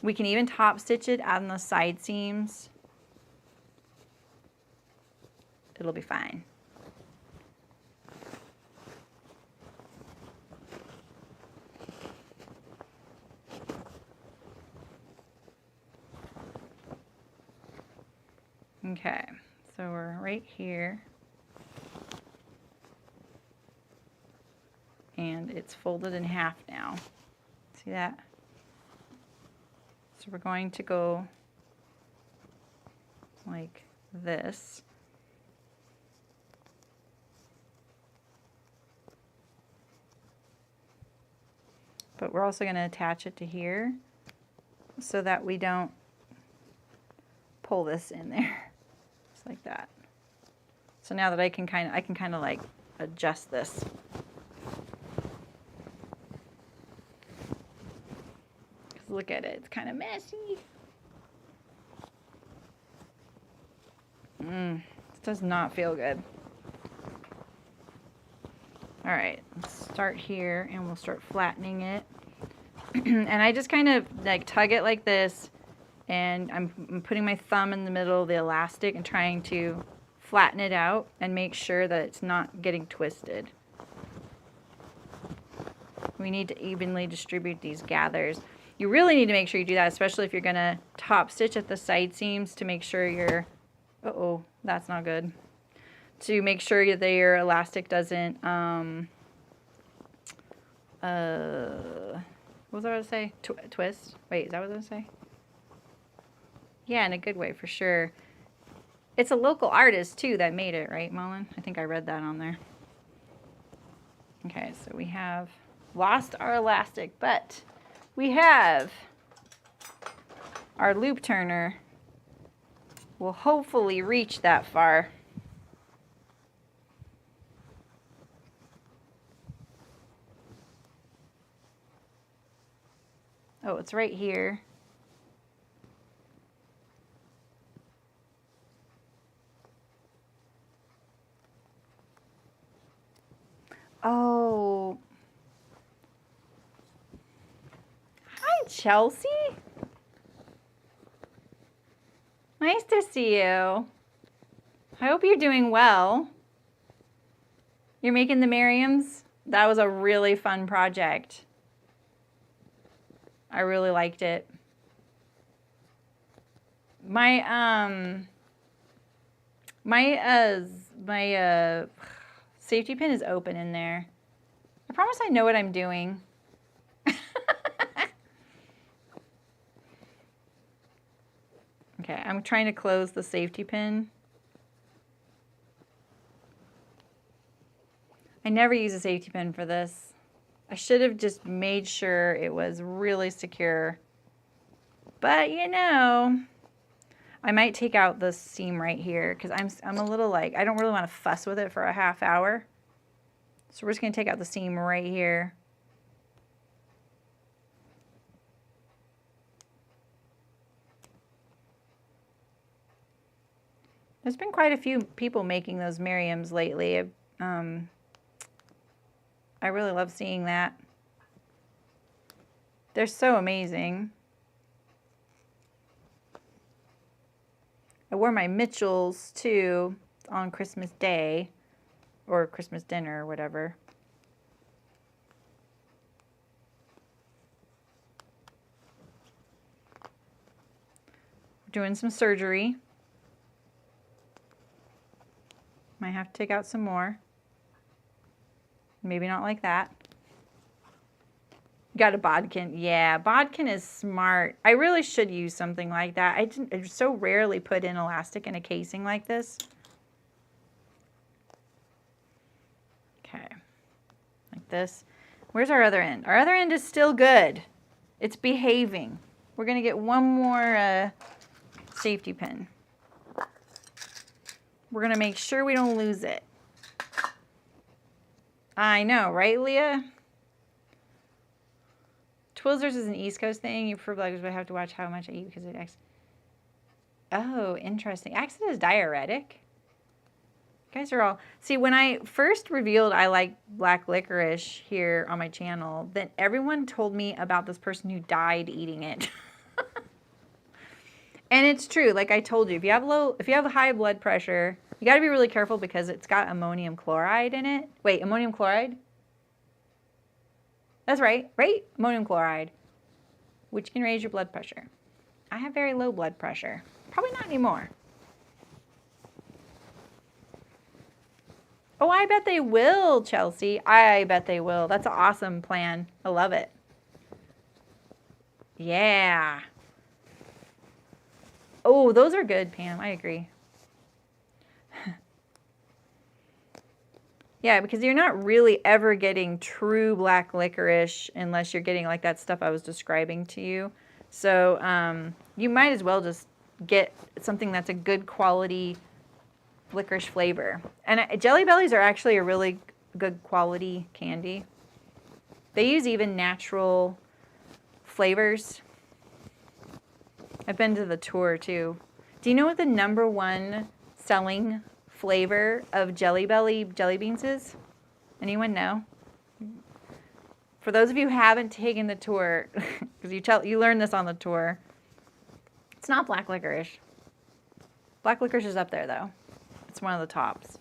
We can even top stitch it on the side seams. It'll be fine. Okay, so we're right here. And it's folded in half now. See that? So we're going to go like this. But we're also going to attach it to here so that we don't pull this in there. Just like that. So now that I can kind of like adjust this. Look at it, it's kind of messy. This does not feel good. All right, let's start here and we'll start flattening it. And I just kind of like tug it like this, and I'm putting my thumb in the middle of the elastic and trying to flatten it out and make sure that it's not getting twisted. We need to evenly distribute these gathers. You really need to make sure you do that, especially if you're going to top stitch at the side seams, to make sure your, uh-oh, that's not good. To make sure that your elastic doesn't, what was I going to say? Twist? Wait, is that what I was going to say? Yeah, in a good way, for sure. It's a local artist, too, that made it, right, Mullen? I think I read that on there. Okay, so we have lost our elastic, but we have our loop turner. Will hopefully reach that far. Oh, it's right here. Oh. Hi, Chelsea. Nice to see you. I hope you're doing well. You're making the Miriams? That was a really fun project. I really liked it. My safety pin is open in there. I promise I know what I'm doing. Okay, I'm trying to close the safety pin. I never use a safety pin for this. I should have just made sure it was really secure. But you know, I might take out the seam right here because I'm a little like, I don't really want to fuss with it for a half hour. So we're just going to take out the seam right here. There's been quite a few people making those Miriams lately. I really love seeing that. They're so amazing. I wore my Mitchells too on Christmas Day or Christmas dinner or whatever. doing some surgery. Might have to take out some more. Maybe not like that. Got a bodkin. Yeah, bodkin is smart. I really should use something like that. I so rarely put in elastic in a casing like this. Okay, like this. Where's our other end? Our other end is still good. It's behaving. We're gonna get one more safety pin. We're gonna make sure we don't lose it. I know, right, Leah? Twizzlers is an East Coast thing. You prefer bloggers, but I have to watch how much I eat because it acts. Oh, interesting. Acts as diuretic. You guys are all... See, when I first revealed I like black licorice here on my channel, then everyone told me about this person who died eating it. And it's true. Like I told you, if you have high blood pressure, you got to be really careful because it's got ammonium chloride in it. Wait, ammonium chloride? That's right, right? Ammonium chloride, which can raise your blood pressure. I have very low blood pressure. Probably not anymore. Oh, I bet they will, Chelsea. I bet they will. That's an awesome plan. I love it. Yeah. Oh, those are good, Pam. I agree. Yeah, because you're not really ever getting true black licorice unless you're getting like that stuff I was describing to you. So you might as well just get something that's a good quality licorice flavor. And Jelly Bellies are actually a really good quality candy. They use even natural flavors. I've been to the tour too. Do you know what the #1 selling flavor of Jelly Belly jelly beans is? Anyone know? For those of you who haven't taken the tour, because you learned this on the tour, it's not black licorice. Black licorice is up there though. It's one of the tops.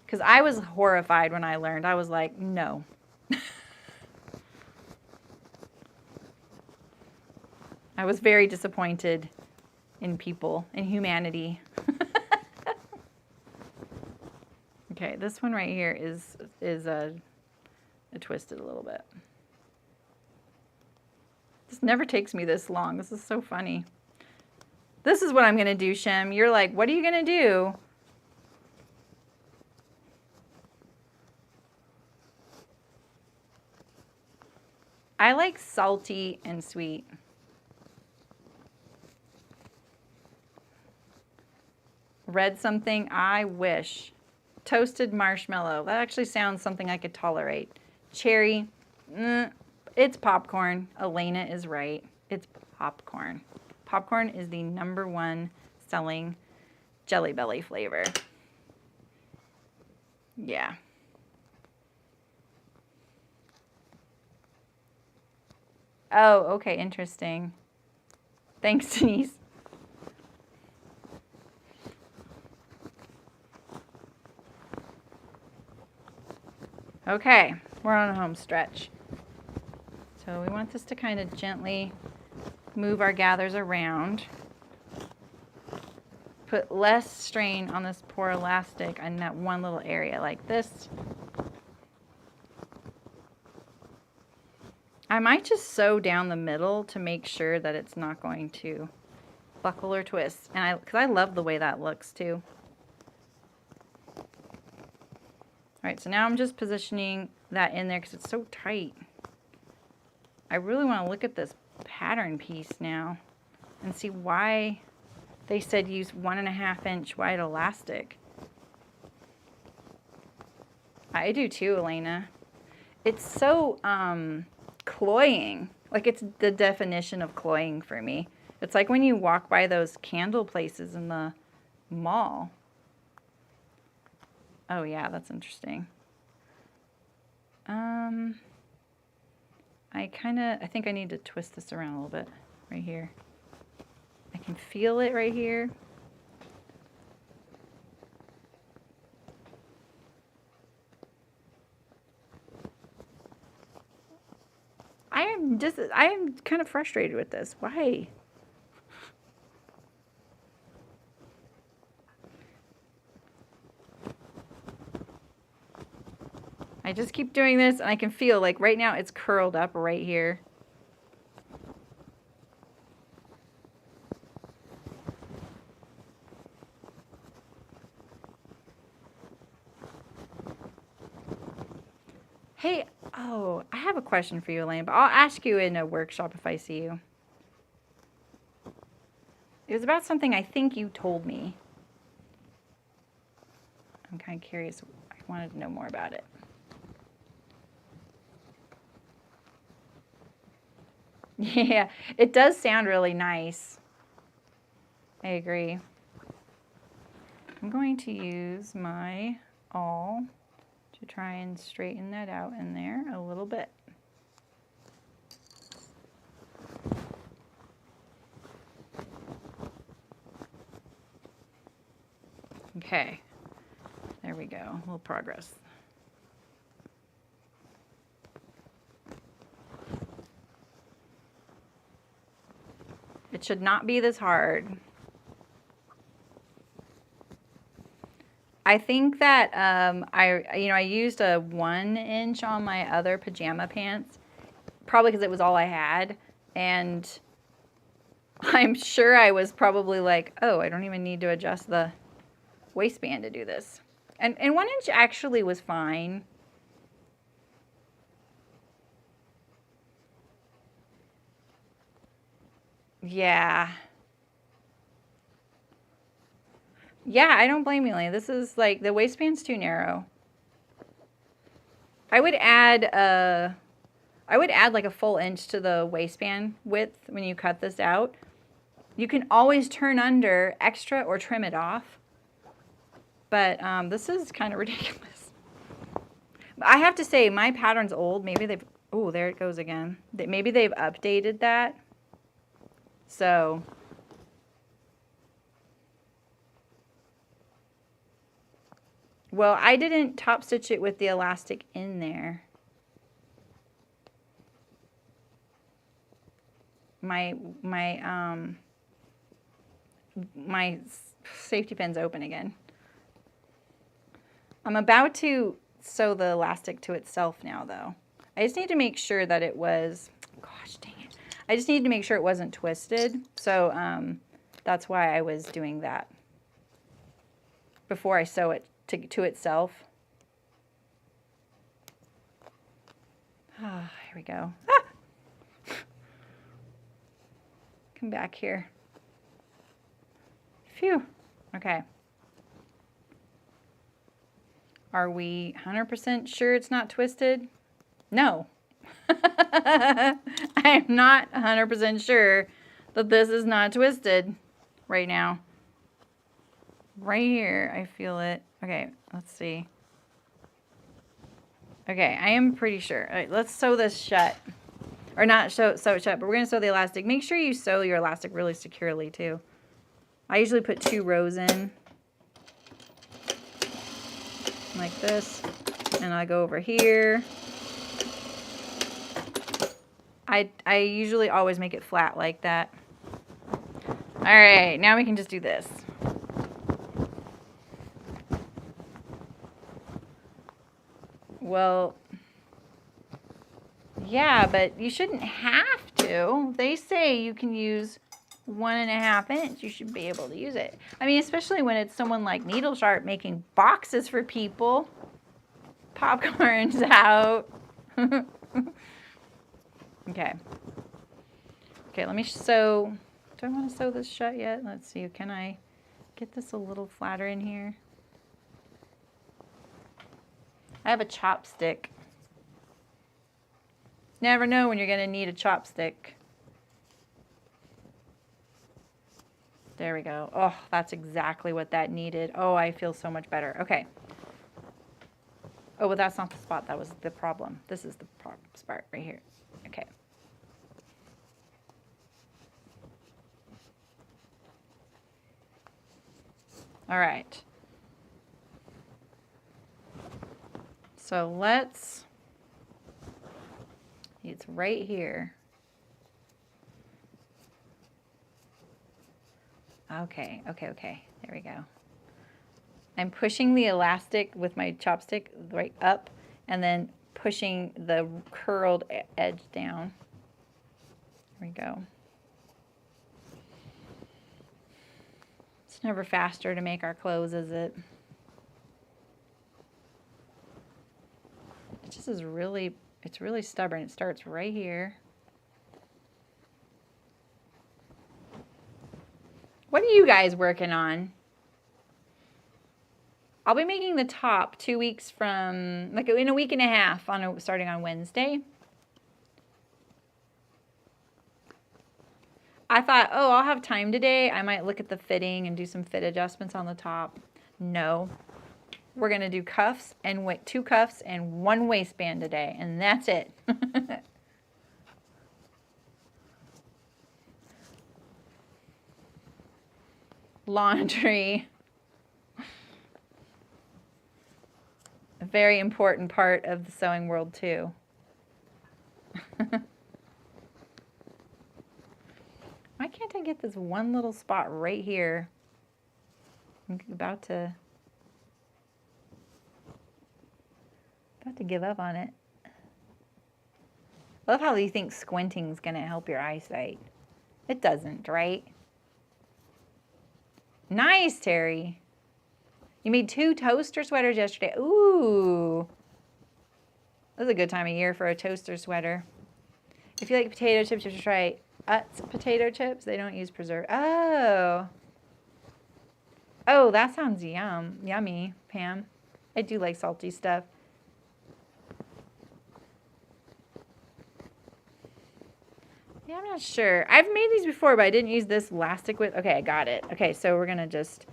Because I was horrified when I learned. I was like, no. I was very disappointed in people, in humanity. Okay, this one right here is twisted a little bit. This never takes me this long. This is so funny. This is what I'm going to do, Shem. You're like, what are you going to do? I like salty and sweet. Red something, I wish. Toasted marshmallow. That actually sounds something I could tolerate. Cherry, it's popcorn. Elena is right. It's popcorn. Popcorn is the #1 selling Jelly Belly flavor. Yeah. Oh, okay, interesting. Thanks, Denise. Okay, we're on a home stretch. So we want this to kind of gently move our gathers around. Put less strain on this poor elastic in that one little area like this. I might just sew down the middle to make sure that it's not going to buckle or twist. And because I love the way that looks too. All right, so now I'm just positioning that in there because it's so tight. I really want to look at this pattern piece now and see why they said use 1.5 inch wide elastic. I do too, Elena. It's so cloying. Like it's the definition of cloying for me. It's like when you walk by those candle places in the mall. Oh yeah, that's interesting. I think I need to twist this around a little bit right here. I can feel it right here. I am kind of frustrated with this. Why? I just keep doing this, and I can feel, like, right now it's curled up right here. Hey, oh, I have a question for you, Elaine, but I'll ask you in a workshop if I see you. It was about something I think you told me. I'm kind of curious. I wanted to know more about it. Yeah, it does sound really nice. I agree. I'm going to use my awl to try and straighten that out in there a little bit. Okay, there we go, a little progress. It should not be this hard. I think that I used a 1-inch on my other pajama pants, probably because it was all I had, and I'm sure I was probably like, oh, I don't even need to adjust the waistband to do this. And 1 inch actually was fine. Yeah. Yeah, I don't blame you, Lane. This is like, the waistband's too narrow. I would add like a full inch to the waistband width when you cut this out. You can always turn under extra or trim it off. But this is kind of ridiculous. I have to say, my pattern's old. Maybe they've, oh, there it goes again. Maybe they've updated that. So, well, I didn't top stitch it with the elastic in there. My safety pin's open again. I'm about to sew the elastic to itself now, though. I just need to make sure that it was, gosh dang it. I just need to make sure it wasn't twisted. So that's why I was doing that before I sew it to itself. Ah, here we go. Ah! Come back here. Phew. Okay. Are we 100% sure it's not twisted? No. I am not 100% sure that this is not twisted right now. Right here, I feel it. Okay, let's see. Okay, I am pretty sure. All right, let's sew this shut. Or not sew it shut, but we're going to sew the elastic. Make sure you sew your elastic really securely, too. I usually put 2 rows in. Like this. And I go over here. I usually always make it flat like that. Alright, now we can just do this. Well, yeah, but you shouldn't have to. They say you can use 1.5 inch. You should be able to use it. I mean, especially when it's someone like NeedleSharp making boxes for people. Popcorn's out. Okay. Okay, let me sew. Do I want to sew this shut yet? Let's see. Can I get this a little flatter in here? I have a chopstick. Never know when you're going to need a chopstick. There we go. Oh, that's exactly what that needed. Oh, I feel so much better. Okay. Oh, but that's not the spot. That was the problem. This is the problem spot right here. Okay. All right. So let's, it's right here. Okay, okay, okay. There we go. I'm pushing the elastic with my chopstick right up and then pushing the curled edge down. There we go. It's never faster to make our clothes, is it? It just is really, it's really stubborn. It starts right here. What are you guys working on? I'll be making the top 2 weeks from, like in a week and a half, starting on Wednesday. I thought, oh, I'll have time today. I might look at the fitting and do some fit adjustments on the top. No. We're going to do cuffs and 2 cuffs and 1 waistband today, and that's it. Laundry. A very important part of the sewing world, too. Why can't I get this one little spot right here? I'm about to give up on it. I love how you think squinting is going to help your eyesight. It doesn't, right? Nice, Terry. You made 2 toaster sweaters yesterday. Ooh. This is a good time of year for a toaster sweater. If you like potato chips, you should try Utz potato chips. They don't use preserve. Oh. Oh, that sounds yummy, Pam. I do like salty stuff. Yeah, I'm not sure. I've made these before, but I didn't use this elastic with. Okay, I got it. Okay, so we're going to just,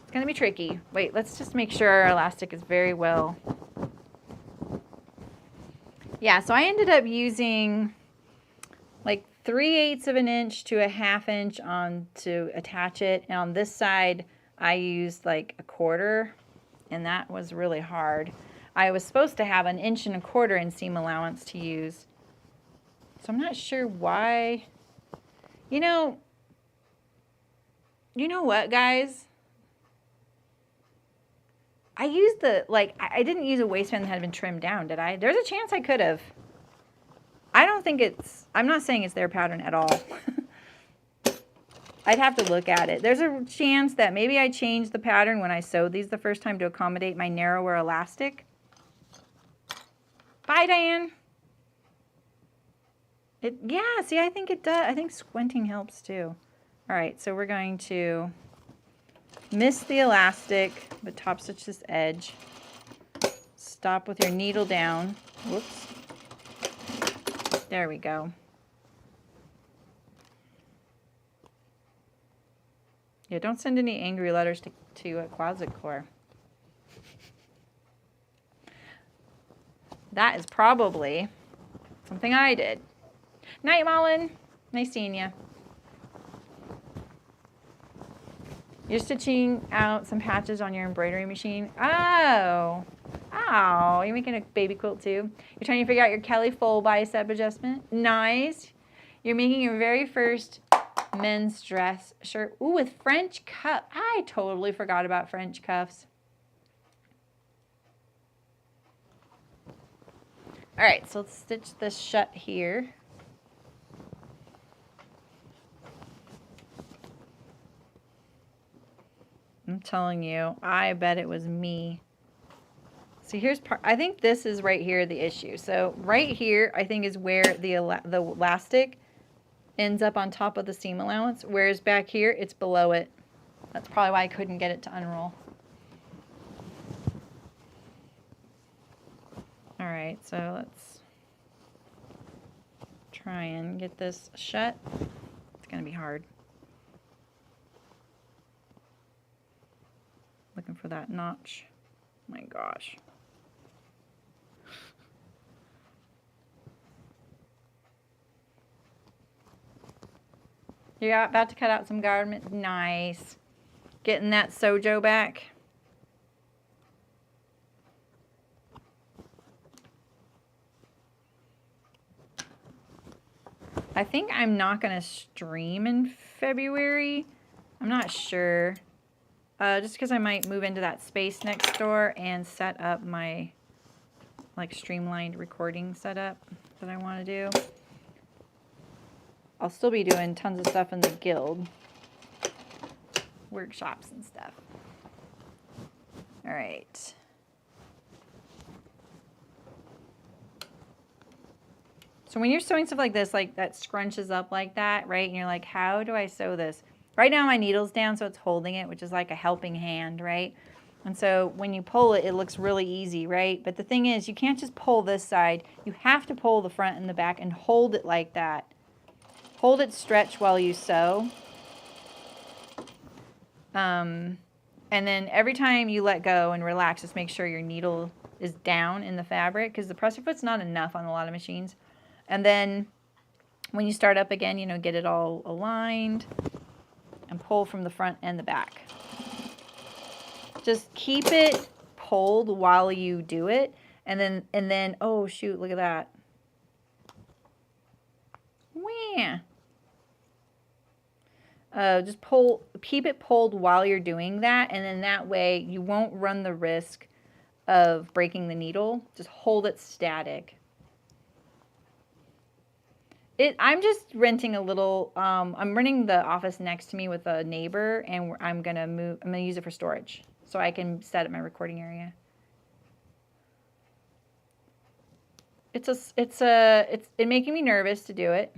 it's going to be tricky. Wait, let's just make sure our elastic is very well. Yeah, so I ended up using like 3/8 of an inch to a 1/2 inch on to attach it. And on this side, I used like 1/4, and that was really hard. I was supposed to have 1 1/4 inch inseam allowance to use. So I'm not sure why. You know what, guys? I used I didn't use a waistband that had been trimmed down, did I? There's a chance I could have. I don't think I'm not saying it's their pattern at all. I'd have to look at it. There's a chance that maybe I changed the pattern when I sewed these the first time to accommodate my narrower elastic. Bye, Diane. Yeah, see, I think it does. I think squinting helps too. All right, so we're going to miss the elastic, but top stitch this edge. Stop with your needle down. Whoops. There we go. Yeah, don't send any angry letters to a Closet Core. That is probably something I did. Night, Mullen. Nice seeing you. You're stitching out some patches on your embroidery machine. Oh. Oh, you're making a baby quilt too. You're trying to figure out your Kelly full bicep adjustment. Nice. You're making your very first men's dress shirt. Ooh, with French cuff. I totally forgot about French cuffs. All right, so let's stitch this shut here. I'm telling you, I bet it was me. So here's part, I think this is right here the issue. So right here, I think is where the elastic ends up on top of the seam allowance, whereas back here, it's below it. That's probably why I couldn't get it to unroll. All right, so let's try and get this shut. It's gonna be hard. Looking for that notch. Oh my gosh. You're about to cut out some garments. Nice. Getting that sojo back. I think I'm not going to stream in February. I'm not sure. Just because I might move into that space next door and set up my like streamlined recording setup that I want to do. I'll still be doing tons of stuff in the guild workshops and stuff. All right. So when you're sewing stuff like this, like that scrunches up like that, right? And you're like, how do I sew this? Right now my needle's down, so it's holding it, which is like a helping hand, right? And so when you pull it, it looks really easy, right? But the thing is, you can't just pull this side. You have to pull the front and the back and hold it like that. Hold it stretch while you sew. And then every time you let go and relax, just make sure your needle is down in the fabric, because the presser foot's not enough on a lot of machines. And then when you start up again, you know, get it all aligned and pull from the front and the back. Just keep it pulled while you do it. And then, oh shoot, look at that. Wah. Just keep it pulled while you're doing that. And then that way you won't run the risk of breaking the needle. Just hold it static. I'm just renting a little, I'm renting the office next to me with a neighbor, and I'm going to use it for storage so I can set up my recording area. It's making me nervous to do it.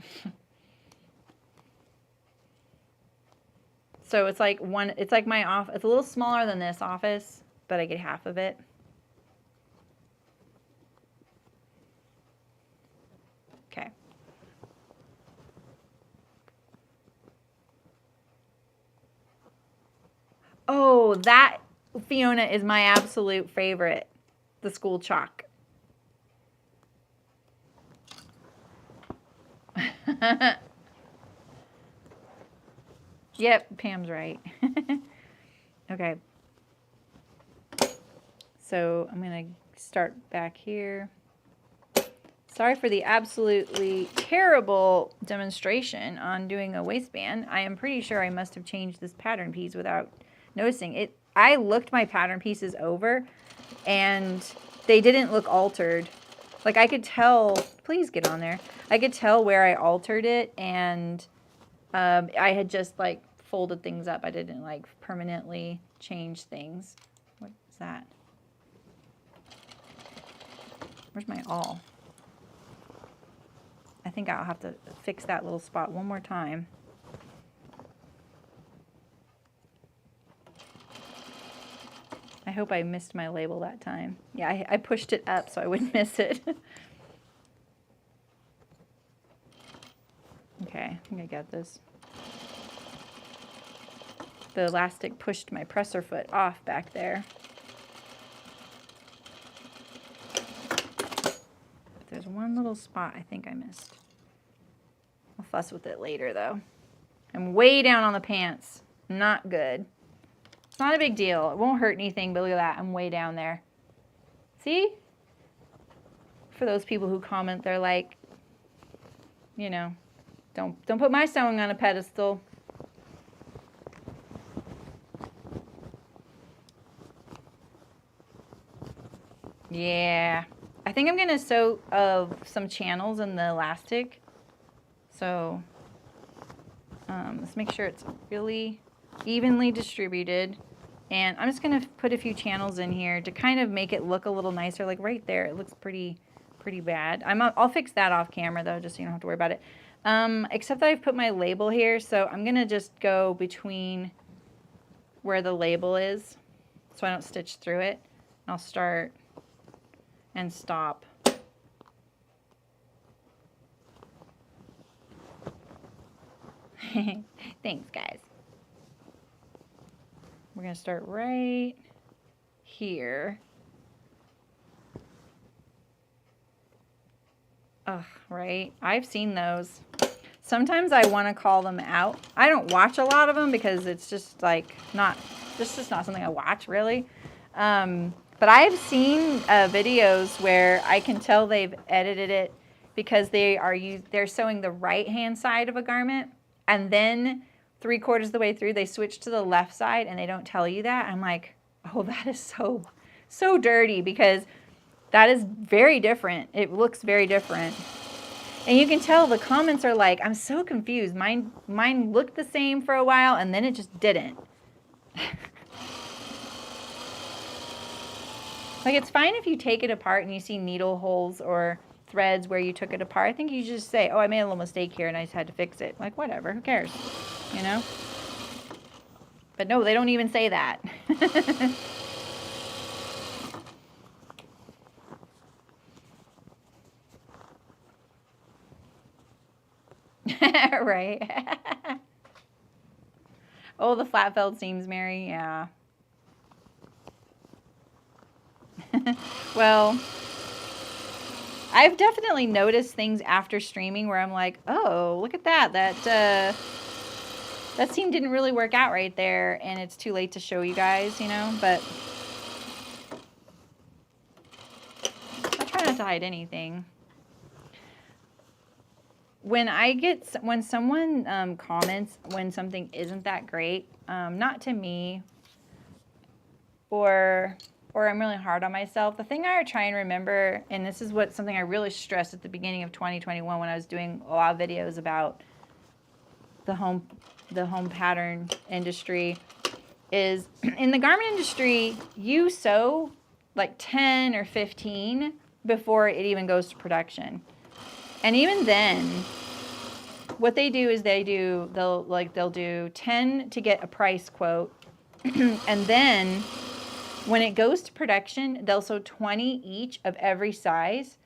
So it's like my office, it's a little smaller than this office, but I get half of it. Okay. Oh, that, Fiona, is my absolute favorite. The school chalk. Yep, Pam's right. Okay. So I'm going to start back here. Sorry for the absolutely terrible demonstration on doing a waistband. I am pretty sure I must have changed this pattern piece without noticing it. I looked my pattern pieces over and they didn't look altered. Like I could tell, please get on there. I could tell where I altered it, and I had just like folded things up. I didn't like permanently change things. What's that? Where's my awl? I think I'll have to fix that little spot one more time. I hope I missed my label that time. Yeah, I pushed it up so I wouldn't miss it. Okay, I think I got this. The elastic pushed my presser foot off back there. There's one little spot I think I missed. I'll fuss with it later though. I'm way down on the pants. Not good. It's not a big deal. It won't hurt anything, but look at that. I'm way down there. See? For those people who comment, they're like, you know, don't put my sewing on a pedestal. Yeah. I think I'm going to sew some channels in the elastic. So let's make sure it's really evenly distributed. And I'm just going to put a few channels in here to kind of make it look a little nicer. Like right there, it looks pretty bad. I'll fix that off camera though, just so you don't have to worry about it. Except that I've put my label here, so I'm going to just go between where the label is so I don't stitch through it. I'll start and stop. Thanks, guys. We're going to start right here. Ugh, right? I've seen those. Sometimes I want to call them out. I don't watch a lot of them because it's just like just not something I watch really. But I've seen videos where I can tell they've edited it because they're sewing the right hand side of a garment, and then 3/4 of the way through they switch to the left side and they don't tell you that. I'm like, oh, that is so dirty, because That is very different. It looks very different. And you can tell the comments are like, I'm so confused. Mine looked the same for a while and then it just didn't. Like, it's fine if you take it apart and you see needle holes or threads where you took it apart. I think you just say, oh, I made a little mistake here and I just had to fix it. Like, whatever, who cares, you know? But no, they don't even say that. Right. Oh, the flat felt seams, Mary. Yeah. Well, I've definitely noticed things after streaming where I'm like, oh, look at that. That seam didn't really work out right there, and it's too late to show you guys, you know, but I try not to hide anything. When someone comments when something isn't that great, not to me, or I'm really hard on myself, the thing I try and remember, and this is something I really stressed at the beginning of 2021 when I was doing a lot of videos about the home pattern industry, is in the garment industry, you sew like 10 or 15 before it even goes to production. And even then, what they do is they'll do 10 to get a price quote. And then when it goes to production, they'll sew 20 each of every size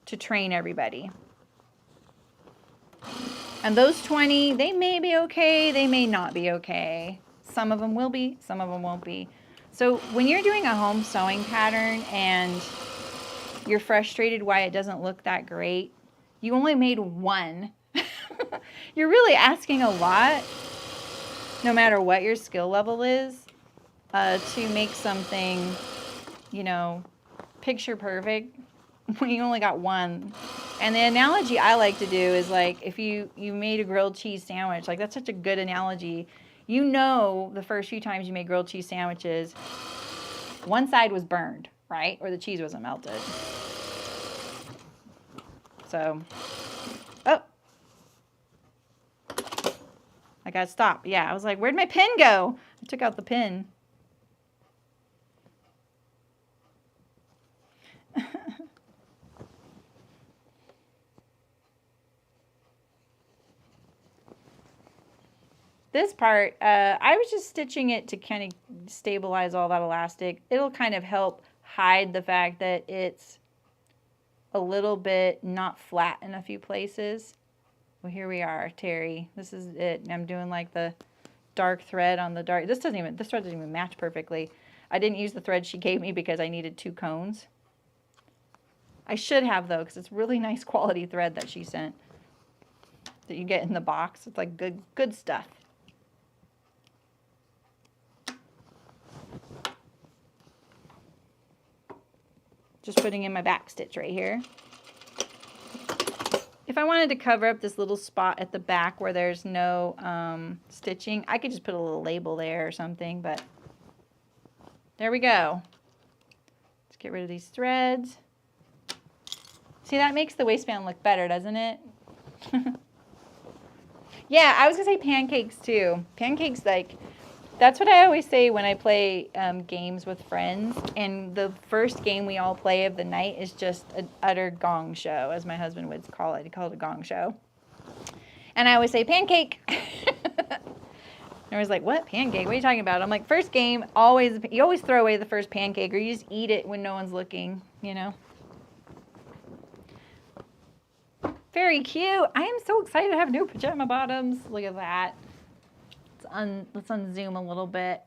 to train everybody. And those 20, they may be okay, they may not be okay. Some of them will be, some of them won't be. So when you're doing a home sewing pattern and you're frustrated why it doesn't look that great, you only made one. You're really asking a lot, no matter what your skill level is, to make something, you know, picture perfect when you only got one. And the analogy I like to do is like, if you made a grilled cheese sandwich, like that's such a good analogy. You know, the first few times you made grilled cheese sandwiches, one side was burned, right? Or the cheese wasn't melted. So, oh, I gotta stop. Yeah, I was like, where'd my pin go? I took out the pin. This part, I was just stitching it to kind of stabilize all that elastic. It'll kind of help hide the fact that it's a little bit not flat in a few places. Well, here we are, Terry. This is it. I'm doing like the dark thread on the dark. This thread doesn't even match perfectly. I didn't use the thread she gave me because I needed 2 cones. I should have though, because it's really nice quality thread that she sent that you get in the box. It's like good stuff. Just putting in my back stitch right here. If I wanted to cover up this little spot at the back where there's no stitching, I could just put a little label there or something, but there we go. Let's get rid of these threads. See, that makes the waistband look better, doesn't it? Yeah, I was gonna say pancakes too. Pancakes, like, that's what I always say when I play games with friends, and the first game we all play of the night is just an utter gong show, as my husband would call it. He called it a gong show. And I always say, pancake. And I was like, what, pancake? What are you talking about? I'm like, first game, you always throw away the first pancake, or you just eat it when no one's looking, you know? Very cute. I am so excited to have new pajama bottoms. Look at that. Let's unzoom a little bit.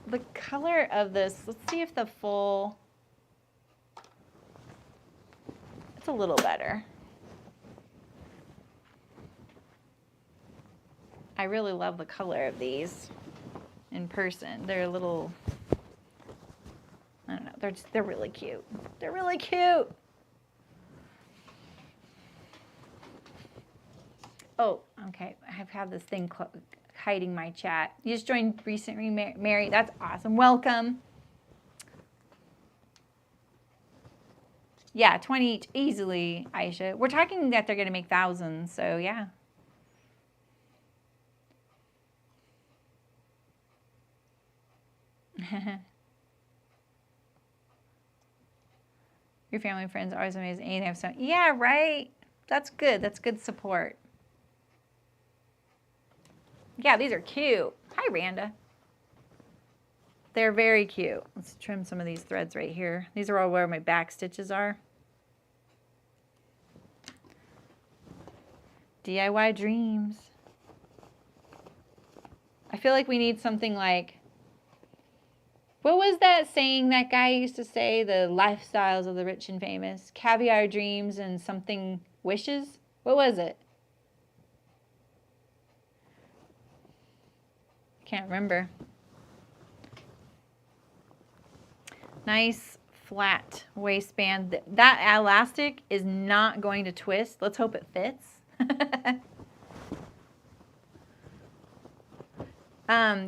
The color of this, let's see if the full, it's a little better. I really love the color of these in person. They're a little, I don't know, they're really cute. They're really cute. Oh, okay. I have this thing hiding my chat. You just joined recently, Mary. That's awesome. Welcome. Yeah, 20 each easily, Aisha. We're talking that they're going to make thousands, so yeah. Your family and friends are always amazing. And they have some. Yeah, right. That's good. That's good support. Yeah, these are cute. Hi, Randa. They're very cute. Let's trim some of these threads right here. These are all where my back stitches are. DIY dreams. I feel like we need something like, what was that saying that guy used to say? The lifestyles of the rich and famous. Caviar dreams and something wishes? What was it? Can't remember. Nice flat waistband. That elastic is not going to twist. Let's hope it fits.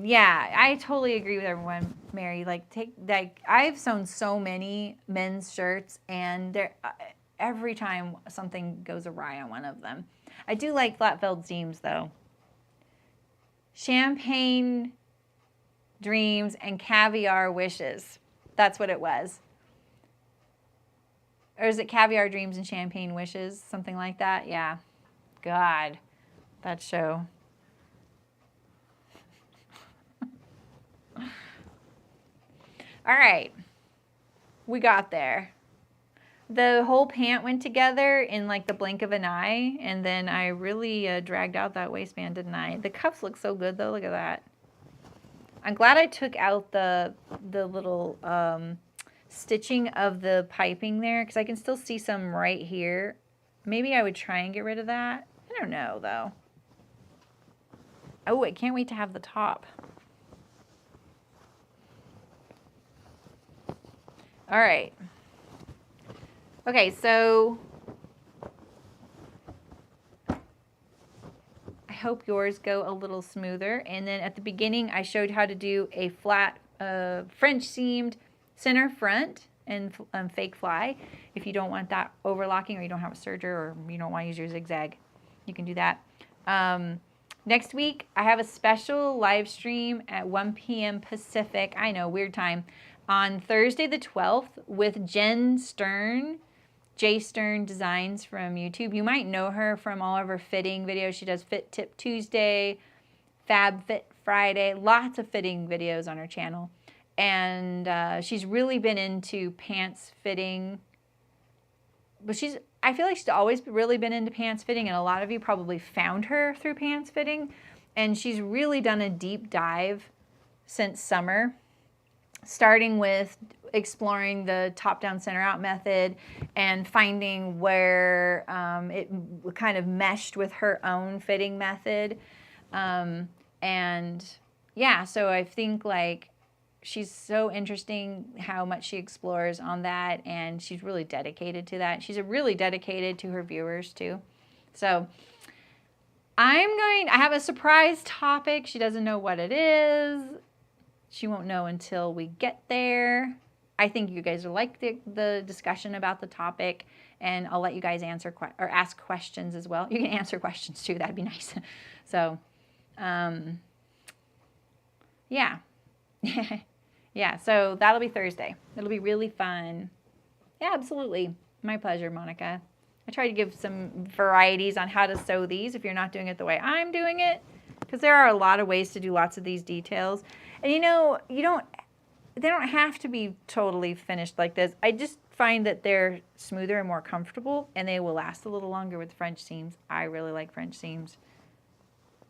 Yeah, I totally agree with everyone, Mary. Like, I've sewn so many men's shirts, and every time something goes awry on one of them. I do like flat felled seams, though. Champagne dreams and caviar wishes. That's what it was. Or is it caviar dreams and champagne wishes? Something like that? Yeah. God, that show. All right, we got there. The whole pant went together in like the blink of an eye, and then I really dragged out that waistband, didn't I? The cuffs look so good though, look at that. I'm glad I took out the little stitching of the piping there, because I can still see some right here. Maybe I would try and get rid of that. I don't know though. Oh, I can't wait to have the top. All right. Okay, so I hope yours go a little smoother. And then at the beginning, I showed how to do a flat French seamed center front and fake fly. If you don't want that overlocking, or you don't have a serger, or you don't want to use your zigzag, you can do that. Next week, I have a special live stream at 1 p.m. Pacific. I know, weird time. On Thursday the 12th with Jen Stern, J Stern Designs from YouTube. You might know her from all of her fitting videos. She does Fit Tip Tuesday, Fab Fit Friday, lots of fitting videos on her channel. And she's really been into pants fitting. But I feel like she's always really been into pants fitting, and a lot of you probably found her through pants fitting. And she's really done a deep dive since summer, starting with exploring the top-down, center-out method and finding where it kind of meshed with her own fitting method. And yeah, so I think like she's so interesting how much she explores on that, and she's really dedicated to that. She's really dedicated to her viewers too. So I have a surprise topic. She doesn't know what it is. She won't know until we get there. I think you guys will like the discussion about the topic, and I'll let you guys answer or ask questions as well. You can answer questions too. That'd be nice. So, yeah. Yeah, so that'll be Thursday. It'll be really fun. Yeah, absolutely. My pleasure, Monica. I try to give some varieties on how to sew these if you're not doing it the way I'm doing it, because there are a lot of ways to do lots of these details. And you know, they don't have to be totally finished like this. I just find that they're smoother and more comfortable, and they will last a little longer with French seams. I really like French seams.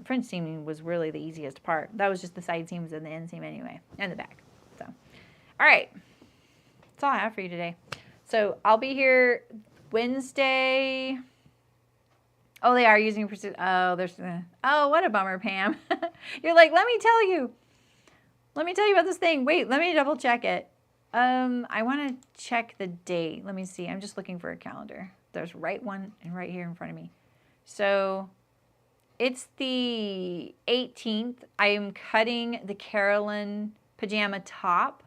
French seaming was really the easiest part. That was just the side seams and the inseam anyway, and the back. So, all right. That's all I have for you today. So I'll be here Wednesday. Oh, they are using precision. Oh, oh, what a bummer, Pam. You're like, let me tell you about this thing. Wait, let me double check it. I want to check the date. Let me see. I'm just looking for a calendar. There's right one and right here in front of me. So it's the 18th. I am cutting the Carolyn pajama top.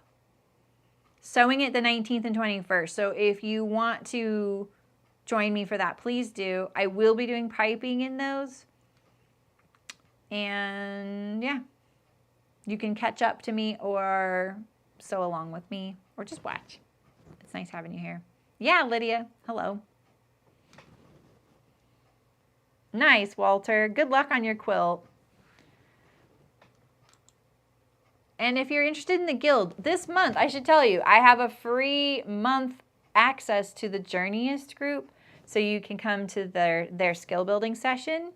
Sewing it the 19th and 21st. So if you want to join me for that, please do. I will be doing piping in those. And yeah, you can catch up to me or sew along with me or just watch. It's nice having you here. Yeah, Lydia. Hello. Nice, Walter. Good luck on your quilt. And if you're interested in the guild, this month, I should tell you, I have a free month access to the Journeyist group. So you can come to their skill building session.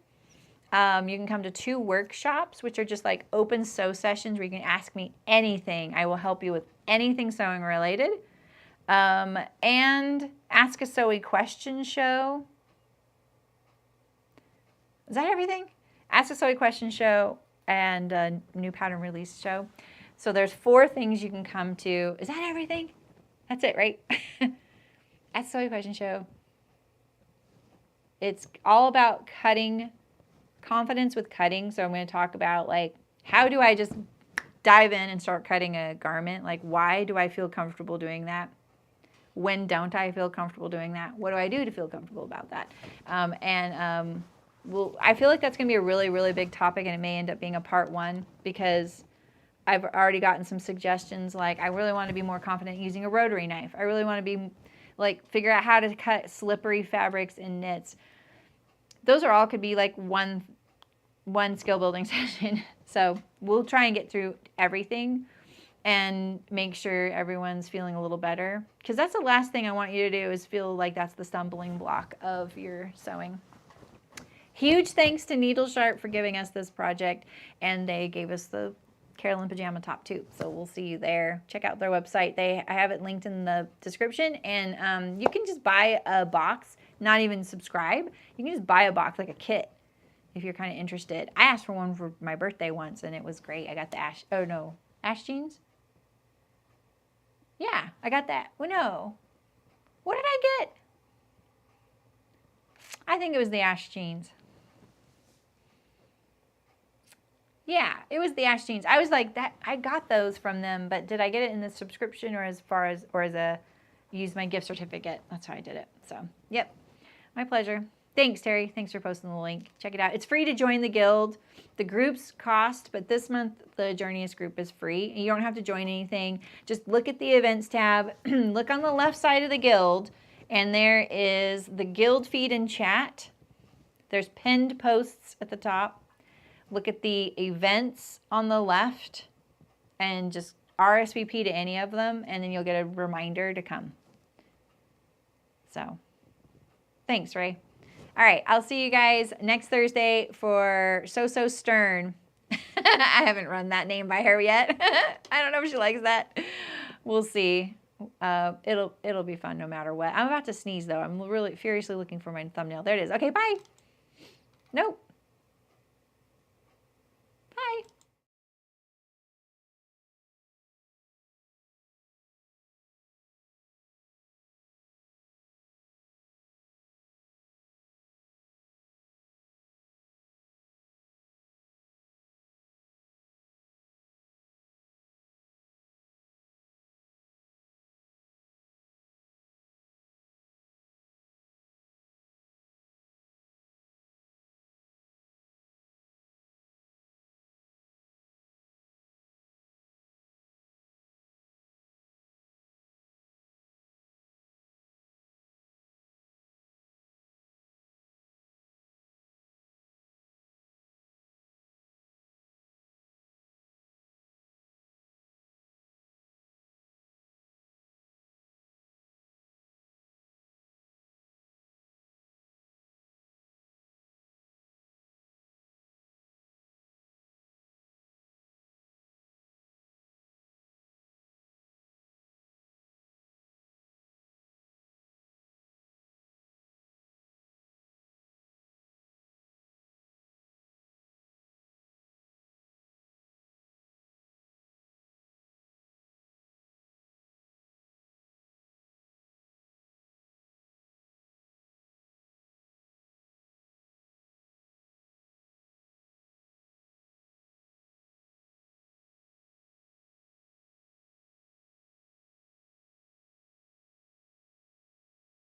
You can come to 2 workshops, which are just like open sew sessions where you can ask me anything. I will help you with anything sewing related. And Ask a Sewy question show. Is that everything? Ask a Sewy question show and a new pattern release show. So there's 4 things you can come to. Is that everything? That's it, right? Ask a Sewy question show. It's all about cutting, confidence with cutting. So I'm going to talk about like, how do I just dive in and start cutting a garment? Like, why do I feel comfortable doing that? When don't I feel comfortable doing that? What do I do to feel comfortable about that? Well, I feel like that's going to be a really, really big topic, and it may end up being a part 1 because I've already gotten some suggestions. Like, I really want to be more confident using a rotary knife. I really want to be like, figure out how to cut slippery fabrics and knits. Those are all could be like one skill building session. So we'll try and get through everything and make sure everyone's feeling a little better. Because that's the last thing I want you to do is feel like that's the stumbling block of your sewing. Huge thanks to NeedleSharp for giving us this project. And they gave us the Carolyn Pajama top too. So we'll see you there. Check out their website. I have it linked in the description. And you can just buy a box, not even subscribe. You can just buy a box, like a kit, if you're kind of interested. I asked for one for my birthday once, and it was great. I got the ash jeans? Yeah, I got that. Well, no. What did I get? I think it was the ash jeans. Yeah, it was the ash jeans. I was like, that. I got those from them, but did I get it in the subscription or as a use my gift certificate? That's how I did it. So, yep, my pleasure. Thanks, Terry. Thanks for posting the link. Check it out. It's free to join the guild. The groups cost, but this month the Journeyist group is free. You don't have to join anything. Just look at the events tab. Look on the left side of the guild, and there is the guild feed and chat. There's pinned posts at the top. Look at the events on the left and just RSVP to any of them, and then you'll get a reminder to come. So, thanks, Ray. All right, I'll see you guys next Thursday for So Stern. I haven't run that name by her yet. I don't know if she likes that. We'll see. It'll be fun no matter what. I'm about to sneeze though. I'm really furiously looking for my thumbnail. There it is. Okay, bye. Nope.